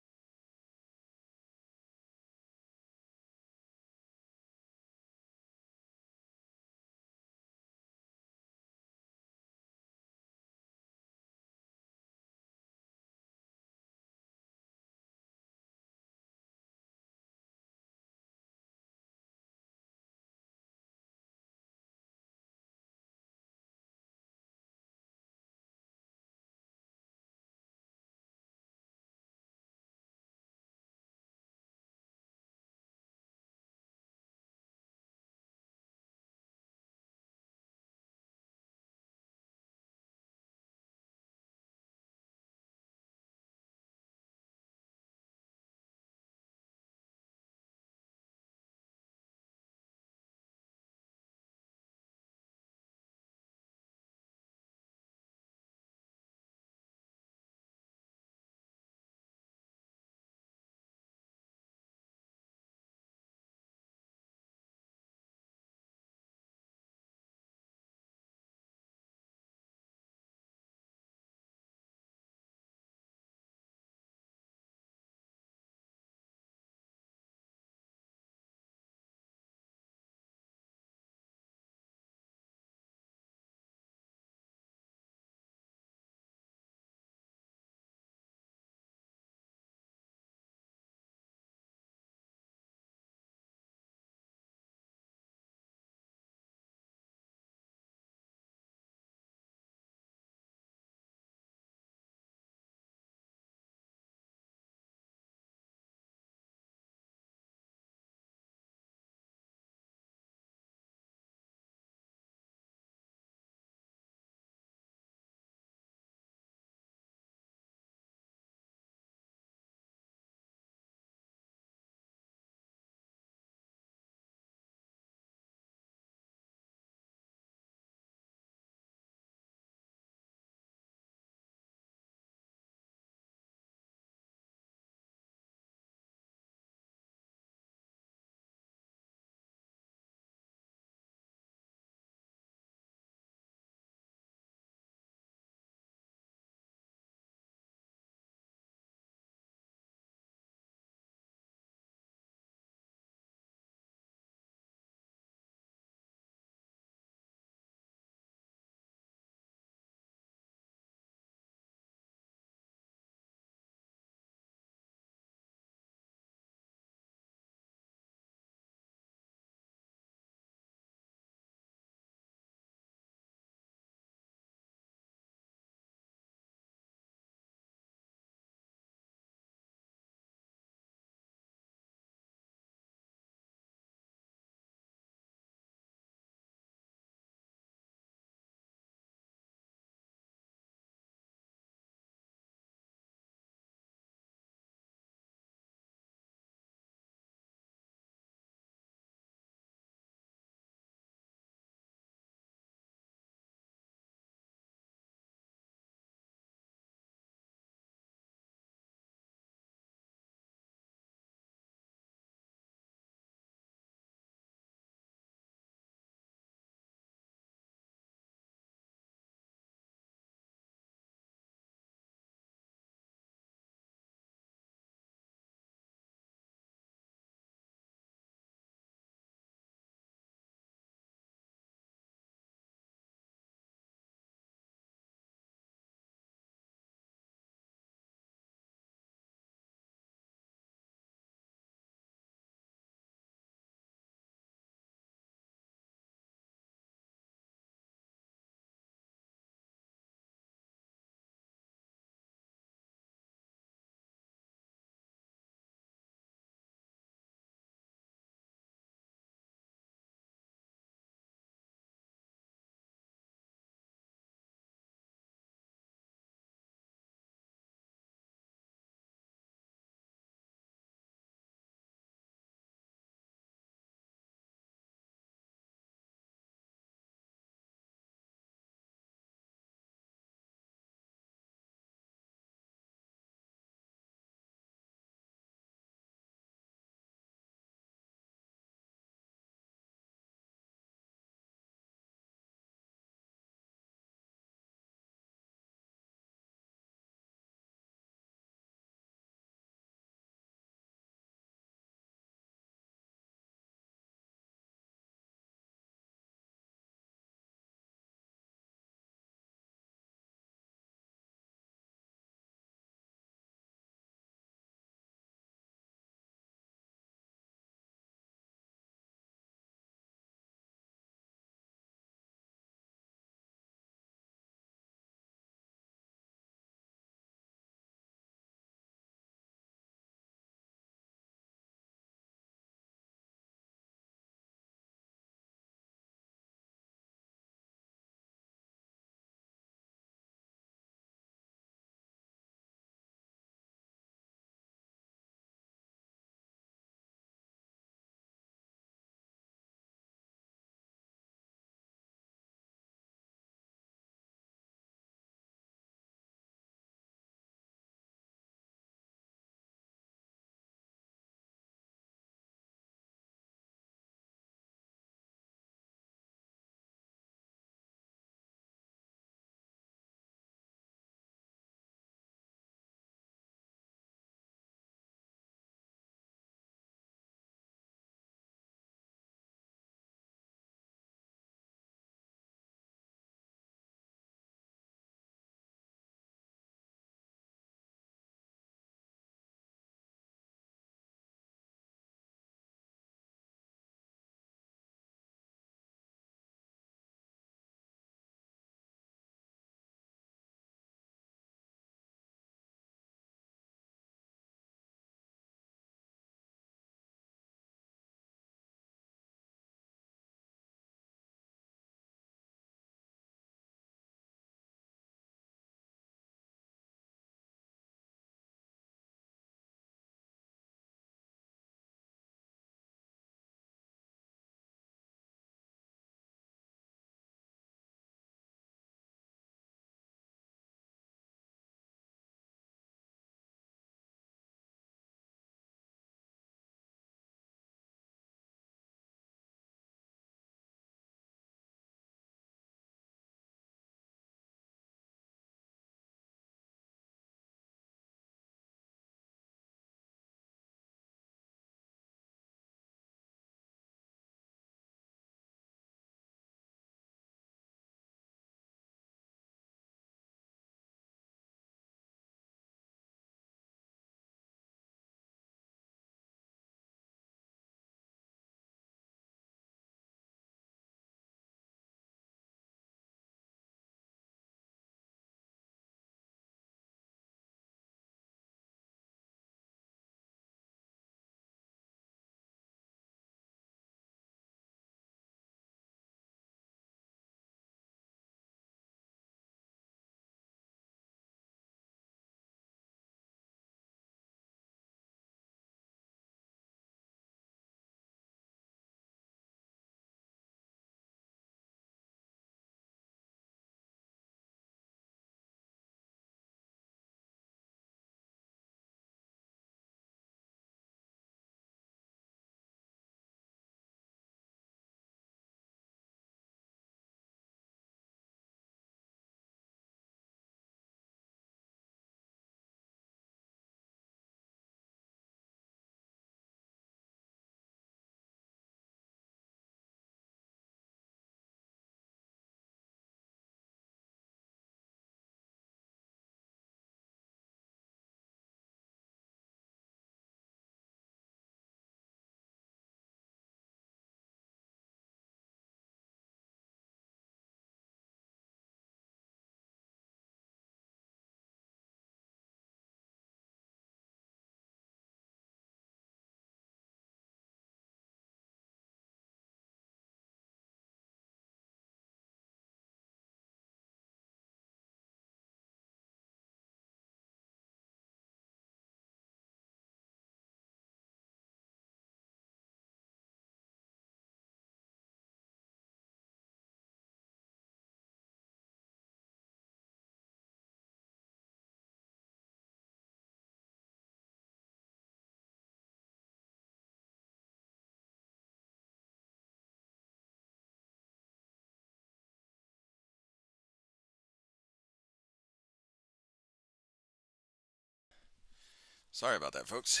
Sorry about that, folks.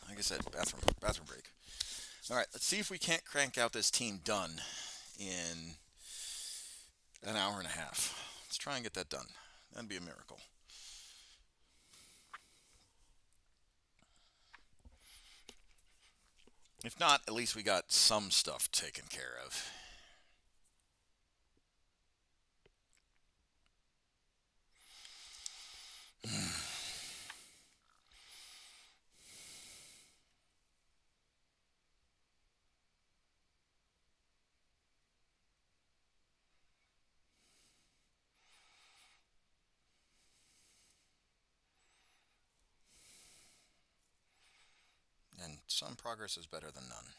Like I said, bathroom break. All right, let's see if we can't crank out this team done in an hour and a half. Let's try and get that done. That'd be a miracle. If not, at least we got some stuff taken care of. And some progress is better than none.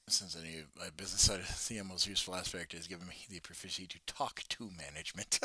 Since I knew my business side of the most useful aspect is giving me the proficiency to talk to management.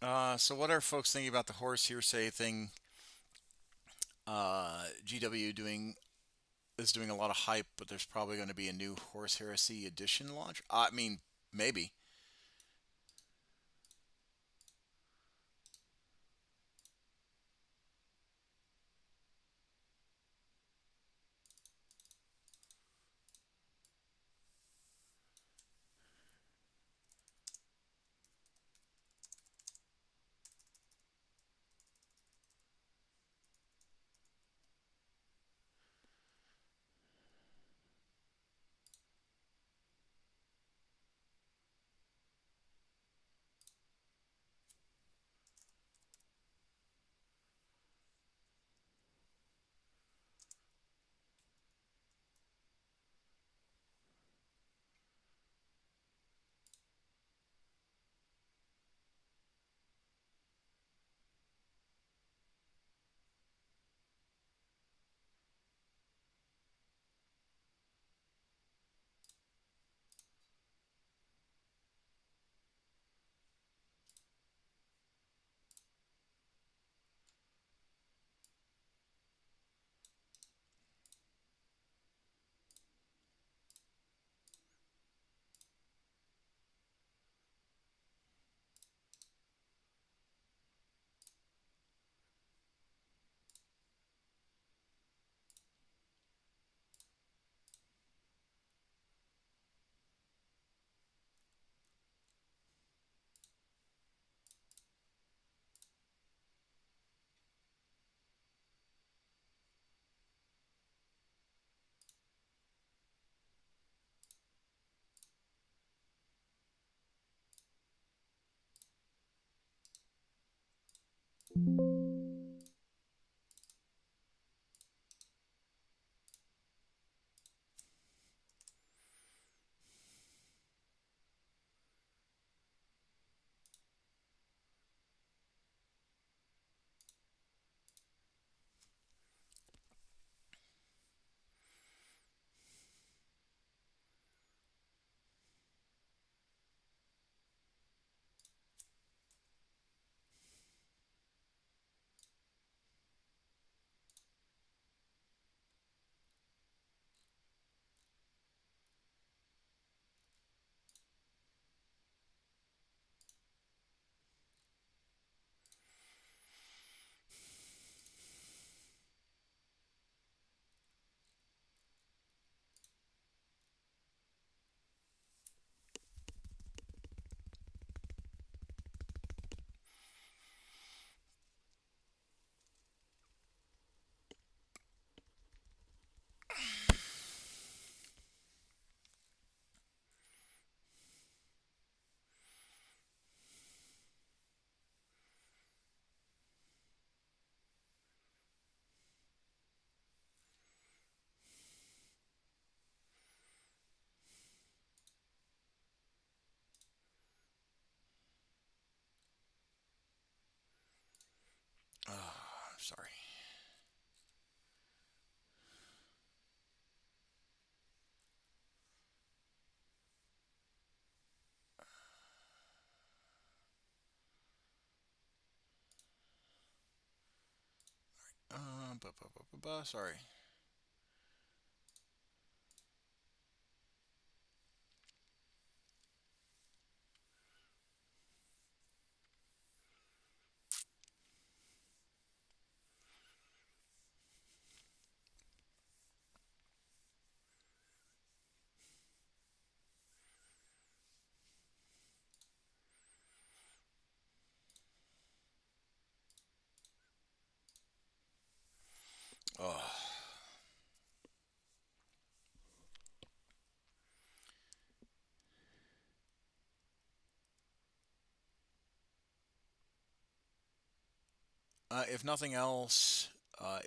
So what are folks thinking about the horse hearsay thing? GW doing a lot of hype, but there's probably going to be a new Horse Heresy edition launch. I mean, maybe. Sorry. Sorry. Oh. If nothing else,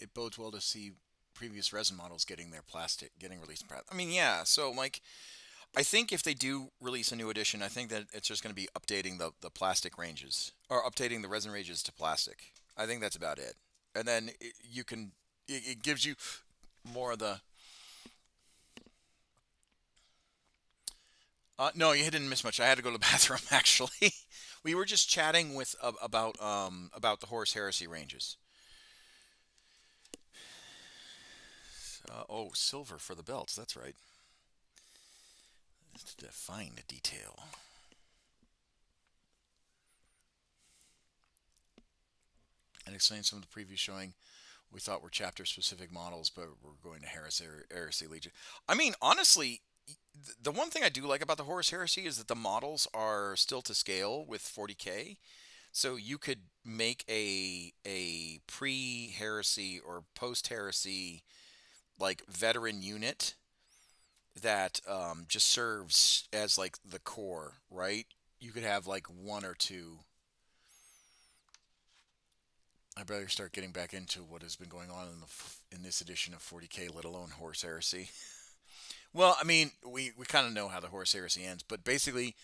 it bodes well to see previous resin models getting their plastic getting released. I mean, yeah. So like, I think if they do release a new edition, I think that it's just going to be updating the plastic ranges or updating the resin ranges to plastic. I think that's about it. And then it gives you more of the No, you didn't miss much. I had to go to the bathroom actually. We were just chatting with about the Horus Heresy ranges. Oh, silver for the belts. That's right. Let's define the detail. And explain some of the previews showing we thought were chapter specific models, but we're going to Heresy Legion. I mean, honestly, the one thing I do like about the Horus Heresy is that the models are still to scale with 40K. So you could make a pre-heresy or post-heresy like veteran unit that just serves as like the core, right? You could have like one or two. I better start getting back into what has been going on in this edition of 40K, let alone Horse Heresy. Well, I mean, we kind of know how the Horse Heresy ends, but basically,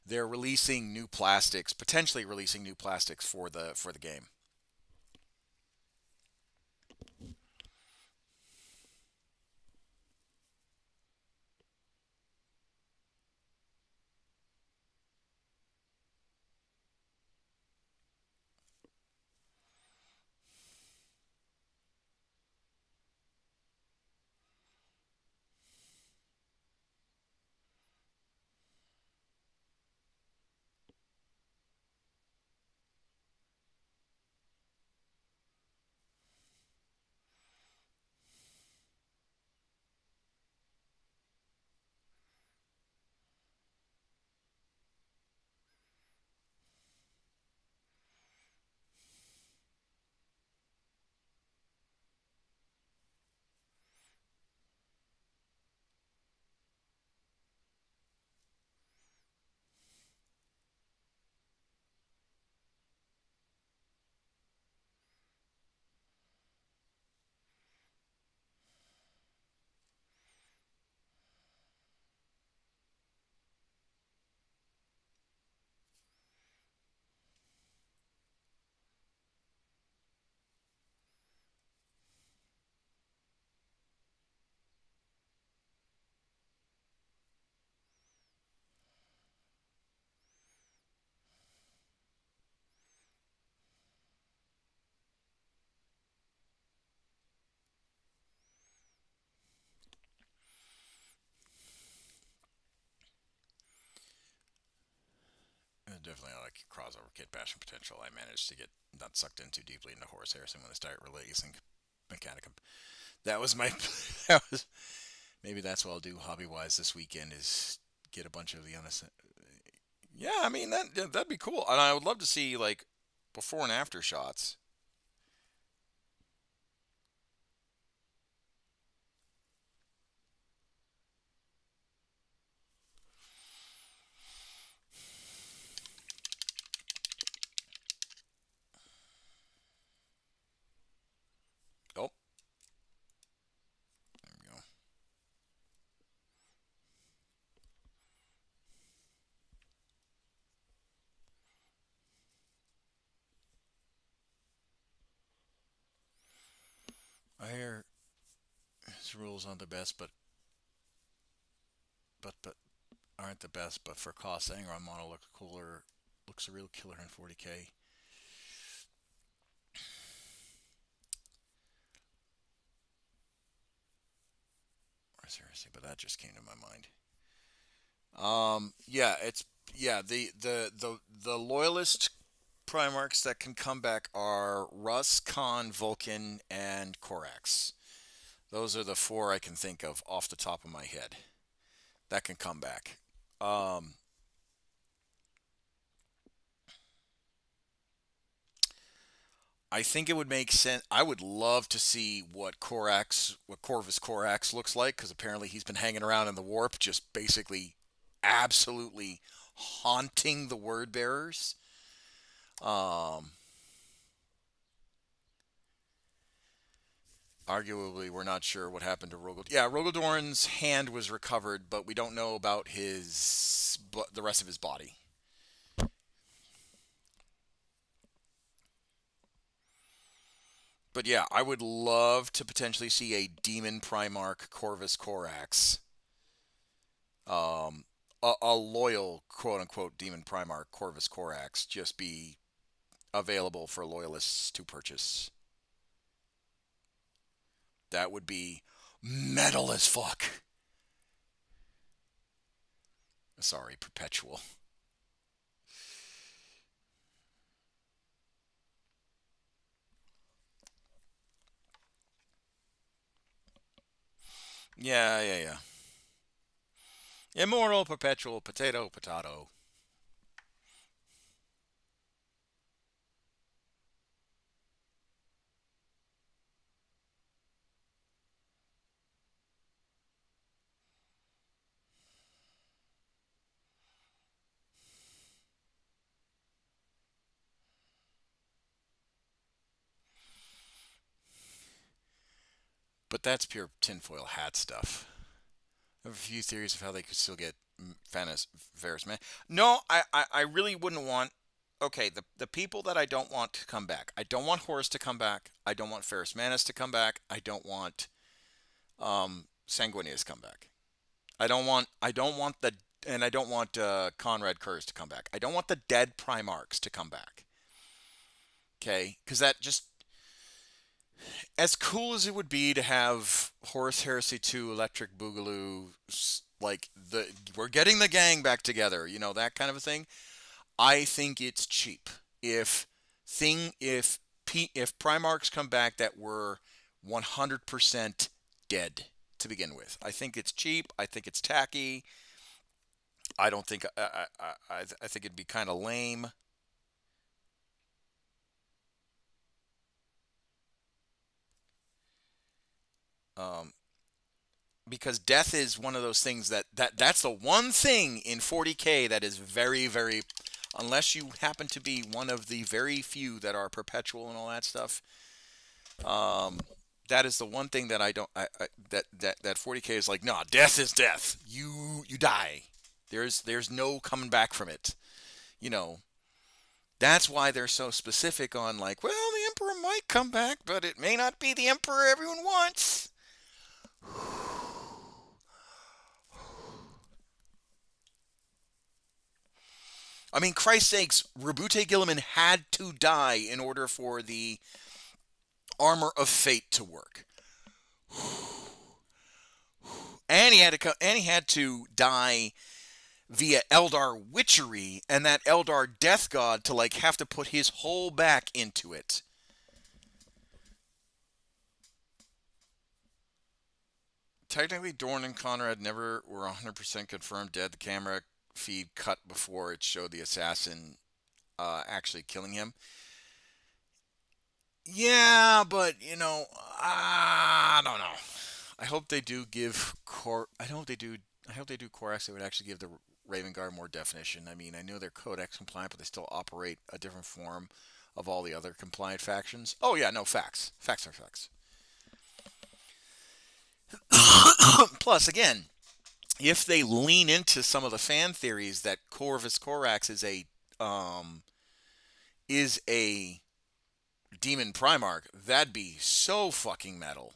they're releasing new plastics, potentially releasing new plastics for the game. Definitely, I like crossover kit bashing potential. I managed to get not sucked in too deeply into Horus Heresy when they started releasing Mechanicum. That was my. That was maybe that's what I'll do hobby wise this weekend is get a bunch of the unass. Yeah, I mean that'd be cool, and I would love to see like before and after shots. Oh, there we go. I hear his rules aren't the best, but aren't the best. But for cost, Angron model looks cooler. Looks a real killer in 40K. Or seriously, but that just came to my mind. Yeah, it's yeah. The loyalist Primarchs that can come back are Russ, Khan, Vulcan, and Korax. Those are the four I can think of off the top of my head that can come back. Um, I think it would make sense. I would love to see what Corvus Corax looks like, because apparently he's been hanging around in the warp, just basically absolutely haunting the word bearers. Um, Arguably, we're not sure what happened to Rogel. Yeah, Rogeldorn's hand was recovered, but we don't know about the rest of his body. But yeah, I would love to potentially see a Demon Primarch Corvus Corax. Um, a loyal quote unquote demon Primarch Corvus Corax just be available for loyalists to purchase. That would be metal as fuck. Sorry, perpetual. Yeah, yeah, yeah. Immortal, perpetual, potato, potato. But that's pure tinfoil hat stuff. I have a few theories of how they could still get Ferris Man. No, I really wouldn't want. Okay, the people that I don't want to come back. I don't want Horus to come back. I don't want Ferris Manus to come back. I don't want Sanguinius to come back. I don't want the and I don't want Conrad Kurz to come back. I don't want the dead Primarchs to come back. Okay, because that just as cool as it would be to have Horus Heresy 2 Electric Boogaloo, like we're getting the gang back together, that kind of a thing. I think it's cheap if Primarchs come back that were 100% dead to begin with. I think it's cheap. I think it's tacky. I don't think I think it'd be kind of lame. Um, because death is one of those things that's the one thing in 40K that is very, very, unless you happen to be one of the very few that are perpetual and all that stuff. That is the one thing that I don't that 40K is like, nah, death is death. You die. There's no coming back from it. You know. That's why they're so specific on like, well, the emperor might come back, but it may not be the emperor everyone wants. I mean, Christ's sakes, Rabute Gilliman had to die in order for the armor of fate to work. And he had to die via Eldar witchery and that Eldar death god to like have to put his whole back into it. Technically, Dorn and Conrad never were 100% confirmed dead. The camera feed cut before it showed the assassin actually killing him. Yeah, but I don't know. I hope they do give I hope they do. I hope they do Corax. They would actually give the Raven Guard more definition. I mean, I know they're Codex compliant, but they still operate a different form of all the other compliant factions. Oh yeah, no facts. Facts are facts. Plus, again, if they lean into some of the fan theories that Corvus Corax is a demon Primarch, that'd be so fucking metal.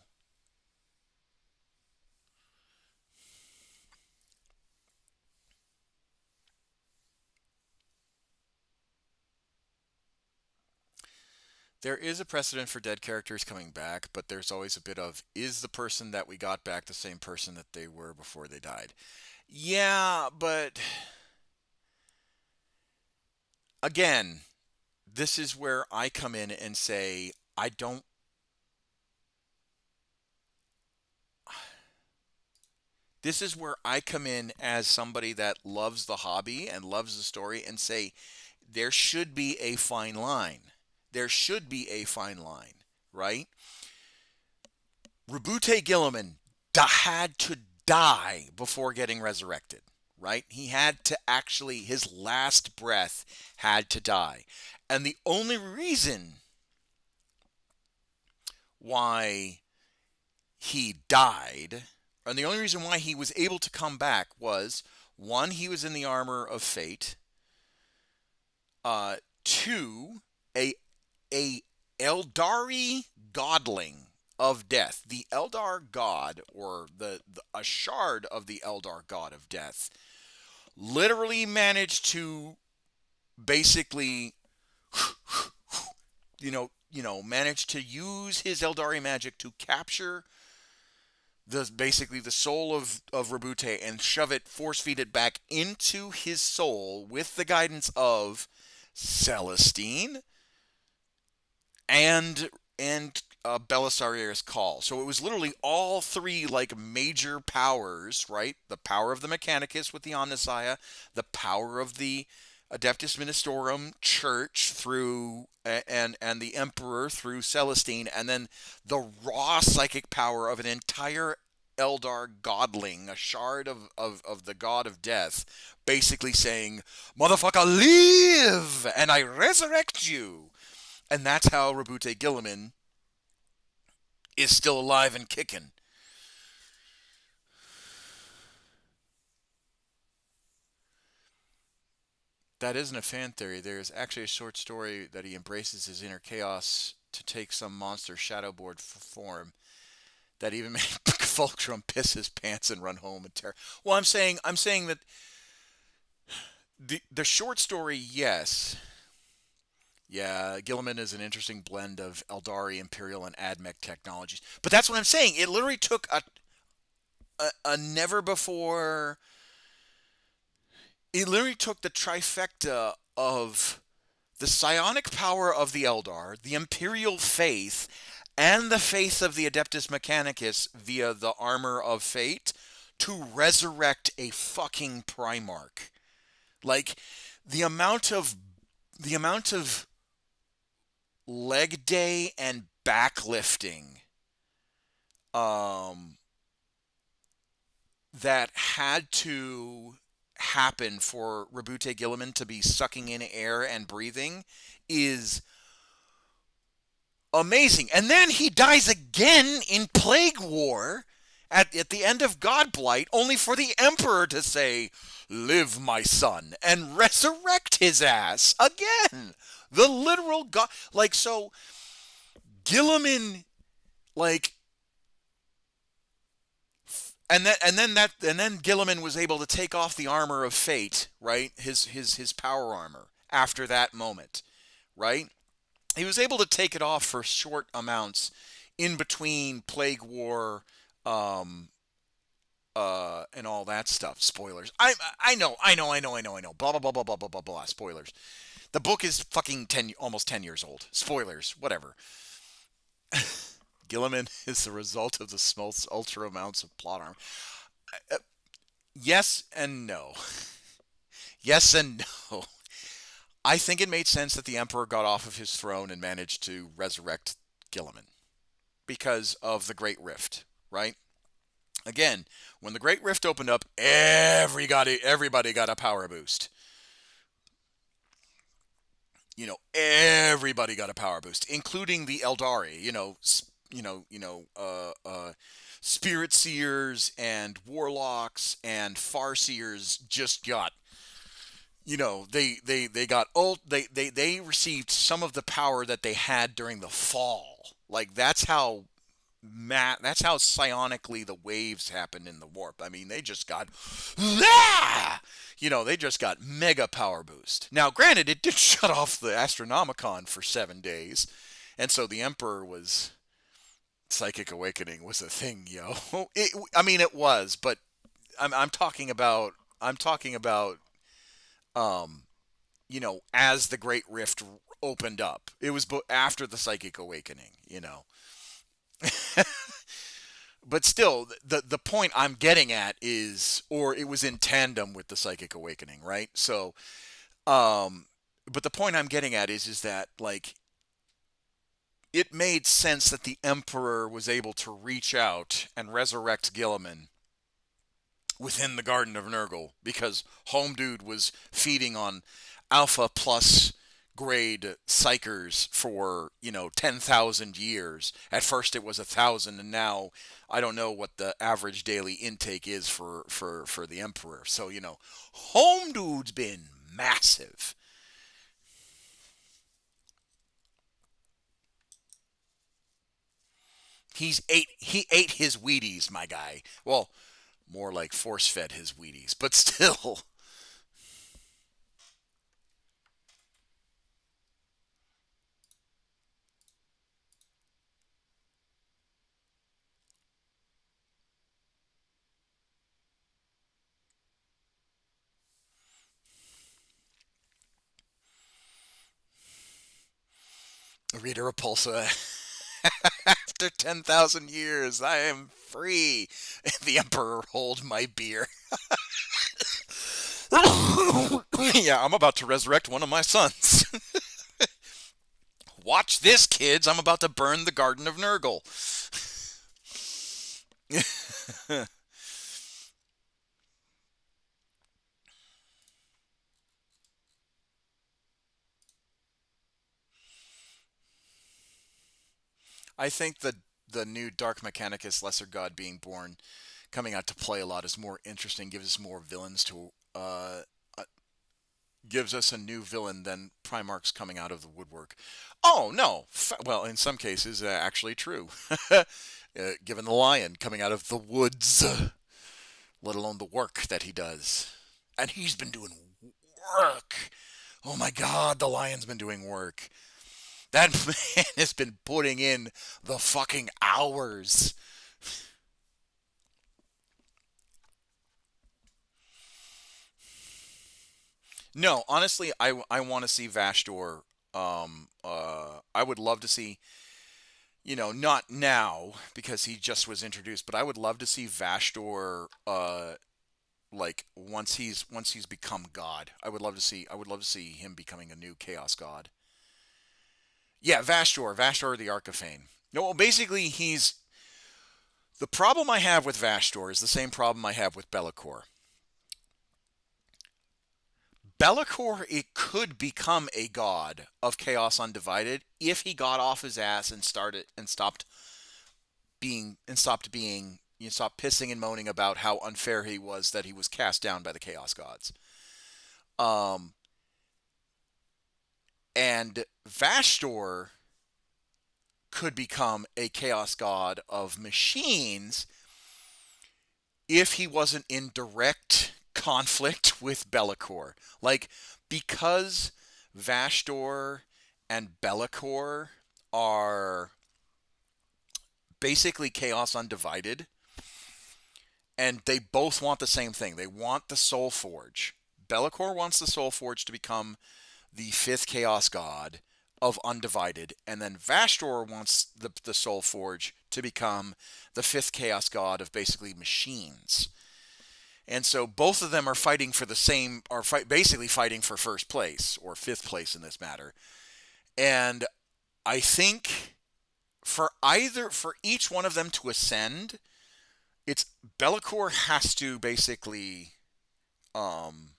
There is a precedent for dead characters coming back, but there's always a bit of, is the person that we got back the same person that they were before they died? Yeah, but again, this is where I come in and say, I don't. This is where I come in as somebody that loves the hobby and loves the story and say, there should be a fine line. There should be a fine line, right? Rabute Gilliman had to die before getting resurrected, right? He had to actually, his last breath had to die. And the only reason why he died, and the only reason why he was able to come back was, one, he was in the armor of fate. Two, a Eldari godling of death. The Eldar god, or a shard of the Eldar god of death, literally managed to basically, managed to use his Eldari magic to capture basically the soul of Rabute and shove it, force feed it back into his soul with the guidance of Celestine and Belisarier's call. So it was literally all three like major powers, right? The power of the Mechanicus with the Omnissiah, the power of the Adeptus Ministorum Church through and the Emperor through Celestine, and then the raw psychic power of an entire Eldar godling, a shard of the god of death, basically saying, "Motherfucker, live, and I resurrect you." And that's how Rabute Gilliman is still alive and kicking. That isn't a fan theory. There's actually a short story that he embraces his inner chaos to take some monster shadowboard form that even made Fulcrum piss his pants and run home in terror. Well, I'm saying that the short story, yes. Yeah, Gilliman is an interesting blend of Eldari, Imperial, and Admech technologies. But that's what I'm saying. It literally took a never before. It literally took the trifecta of the psionic power of the Eldar, the Imperial faith, and the faith of the Adeptus Mechanicus via the armor of fate to resurrect a fucking Primarch. Like the amount of leg day and backlifting um, that had to happen for Rabute Gilliman to be sucking in air and breathing is amazing. And then he dies again in Plague War at the end of Godblight, only for the Emperor to say, "Live, my son," and resurrect his ass again. The literal God, like, so Gilliman, like, and then Gilliman was able to take off the armor of fate, right? His power armor after that moment, right? He was able to take it off for short amounts in between Plague War, um, and all that stuff. Spoilers. I know. Blah blah blah blah blah blah blah blah. Spoilers. The book is fucking almost 10 years old. Spoilers. Whatever. Gilliman is the result of the Smolt's ultra amounts of plot armor. Uh, yes and no. Yes and no. I think it made sense that the Emperor got off of his throne and managed to resurrect Gilliman because of the Great Rift, right? Again, when the Great Rift opened up, everybody got a power boost. Everybody got a power boost, including the Eldari. Spirit Seers and Warlocks and Farseers just got, they got old. They received some of the power that they had during the fall. Like that's how psionically the waves happened in the warp. I mean, they just got, they just got mega power boost. Now, granted, it did shut off the Astronomicon for 7 days, and so the Emperor was psychic awakening was a thing, yo. It was, but I'm talking about um, as the Great Rift opened up. It was after the psychic awakening. But still, the point I'm getting at is, or it was in tandem with the psychic awakening, right? So, but the point I'm getting at is that, like, it made sense that the Emperor was able to reach out and resurrect Gilliman within the Garden of Nurgle because Home Dude was feeding on Alpha plus grade psychers for 10,000 years. At first it was 1,000, and now I don't know what the average daily intake is for the Emperor. So Home Dude's been massive. He ate his Wheaties, my guy. Well, more like force fed his Wheaties, but still. Rita Repulsa. After 10,000 years, I am free. The Emperor hold my beer. Yeah, I'm about to resurrect one of my sons. Watch this, kids. I'm about to burn the Garden of Nurgle. I think the new Dark Mechanicus Lesser God being born coming out to play a lot is more interesting, gives us more villains to gives us a new villain than Primarchs coming out of the woodwork. Oh no, well, in some cases, actually true. Given the lion coming out of the woods, let alone the work that he does, and he's been doing work. Oh my God, the lion's been doing work. That man has been putting in the fucking hours. No, honestly, I want to see Vashdor. I would love to see, not now because he just was introduced, but I would love to see Vashdor. Like once he's become God, I would love to see him becoming a new Chaos God. Yeah, Vashdor, the Archifane. No, well, basically the problem I have with Vashdor is the same problem I have with Be'lakor. Be'lakor, it could become a god of Chaos Undivided if he got off his ass and started and stopped pissing and moaning about how unfair he was that he was cast down by the Chaos Gods. Um, and Vashdor could become a Chaos God of machines if he wasn't in direct conflict with Be'lakor. Like, because Vashdor and Be'lakor are basically Chaos Undivided, and they both want the same thing. They want the Soul Forge. Be'lakor wants the Soul Forge to become the fifth Chaos God of Undivided, and then Vashdor wants the Soul Forge to become the fifth Chaos God of basically machines. And so both of them are fighting for the same, basically fighting for first place or fifth place in this matter. And I think for each one of them to ascend, it's Be'lakor has to basically, um,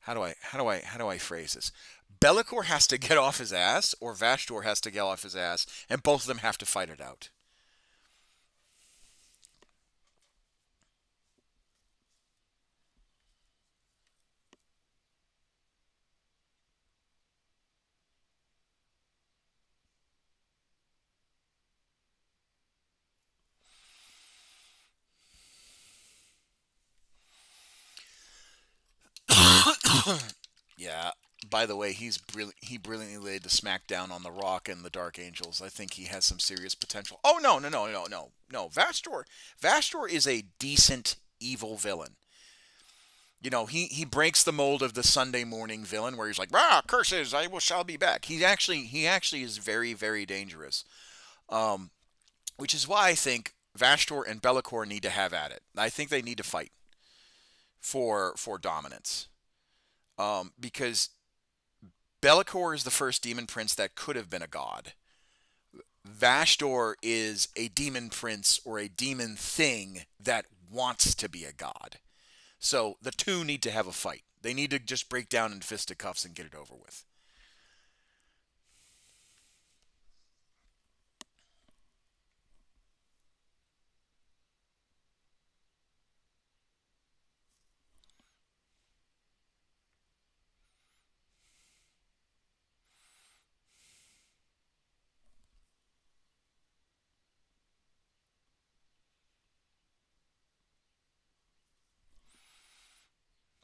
how do I phrase this? Be'lakor has to get off his ass, or Vashdor has to get off his ass, and both of them have to fight it out. Yeah. By the way, he brilliantly laid the smackdown on the Rock and the Dark Angels. I think he has some serious potential. Oh no, no, no, no, no, no. Vashdor is a decent evil villain. He breaks the mold of the Sunday morning villain where he's like, "Ah, curses! Shall be back." He actually is very very dangerous. Um, which is why I think Vashdor and Be'lakor need to have at it. I think they need to fight for dominance. Because Be'lakor is the first demon prince that could have been a god. Vashdor is a demon prince or a demon thing that wants to be a god. So the two need to have a fight. They need to just break down in fisticuffs and get it over with.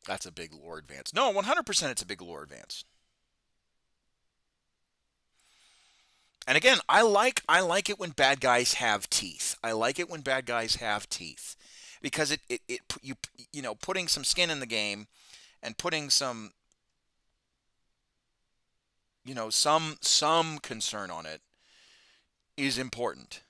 That's a big lore advance. No, 100% it's a big lore advance. And again, I like it when bad guys have teeth. I like it when bad guys have teeth because putting some skin in the game and putting some some concern on it is important.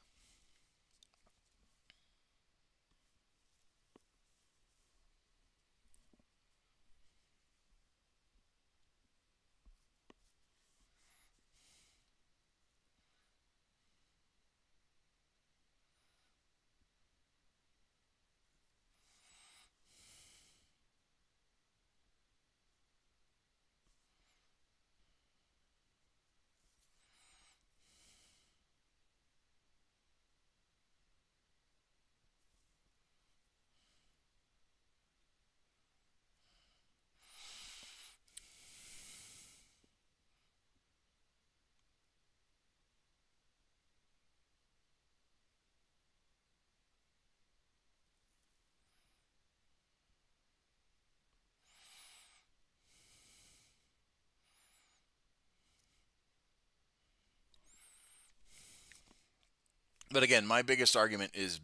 But again, my biggest argument is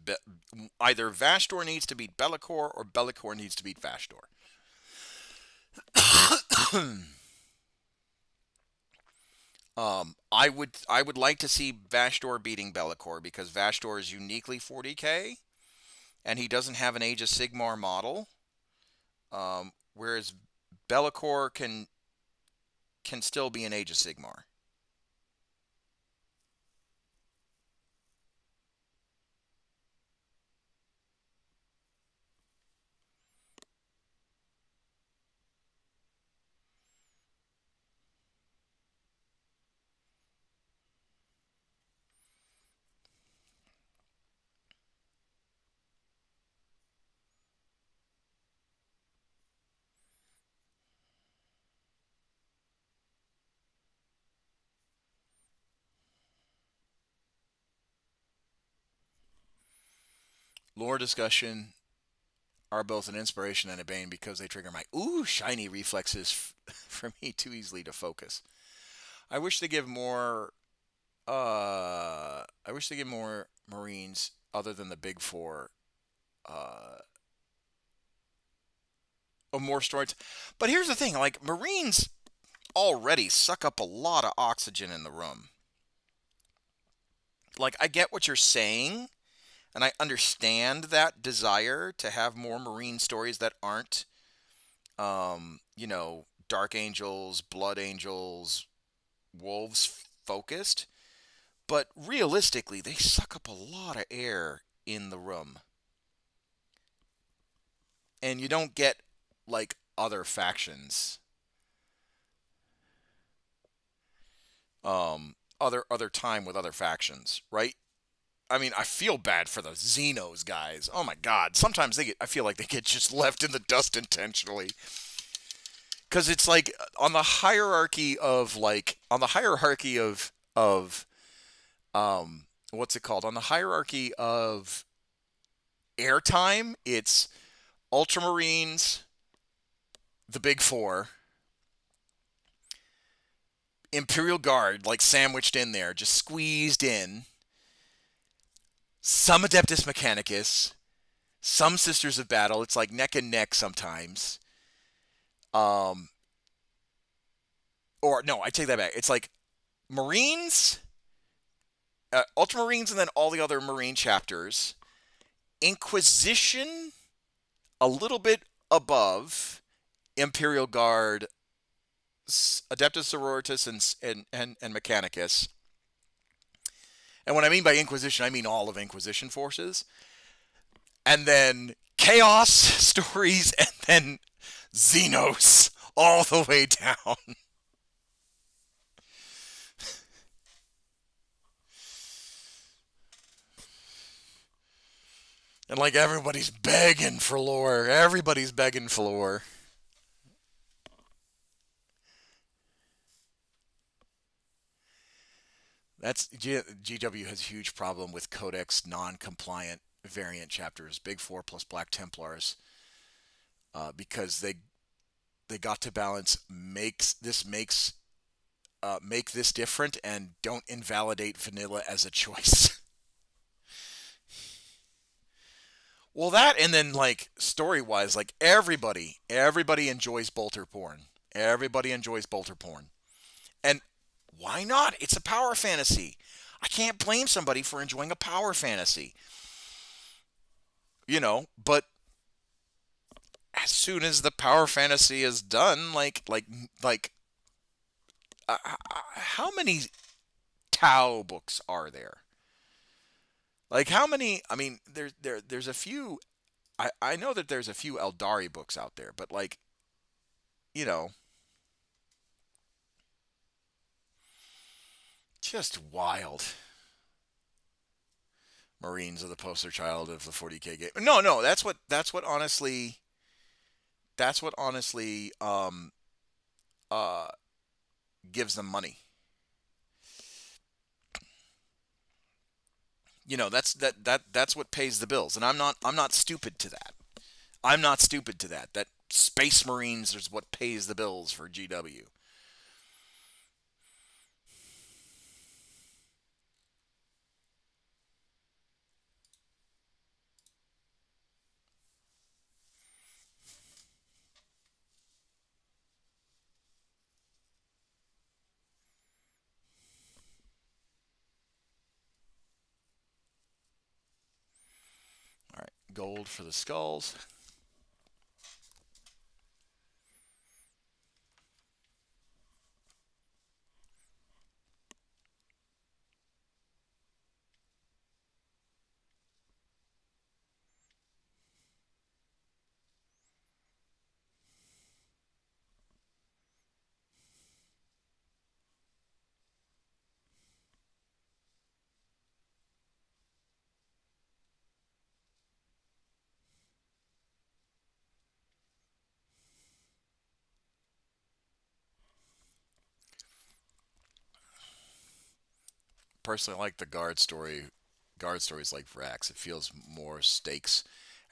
either Vastor needs to beat Be'lakor or Be'lakor needs to beat Vastor. I would like to see Vastor beating Be'lakor because Vastor is uniquely 40k and he doesn't have an Age of Sigmar model, whereas Be'lakor can still be an Age of Sigmar. Lore discussion are both an inspiration and a bane because they trigger my shiny reflexes for me too easily to focus. I wish they give more. I wish they give more Marines other than the big four. Uh, more storage. But here's the thing: like Marines already suck up a lot of oxygen in the room. Like I get what you're saying, and I understand that desire to have more Marine stories that aren't, Dark Angels, Blood Angels, Wolves focused. But realistically, they suck up a lot of air in the room. And you don't get like other factions. Other time with other factions, right? I mean, I feel bad for the Xenos guys. Oh my god. Sometimes I feel like they get just left in the dust intentionally. Cuz it's like on the hierarchy of what's it called? On the hierarchy of airtime, it's Ultramarines, the Big Four, Imperial Guard, like sandwiched in there, just squeezed in, some Adeptus Mechanicus, some Sisters of Battle. It's like neck and neck sometimes. Um, or no, I take that back. It's like Marines, Ultramarines, and then all the other Marine chapters. Inquisition, a little bit above Imperial Guard, Adeptus Sororitas, and Mechanicus. And what I mean by Inquisition, I mean all of Inquisition forces. And then Chaos stories, and then Xenos all the way down. And like everybody's begging for lore. Everybody's begging for lore. GW has a huge problem with Codex non-compliant variant chapters, Big Four plus Black Templars, because they got to balance make this different and don't invalidate vanilla as a choice. Well, that and then like story wise, like everybody enjoys bolter porn. Everybody enjoys bolter porn, and Why not? It's a power fantasy. I can't blame somebody for enjoying a power fantasy. But as soon as the power fantasy is done, like how many Tao books are there? Like how many? I mean, there's a few. I know that there's a few Eldari books out there, but like you know, just wild. Marines are the poster child of the 40K game. No, no, that's what honestly uh gives them money. That's what pays the bills, and I'm not stupid to that. I'm not stupid to that. That Space Marines is what pays the bills for GW. All right, gold for the skulls. Personally, I like the guard story. Guard stories like Vrax. It feels more stakes.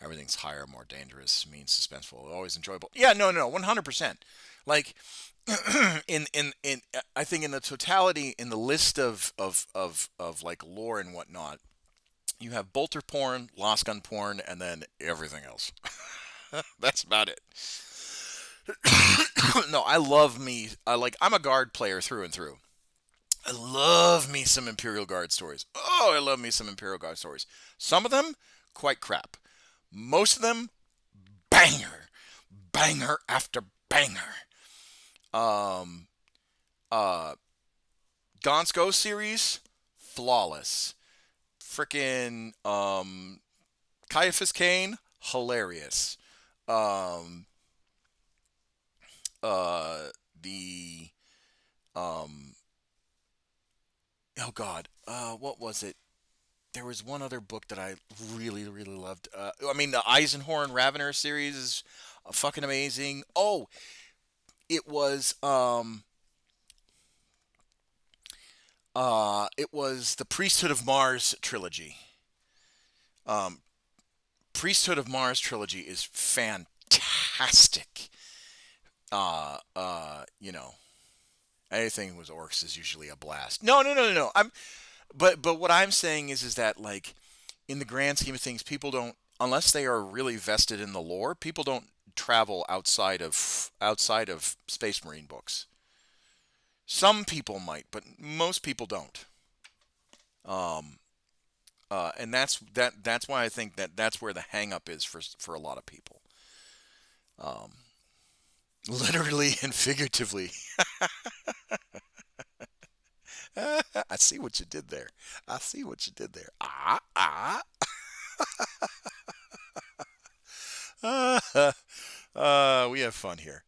Everything's higher, more dangerous, means suspenseful, always enjoyable. Yeah, no, no, 100%. Like in I think in the totality in the list of like lore and whatnot, you have bolter porn, lost gun porn, and then everything else. That's about it. No, I love me. I'm a guard player through and through. I love me some Imperial Guard stories. Oh, I love me some Imperial Guard stories. Some of them, quite crap. Most of them, banger. Banger after banger. Um, uh, Gaunt's Ghost series, flawless. Frickin' Caiaphas Kane, hilarious. Um, the um, oh god, what was it? There was one other book that I really, really loved. I mean, the Eisenhorn Ravener series is fucking amazing. Oh, it was the Priesthood of Mars trilogy. Um, Priesthood of Mars trilogy is fantastic. You know, anything with orcs is usually a blast. No, no, no, no, no. But what I'm saying is that like in the grand scheme of things, people don't unless they are really vested in the lore. People don't travel outside of Space Marine books. Some people might, but most people don't. Um, and that's why I think that's where the hang up is for a lot of people. Um, Literally and figuratively. I see what you did there. I see what you did there. We have fun here.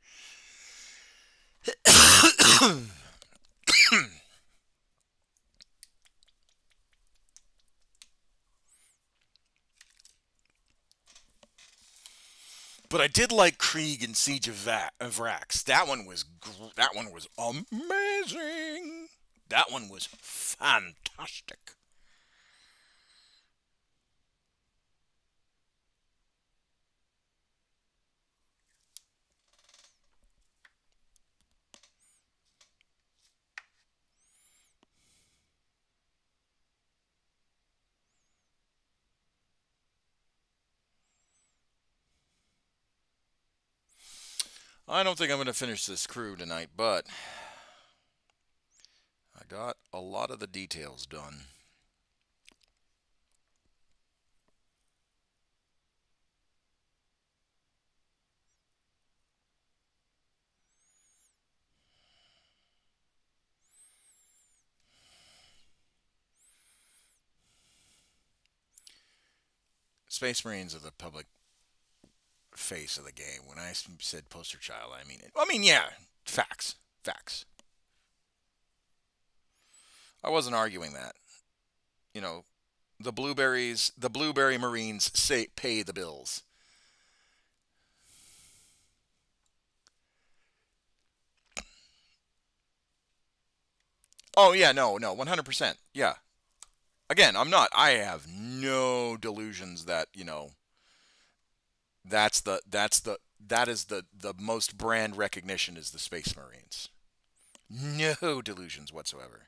But I did like Krieg and Siege of Vrax. That one was amazing. That one was fantastic. I don't think I'm going to finish this crew tonight, but got a lot of the details done. Space Marines are the public face of the game. When I said poster child, I mean it. I mean, yeah, facts. Facts. I wasn't arguing that. You know, the blueberry Marines say pay the bills. Oh yeah, no, 100%. Yeah. Again, I'm not. I have no delusions that that is the most brand recognition is the Space Marines. No delusions whatsoever.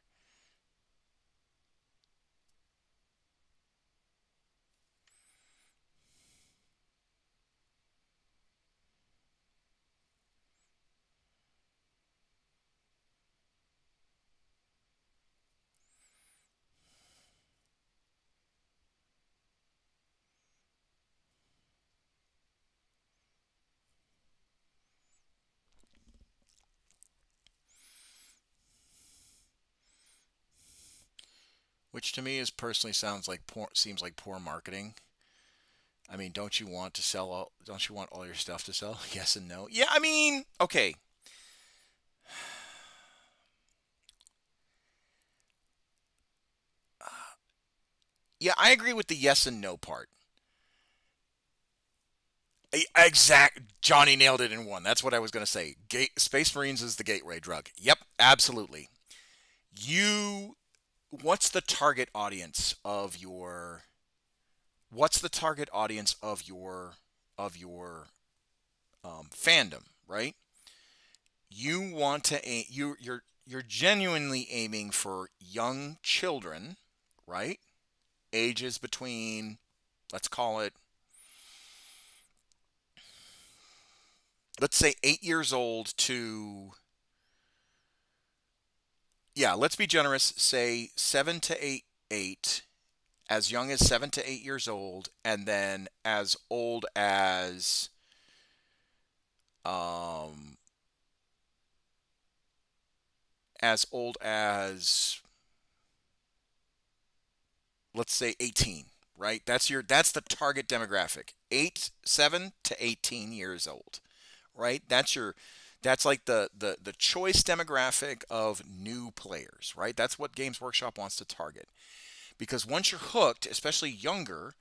Which to me is personally seems like poor marketing. I mean, don't you want all your stuff to sell? Yes and no. Yeah, I mean, okay. Yeah, I agree with the yes and no part. Exact. Johnny nailed it in one. That's what I was going to say. Space Marines is the gateway drug. Yep, absolutely. You, what's the target audience of your? What's the target audience of your fandom? Right. You want to aim. You're genuinely aiming for young children, right? Ages between, let's call it, let's say 8 years old to, yeah, let's be generous, say 7 to 8, as young as 7 to 8 years old, and then um, as old as, let's say 18, right? That's the target demographic. 7 to 18 years old, right? That's like the choice demographic of new players, right? That's what Games Workshop wants to target. Because once you're hooked, especially younger,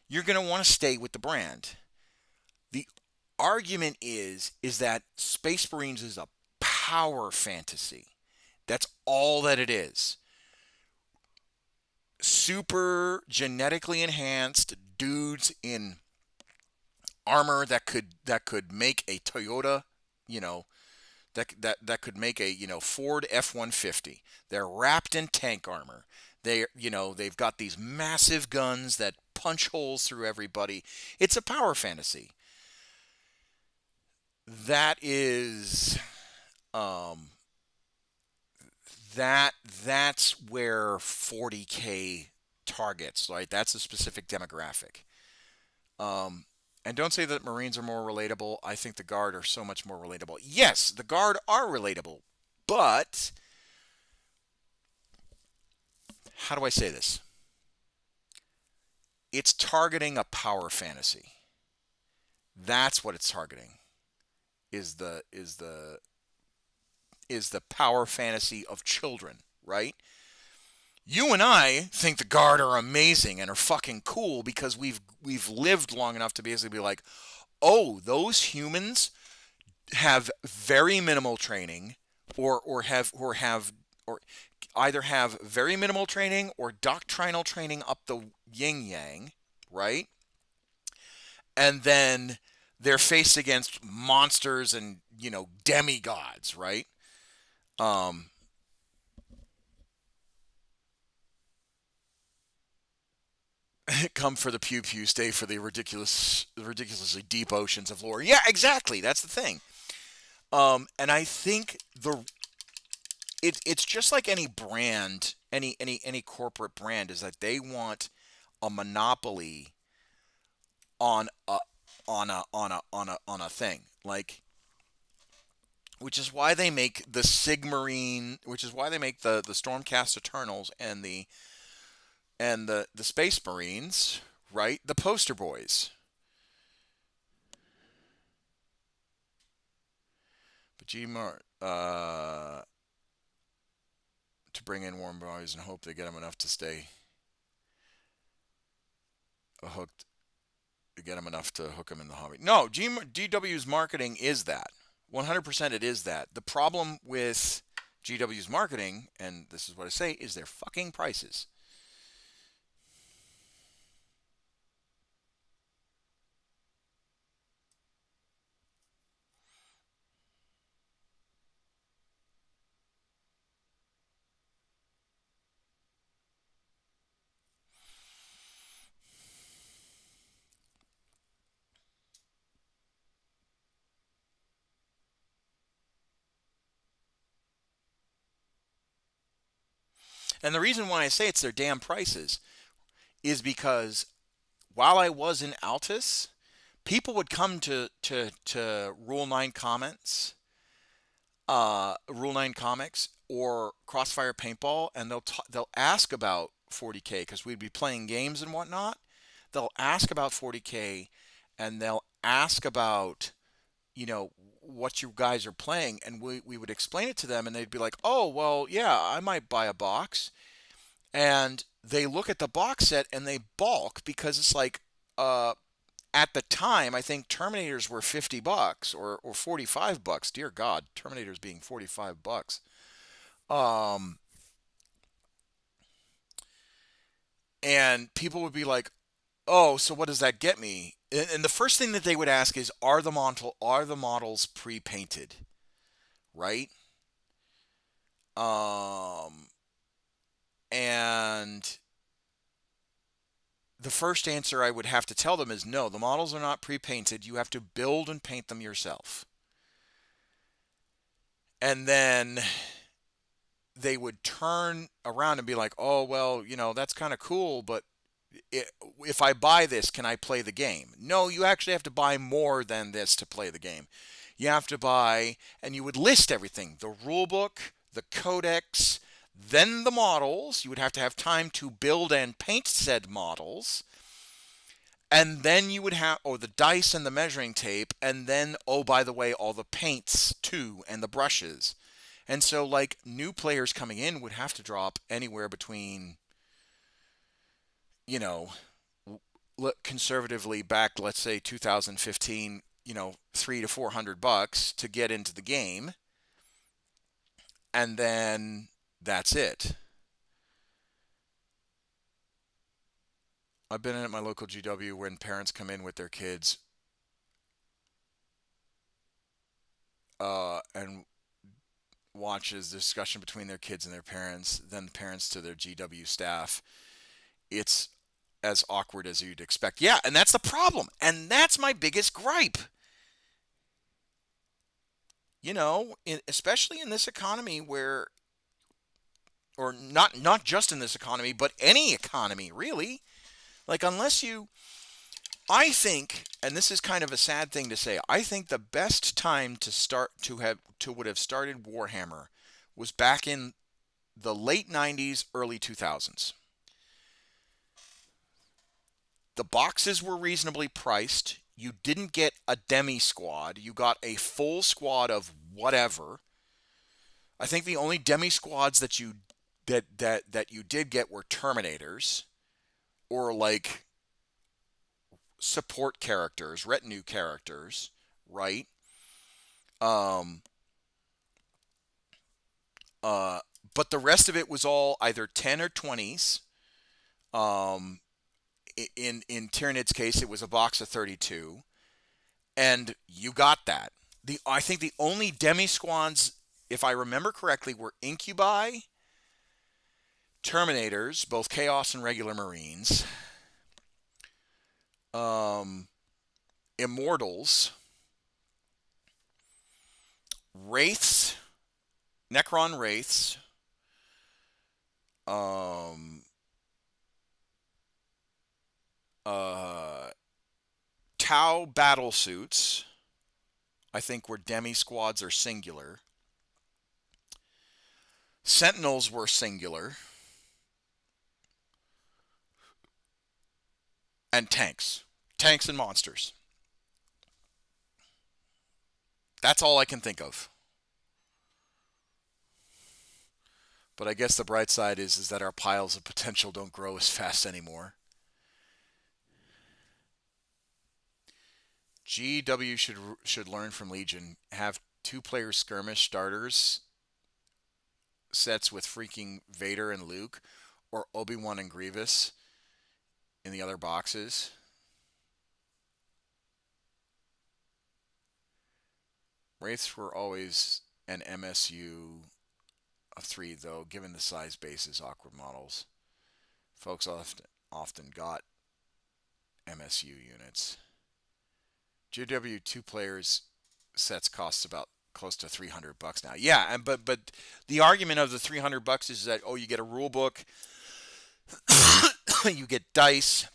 you're going to want to stay with the brand. The argument is that Space Marines is a power fantasy. That's all that it is. Super genetically enhanced dudes in armor that could make a Toyota, you know, that could make a Ford F-150. They're wrapped in tank armor. They've got these massive guns that punch holes through everybody. It's a power fantasy. That is um that's where 40K targets, right? That's a specific demographic. Um, and don't say that Marines are more relatable. I think the Guard are so much more relatable. Yes, the Guard are relatable, but how do I say this? It's targeting a power fantasy. That's what it's targeting. Is the power fantasy of children, right? You and I think the Guard are amazing and are fucking cool because we've lived long enough to basically be like, oh, those humans have very minimal training, or either have very minimal training or doctrinal training up the yin yang, right? And then they're faced against monsters and demigods, right? Um, Come for the pew pew, stay for the ridiculously deep oceans of lore. Yeah, exactly. That's the thing. And I think it's just like any brand, any corporate brand, is that they want a monopoly on a thing. Like, which is why they make the Sigmarine, which is why they make the Stormcast Eternals and the Space Marines, right? The poster boys. But to bring in warm bodies and hope they get them enough to stay hooked, to get them enough to hook them in the hobby. No, GW's marketing is that. 100% it is that. The problem with GW's marketing, and this is what I say, is their fucking prices. And the reason why I say it's their damn prices is because while I was in Altus, people would come to Rule 9 comments, Rule 9 Comics, or Crossfire Paintball, and they'll ask about 40K because we'd be playing games and whatnot. They'll ask about 40K, and they'll ask about, what you guys are playing, and we would explain it to them, and they'd be like, oh, well, yeah, I might buy a box. And they look at the box set and they balk because it's like, at the time, I think Terminators were $50 or $45. Dear God, Terminators being $45. Um, and people would be like, "Oh, so what does that get me?" And the first thing that they would ask is, "Are the models pre-painted?" Right? Um, and the first answer I would have to tell them is no, the models are not pre-painted. You have to build and paint them yourself. And then they would turn around and be like, oh, well, that's kind of cool, but if I buy this, can I play the game? No, you actually have to buy more than this to play the game. You have to buy, and you would list everything, the rule book, the codex, then the models. You would have to have time to build and paint said models. And then you would have, the dice and the measuring tape, and then, oh, by the way, all the paints too, and the brushes. And so, like, new players coming in would have to drop anywhere between, you know, conservatively back, let's say 2015, $300 to $400 to get into the game. And then that's it. I've been in at my local GW when parents come in with their kids and watches the discussion between their kids and their parents, then the parents to their GW staff. It's as awkward as you'd expect. Yeah, and that's the problem. And that's my biggest gripe. Especially in this economy where, or not just in this economy, but any economy really. Like, I think, and this is kind of a sad thing to say, I think the best time to would have started Warhammer was back in the late 90s, early 2000s. The boxes were reasonably priced. You didn't get a demi squad. You got a full squad of whatever. I think the only demi squads that you did get were Terminators, or like support characters, retinue characters, right? Um, but the rest of it was all either 10 or 20s. Um, in Tyrannid's case, it was a box of 32, and you got that. I think the only demi squads, if I remember correctly, were Incubi, Terminators, both Chaos and regular Marines, Immortals, Wraiths, Necron Wraiths, um, Tau battle suits. I think were demi squads or singular. Sentinels were singular. And tanks. Tanks and monsters. That's all I can think of. But I guess the bright side is that our piles of potential don't grow as fast anymore. GW should learn from Legion. Have 2-player skirmish starters sets with freaking Vader and Luke, or Obi-Wan and Grievous in the other boxes. Wraiths were always an MSU of 3, though, given the size bases, awkward models. Folks often got MSU units. GW 2 players sets costs about close to $300 now. Yeah, but the argument of the $300 is that, oh, you get a rule book, you get dice,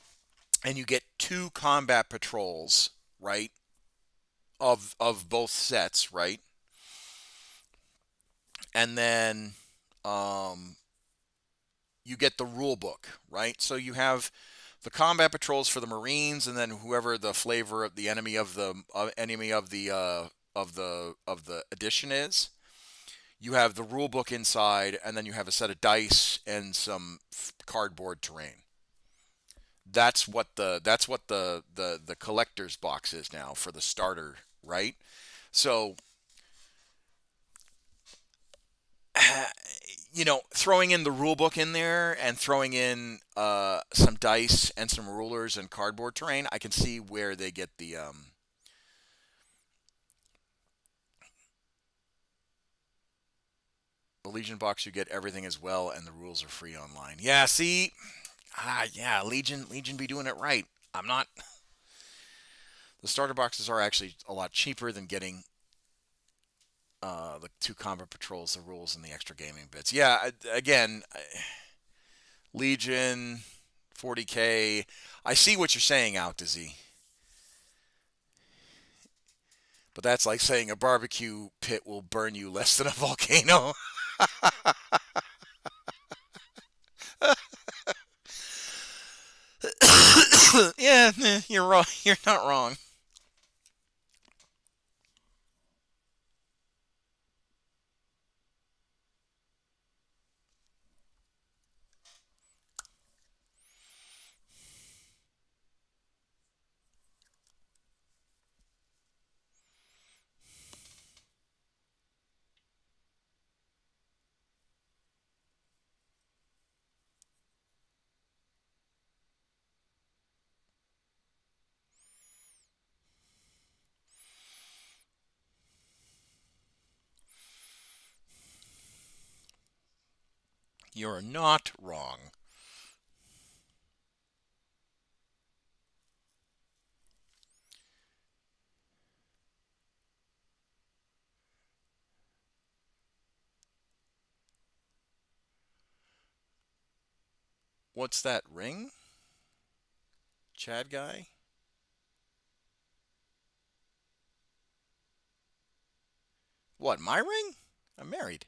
and you get 2 combat patrols, right? Of both sets, right? And then you get the rule book, right? So you have the combat patrols for the Marines, and then whoever the flavor of the enemy of the edition is. You have the rule book inside, and then you have a set of dice and some cardboard terrain. That's what the collector's box is now for the starter, right? So, throwing in the rule book in there and throwing in some dice and some rulers and cardboard terrain, I can see where they get the Legion box. You get everything as well, and the rules are free online. Yeah, see, yeah, Legion be doing it right. I'm not. The starter boxes are actually a lot cheaper than getting the 2 combat patrols, the rules, and the extra gaming bits. Yeah, again, Legion, 40K. I see what you're saying, Out to Z. But that's like saying a barbecue pit will burn you less than a volcano. Yeah, you're wrong. You're not wrong. You're not wrong. What's that ring? Chad guy? What, my ring? I'm married.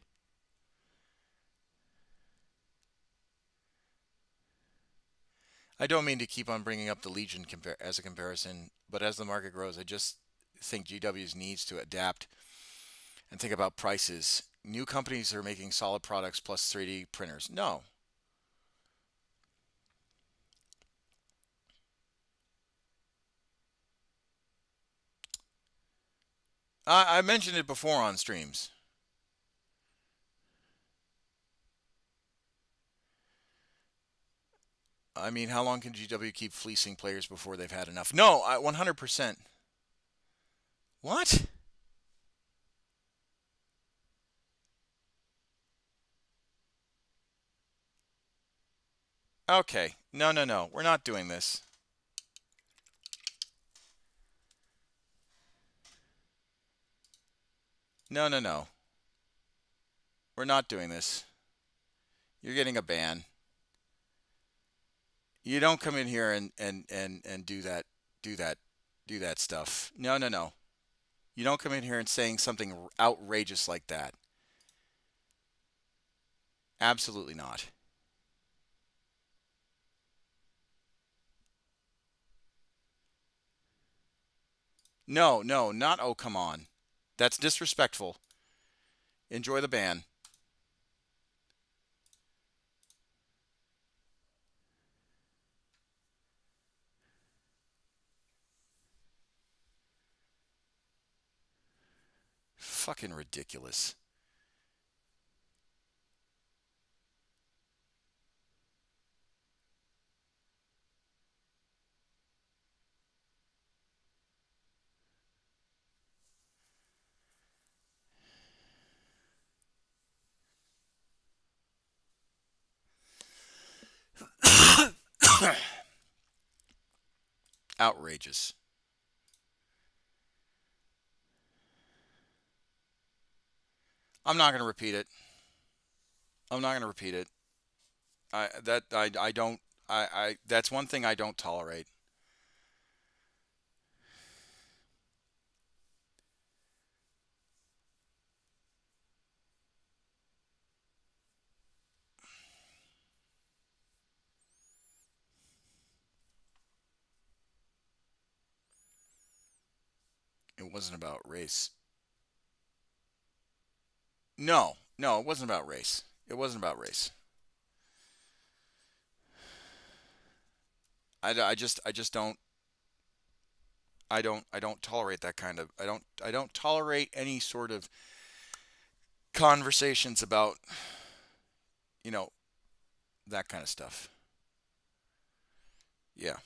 I don't mean to keep on bringing up the Legion as a comparison, but as the market grows, I just think GW's needs to adapt and think about prices. New companies are making solid products plus 3D printers. No. I mentioned it before on streams. I mean, how long can GW keep fleecing players before they've had enough? No, 100%. What? Okay. No, no, no. We're not doing this. No, no, no. We're not doing this. You're getting a ban. You don't come in here and do that stuff. No, no, no. You don't come in here and saying something outrageous like that. Absolutely not. No, no, not oh come on. That's disrespectful. Enjoy the ban. Fucking ridiculous. Outrageous. I'm not going to repeat it. I'm not going to repeat it. I don't I that's one thing I don't tolerate. It wasn't about race. No, no, it wasn't about race. It wasn't about race. I just I don't tolerate that kind of I don't tolerate any sort of conversations about, you know, that kind of stuff. Yeah.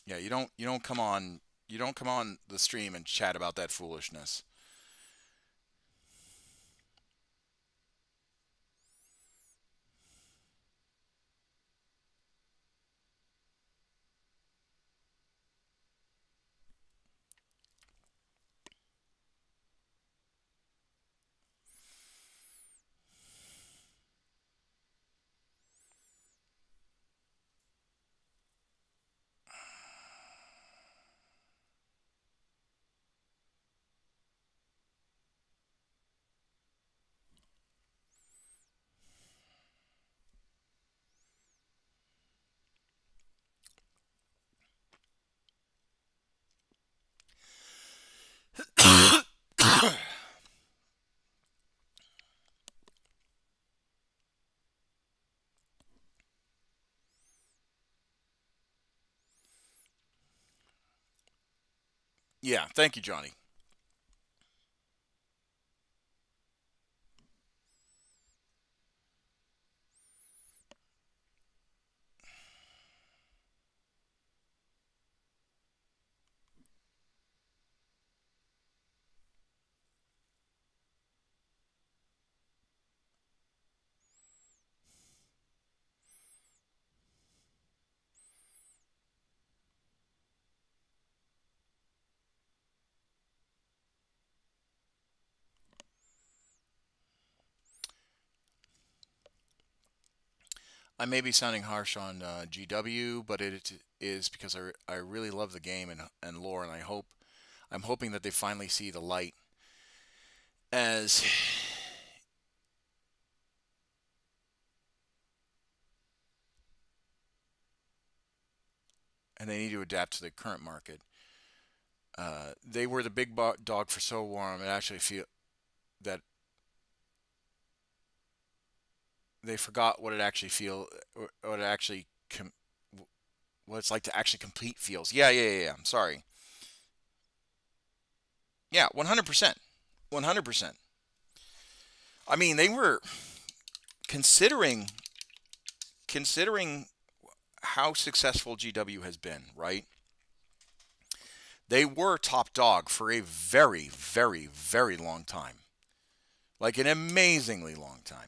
Yeah, you don't come on the stream and chat about that foolishness. Yeah, thank you, Johnny. I may be sounding harsh on GW, but it is because I really love the game and lore, and I'm hoping that they finally see the light as and they need to adapt to the current market. They were the big dog for so long. I actually feel that they forgot what it actually what it actually what it's like to actually compete feels. Yeah, yeah, yeah. I'm sorry. Yeah, 100%. 100%. I mean, they were considering considering how successful GW has been, right? They were top dog for a very, very, very long time. Like an amazingly long time.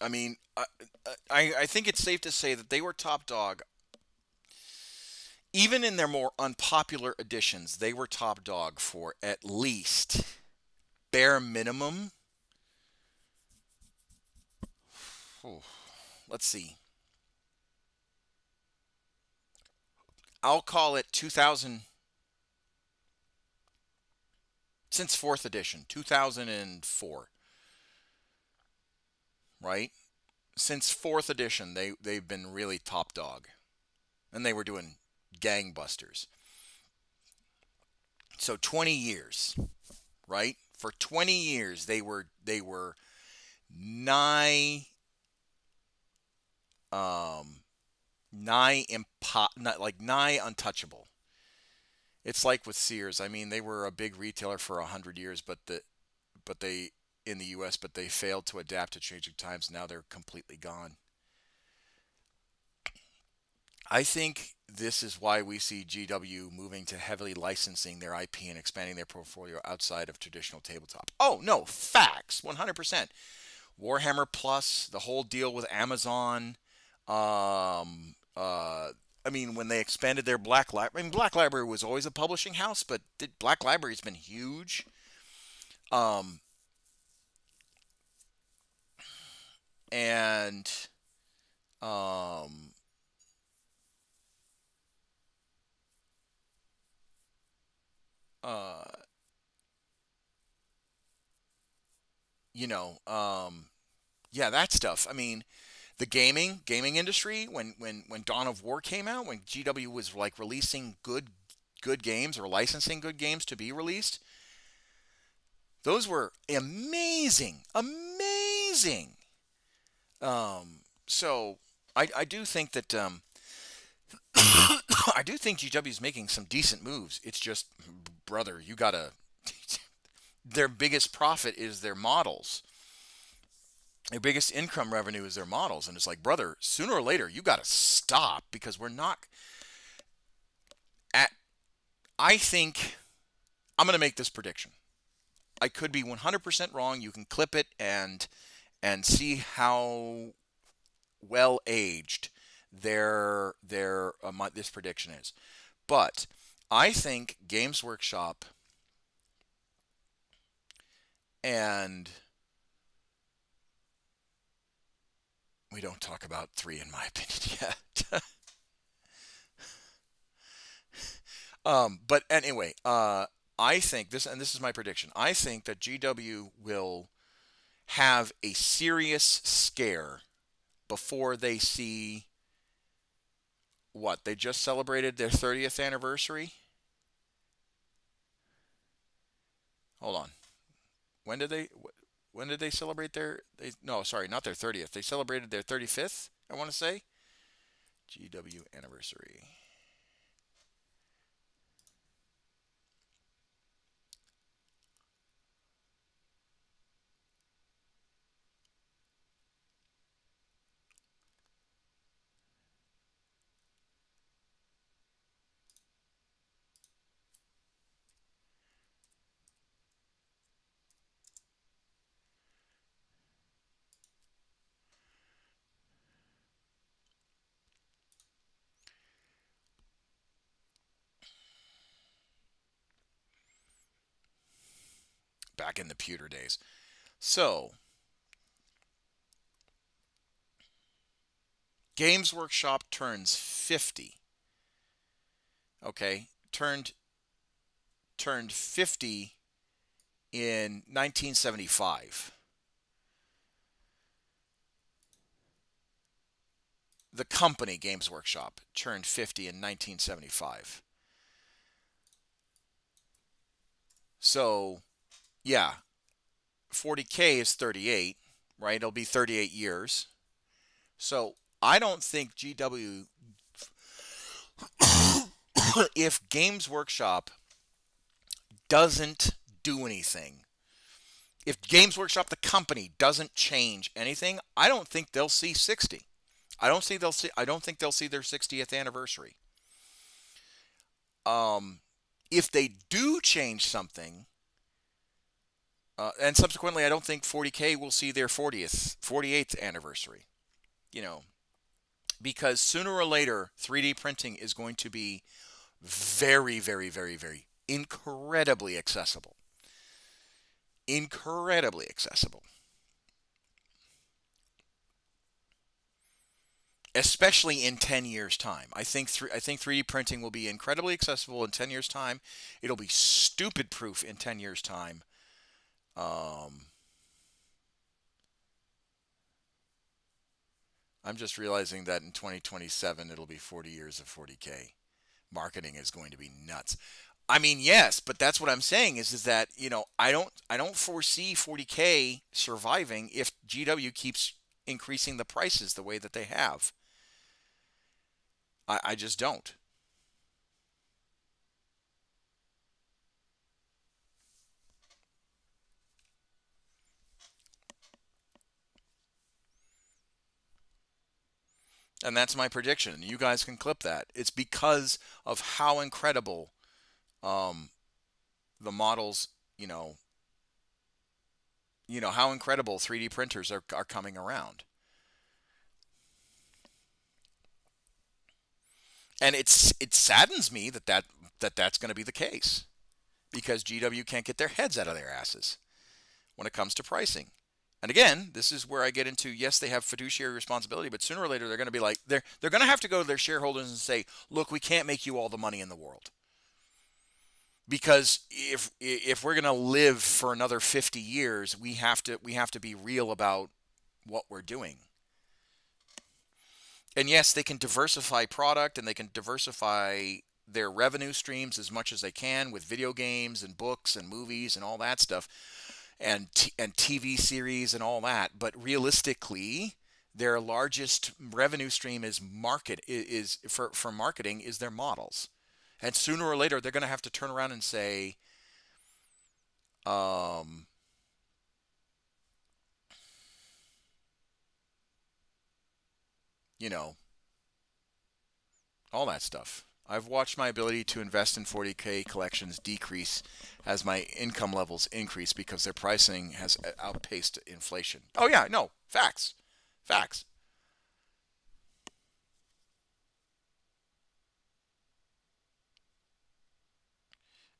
I mean, I think it's safe to say that they were top dog. Even in their more unpopular editions, they were top dog for at least bare minimum. Oh, let's see. I'll call it 2000 since fourth edition, 2004, right? Since fourth edition, they've been really top dog, and they were doing gangbusters. So 20 years, right? For 20 years, they were nigh um nigh untouchable. It's like with Sears. I mean, they were a big retailer for 100 years, but they in the U.S., but they failed to adapt to changing times. Now they're completely gone. I think this is why we see GW moving to heavily licensing their IP and expanding their portfolio outside of traditional tabletop. Oh no, facts, 100%. Warhammer Plus, the whole deal with Amazon. I mean, when they expanded their Black Library, I mean, Black Library was always a publishing house, but Black Library's been huge. Um, and um, uh, you know, yeah, that stuff. I mean, the gaming industry when Dawn of War came out, when GW was like releasing good games or licensing good games to be released, those were amazing, amazing. So I do think that I do think GW is making some decent moves. It's just, brother, you gotta. Their biggest profit is their models. Their biggest income revenue is their models, and it's like, brother, sooner or later you gotta stop because we're not at. I think I'm gonna make this prediction. I could be 100% wrong. You can clip it and see how well aged this prediction is. But I think Games Workshop and we don't talk about three in my opinion yet. But anyway, I think this, and this is my prediction. I think that GW will have a serious scare before they see what they just celebrated their 30th anniversary. Hold on. When did they when did they celebrate no, sorry, not their 30th. They celebrated their 35th, I want to say. GW anniversary. Back in the pewter days. So, Games Workshop turns 50. Okay, turned 50 in 1975. The company Games Workshop turned 50 in 1975. So, yeah, 40K is 38, right? It'll be 38 years. So, I don't think GW, if Games Workshop doesn't do anything, if Games Workshop, the company, doesn't change anything, I don't think they'll see 60. I don't think they'll see their 60th anniversary. Um, if they do change something, And subsequently, I don't think 40K will see their 48th anniversary. You know, because sooner or later, 3D printing is going to be very, very, very, very incredibly accessible. Incredibly accessible. Especially in 10 years' time. I think 3D printing will be incredibly accessible in 10 years' time. It'll be stupid proof in 10 years' time. Um, I'm just realizing that in 2027 it'll be 40 years of 40K. Marketing is going to be nuts. I mean, yes, but that's what I'm saying is that, I don't foresee 40K surviving if GW keeps increasing the prices the way that they have. I just don't. And that's my prediction. You guys can clip that. It's because of how incredible um, the models, how incredible 3D printers are coming around. And it saddens me that's going to be the case because GW can't get their heads out of their asses when it comes to pricing. And again, this is where I get into, yes, they have fiduciary responsibility, but sooner or later they're going to be like they're going to have to go to their shareholders and say, "Look, we can't make you all the money in the world." Because if we're going to live for another 50 years, we have to be real about what we're doing. And yes, they can diversify product and they can diversify their revenue streams as much as they can with video games and books and movies and all that stuff and TV series and all that. But realistically, their largest revenue stream is for marketing is their models. And sooner or later, they're going to have to turn around and say, um, you know, all that stuff. I've watched my ability to invest in 40K collections decrease as my income levels increase because their pricing has outpaced inflation. Oh yeah, no, facts. Facts.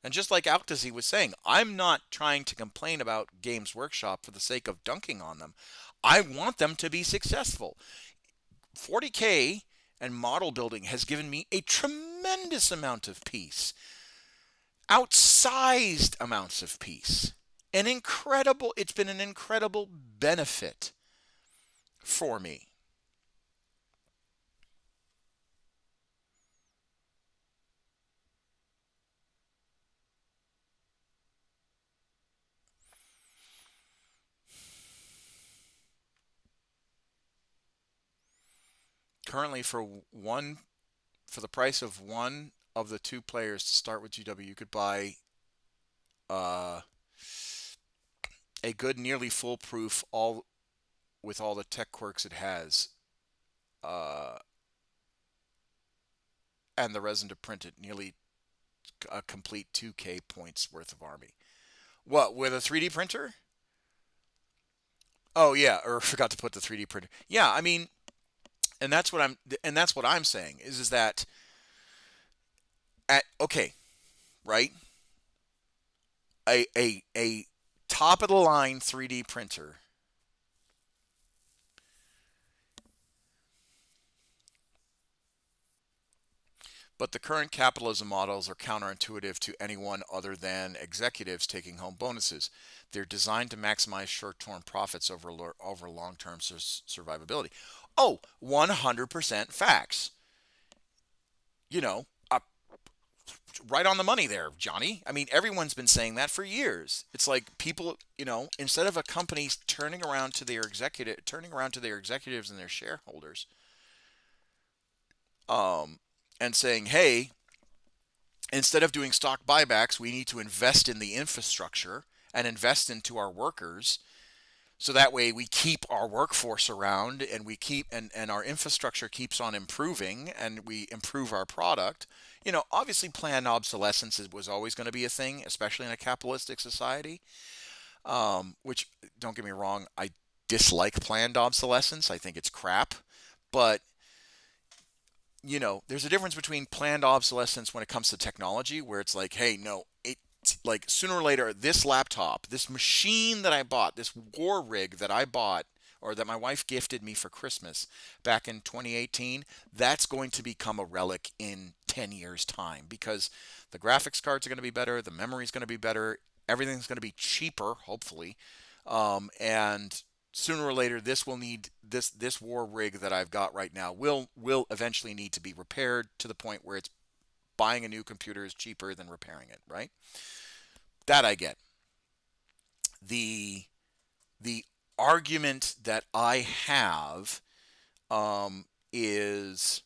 And just like Alkazi was saying, I'm not trying to complain about Games Workshop for the sake of dunking on them. I want them to be successful. 40K and model building has given me a tremendous amount of peace, outsized amounts of peace. It's been an incredible benefit for me. Currently, for the price of one of the two players to start with GW, you could buy uh, a good, nearly foolproof, all with all the tech quirks it has, uh, and the resin to print it, nearly a complete 2K points worth of army. What, with a 3D printer? Oh yeah, or forgot to put the 3D printer. Yeah, I mean, and that's what I'm saying is that at okay, right? A top of the line 3D printer, but the current capitalism models are counterintuitive to anyone other than executives taking home bonuses. They're designed to maximize short-term profits over long-term survivability. Oh, 100% facts. You know, right on the money there, Johnny. I mean, everyone's been saying that for years. It's like people, instead of a company turning around to their executives and their shareholders, um, and saying, "Hey, instead of doing stock buybacks, we need to invest in the infrastructure and invest into our workers so that way we keep our workforce around and and our infrastructure keeps on improving and we improve our product." Obviously planned obsolescence was always going to be a thing, especially in a capitalistic society. Which, don't get me wrong, I dislike planned obsolescence. I think it's crap. But, there's a difference between planned obsolescence when it comes to technology, where it's like, hey, no, like sooner or later, this laptop, this machine that I bought, this war rig that I bought, or that my wife gifted me for Christmas back in 2018, that's going to become a relic in 10 years' time because the graphics cards are going to be better, the memory is going to be better, everything's going to be cheaper, hopefully. And sooner or later, this will need this war rig that I've got right now will eventually need to be repaired to the point where it's buying a new computer is cheaper than repairing it, right? That I get. The the argument that I have is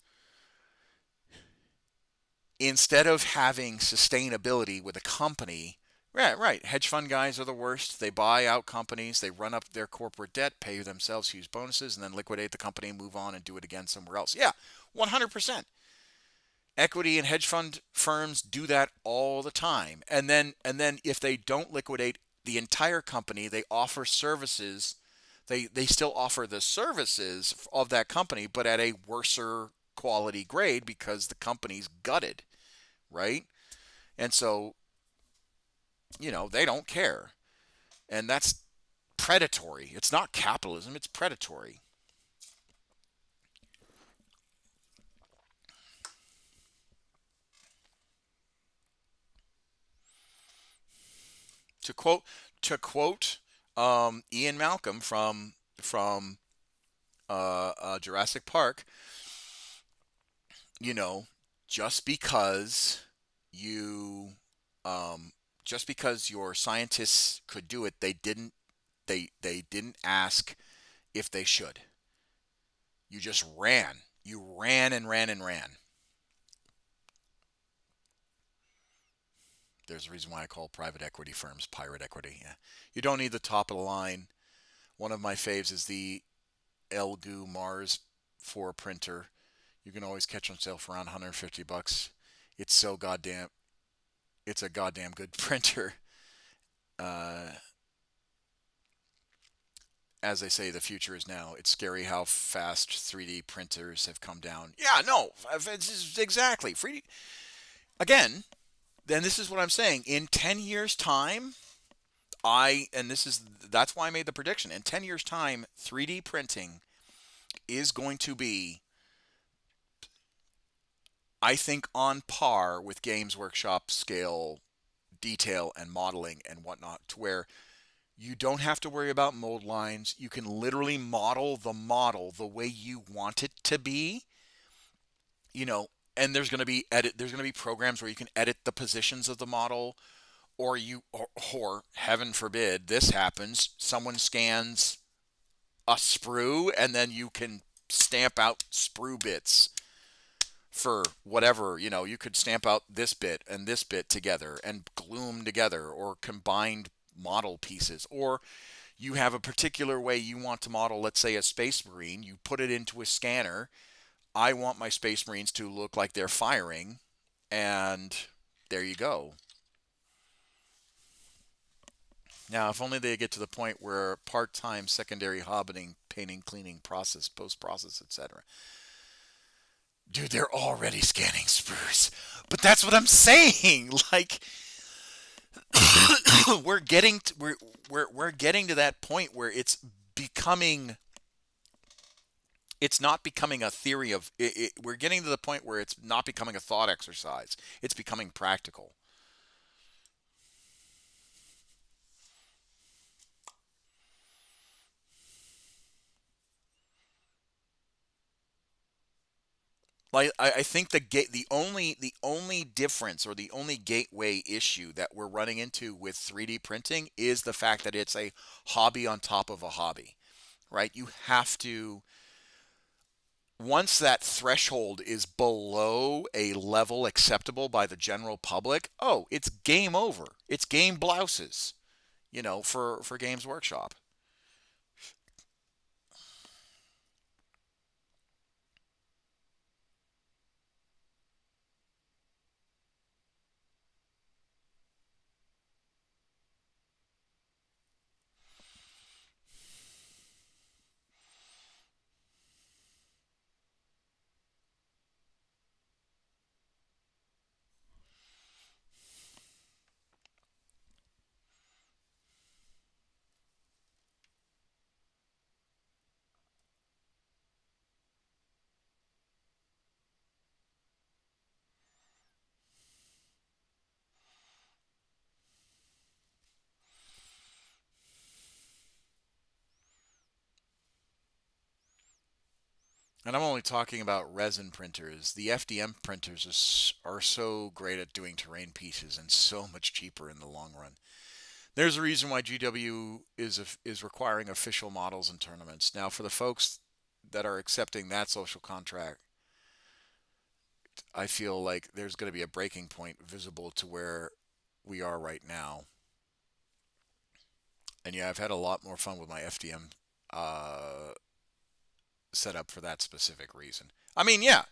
instead of having sustainability with a company, right, right, hedge fund guys are the worst. They buy out companies, they run up their corporate debt, pay themselves huge bonuses, and then liquidate the company, move on, and do it again somewhere else. Yeah, 100%. Equity and hedge fund firms do that all the time. And then if they don't liquidate the entire company, they offer services. They still offer the services of that company, but at a worser quality grade because the company's gutted, right? And so, they don't care. And that's predatory. It's not capitalism, it's predatory. To quote to quote Ian Malcolm from Jurassic Park, you know, just because you just because your scientists could do it, they didn't ask if they should. You just ran. You ran and ran and ran. There's a reason why I call private equity firms pirate equity. Yeah. You don't need the top of the line. One of my faves is the Elgu Mars 4 printer. You can always catch on sale for around 150 bucks. It's so goddamn it's a goddamn good printer. Uh, as they say, the future is now. It's scary how fast 3D printers have come down. Yeah, no, exactly. Free again. Then this is what I'm saying. In 10 years' time, that's why I made the prediction. In 10 years' time, 3D printing is going to be, I think, on par with Games Workshop scale, detail, and modeling and whatnot, to where you don't have to worry about mold lines. You can literally model the model the way you want it to be, you know, and there's going to be programs where you can edit the positions of the model, or heaven forbid this happens, someone scans a sprue and then you can stamp out sprue bits for whatever. You could stamp out this bit and this bit together and glue them together, or combined model pieces, or you have a particular way you want to model, let's say a space marine, you put it into a scanner. I want my space marines to look like they're firing, and there you go. Now, if only they get to the point where part-time secondary hobbying, painting, cleaning, process, post-process, etc. Dude, they're already scanning sprues. But that's what I'm saying. Like, we're getting to that point where it's not becoming a theory we're getting to the point where it's not becoming a thought exercise. It's becoming practical. Like, I think the only difference, or the only gateway issue that we're running into with 3D printing is the fact that it's a hobby on top of a hobby, right? You have to, once that threshold is below a level acceptable by the general public, oh, it's game over. It's game blouses, for Games Workshop. And I'm only talking about resin printers. The FDM printers are so great at doing terrain pieces and so much cheaper in the long run. There's a reason why GW is requiring official models in tournaments. Now, for the folks that are accepting that social contract, I feel like there's going to be a breaking point visible to where we are right now. And yeah, I've had a lot more fun with my FDM uh, setup for that specific reason. I mean, yeah.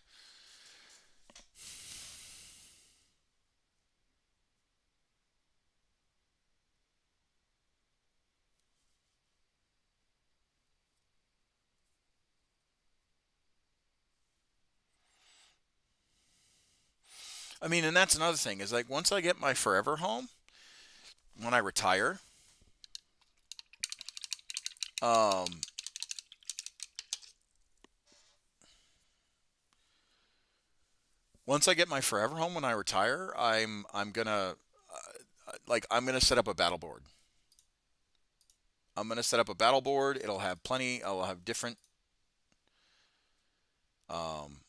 I mean, and that's another thing is like once I get my forever home, when I retire, um, once I get my forever home when I retire, I'm gonna I'm gonna set up a battle board. I'm gonna set up a battle board. It'll have plenty. I'll have different um,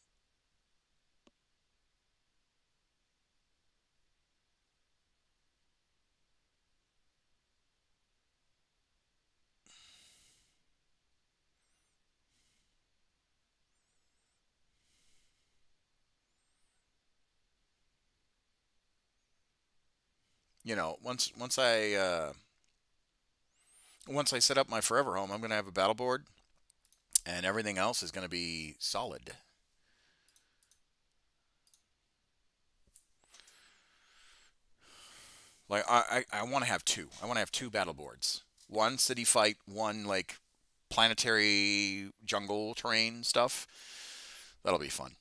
you know, once I set up my forever home, I'm gonna have a battle board, and everything else is gonna be solid. Like I want to have two. I want to have two battle boards. One city fight, one like planetary jungle terrain stuff. That'll be fun.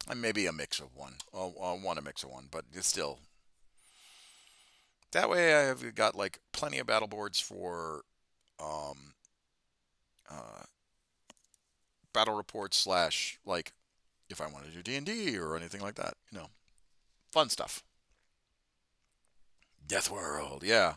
And maybe a mix of one. I want a mix of one, but it's still that way. I have got like plenty of battle boards for um, uh, battle reports slash like if I want to do D&D or anything like that. You know, fun stuff. Death World, yeah.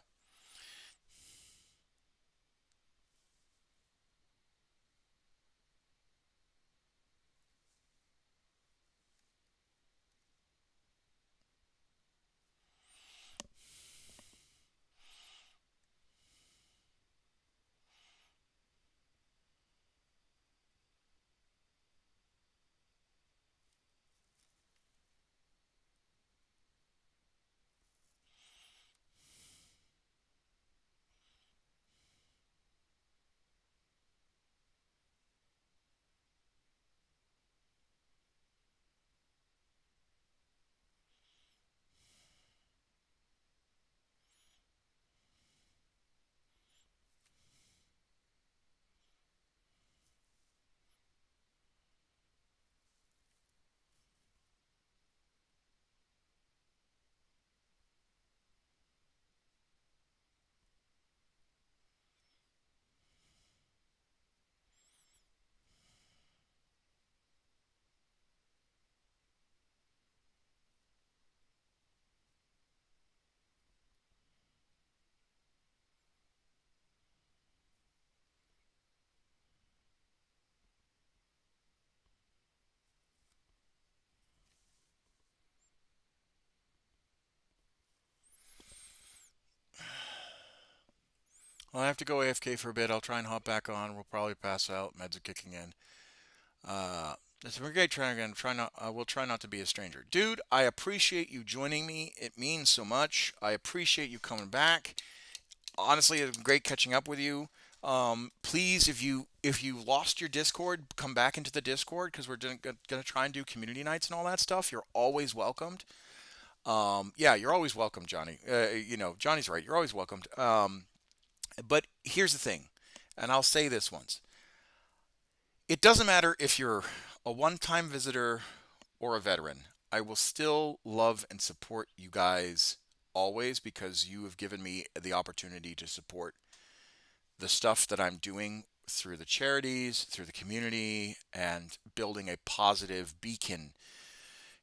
Well, I have to go AFK for a bit. I'll try and hop back on. We'll probably pass out. Meds are kicking in. Uh, it's been great trying again. Try not. I will try not to be a stranger, dude. I appreciate you joining me. It means so much. I appreciate you coming back. Honestly, it's great catching up with you. Please, if you lost your Discord, come back into the Discord because we're gonna try and do community nights and all that stuff. You're always welcomed. Yeah, you're always welcome, Johnny. Johnny's right. You're always welcomed. But here's the thing, and I'll say this once: it doesn't matter if you're a one-time visitor or a veteran. I will still love and support you guys always because you have given me the opportunity to support the stuff that I'm doing through the charities, through the community, and building a positive beacon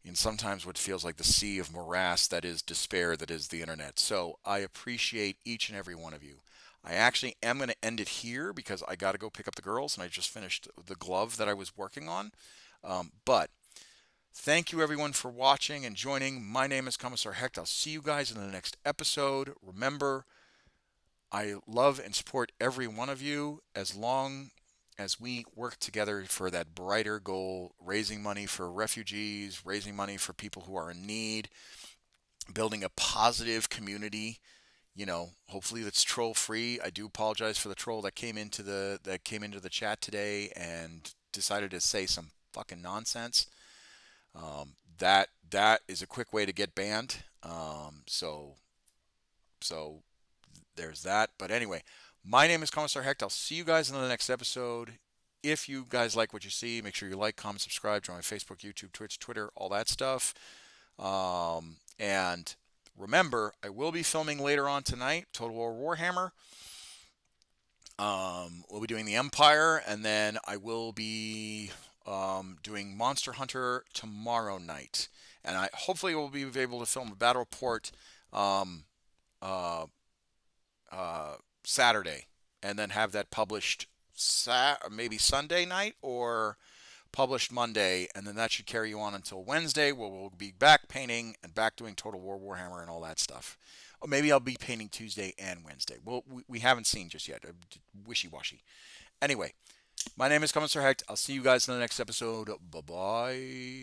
in sometimes what feels like the sea of morass that is despair, that is the internet. So I appreciate each and every one of you. I actually am going to end it here because I got to go pick up the girls, and I just finished the glove that I was working on. But thank you everyone for watching and joining. My name is Commissar Hecht. I'll see you guys in the next episode. Remember, I love and support every one of you as long as we work together for that brighter goal, raising money for refugees, raising money for people who are in need, building a positive community, hopefully that's troll free. I do apologize for the troll that came into the chat today and decided to say some fucking nonsense. That is a quick way to get banned. So there's that. But anyway, my name is Commissar Hecht. I'll see you guys in the next episode. If you guys like what you see, make sure you like, comment, subscribe, join my Facebook, YouTube, Twitch, Twitter, all that stuff. And remember, I will be filming later on tonight, Total War Warhammer. We'll be doing the Empire, and then I will be doing Monster Hunter tomorrow night. And I hopefully will be able to film a battle report Saturday, and then have that published maybe Sunday night or published Monday, and then that should carry you on until Wednesday, where we'll be back painting and back doing Total War Warhammer and all that stuff. Or maybe I'll be painting Tuesday and Wednesday. Well, we haven't seen just yet. Wishy-washy. Anyway, my name is Commissar Hecht. I'll see you guys in the next episode. Bye-bye.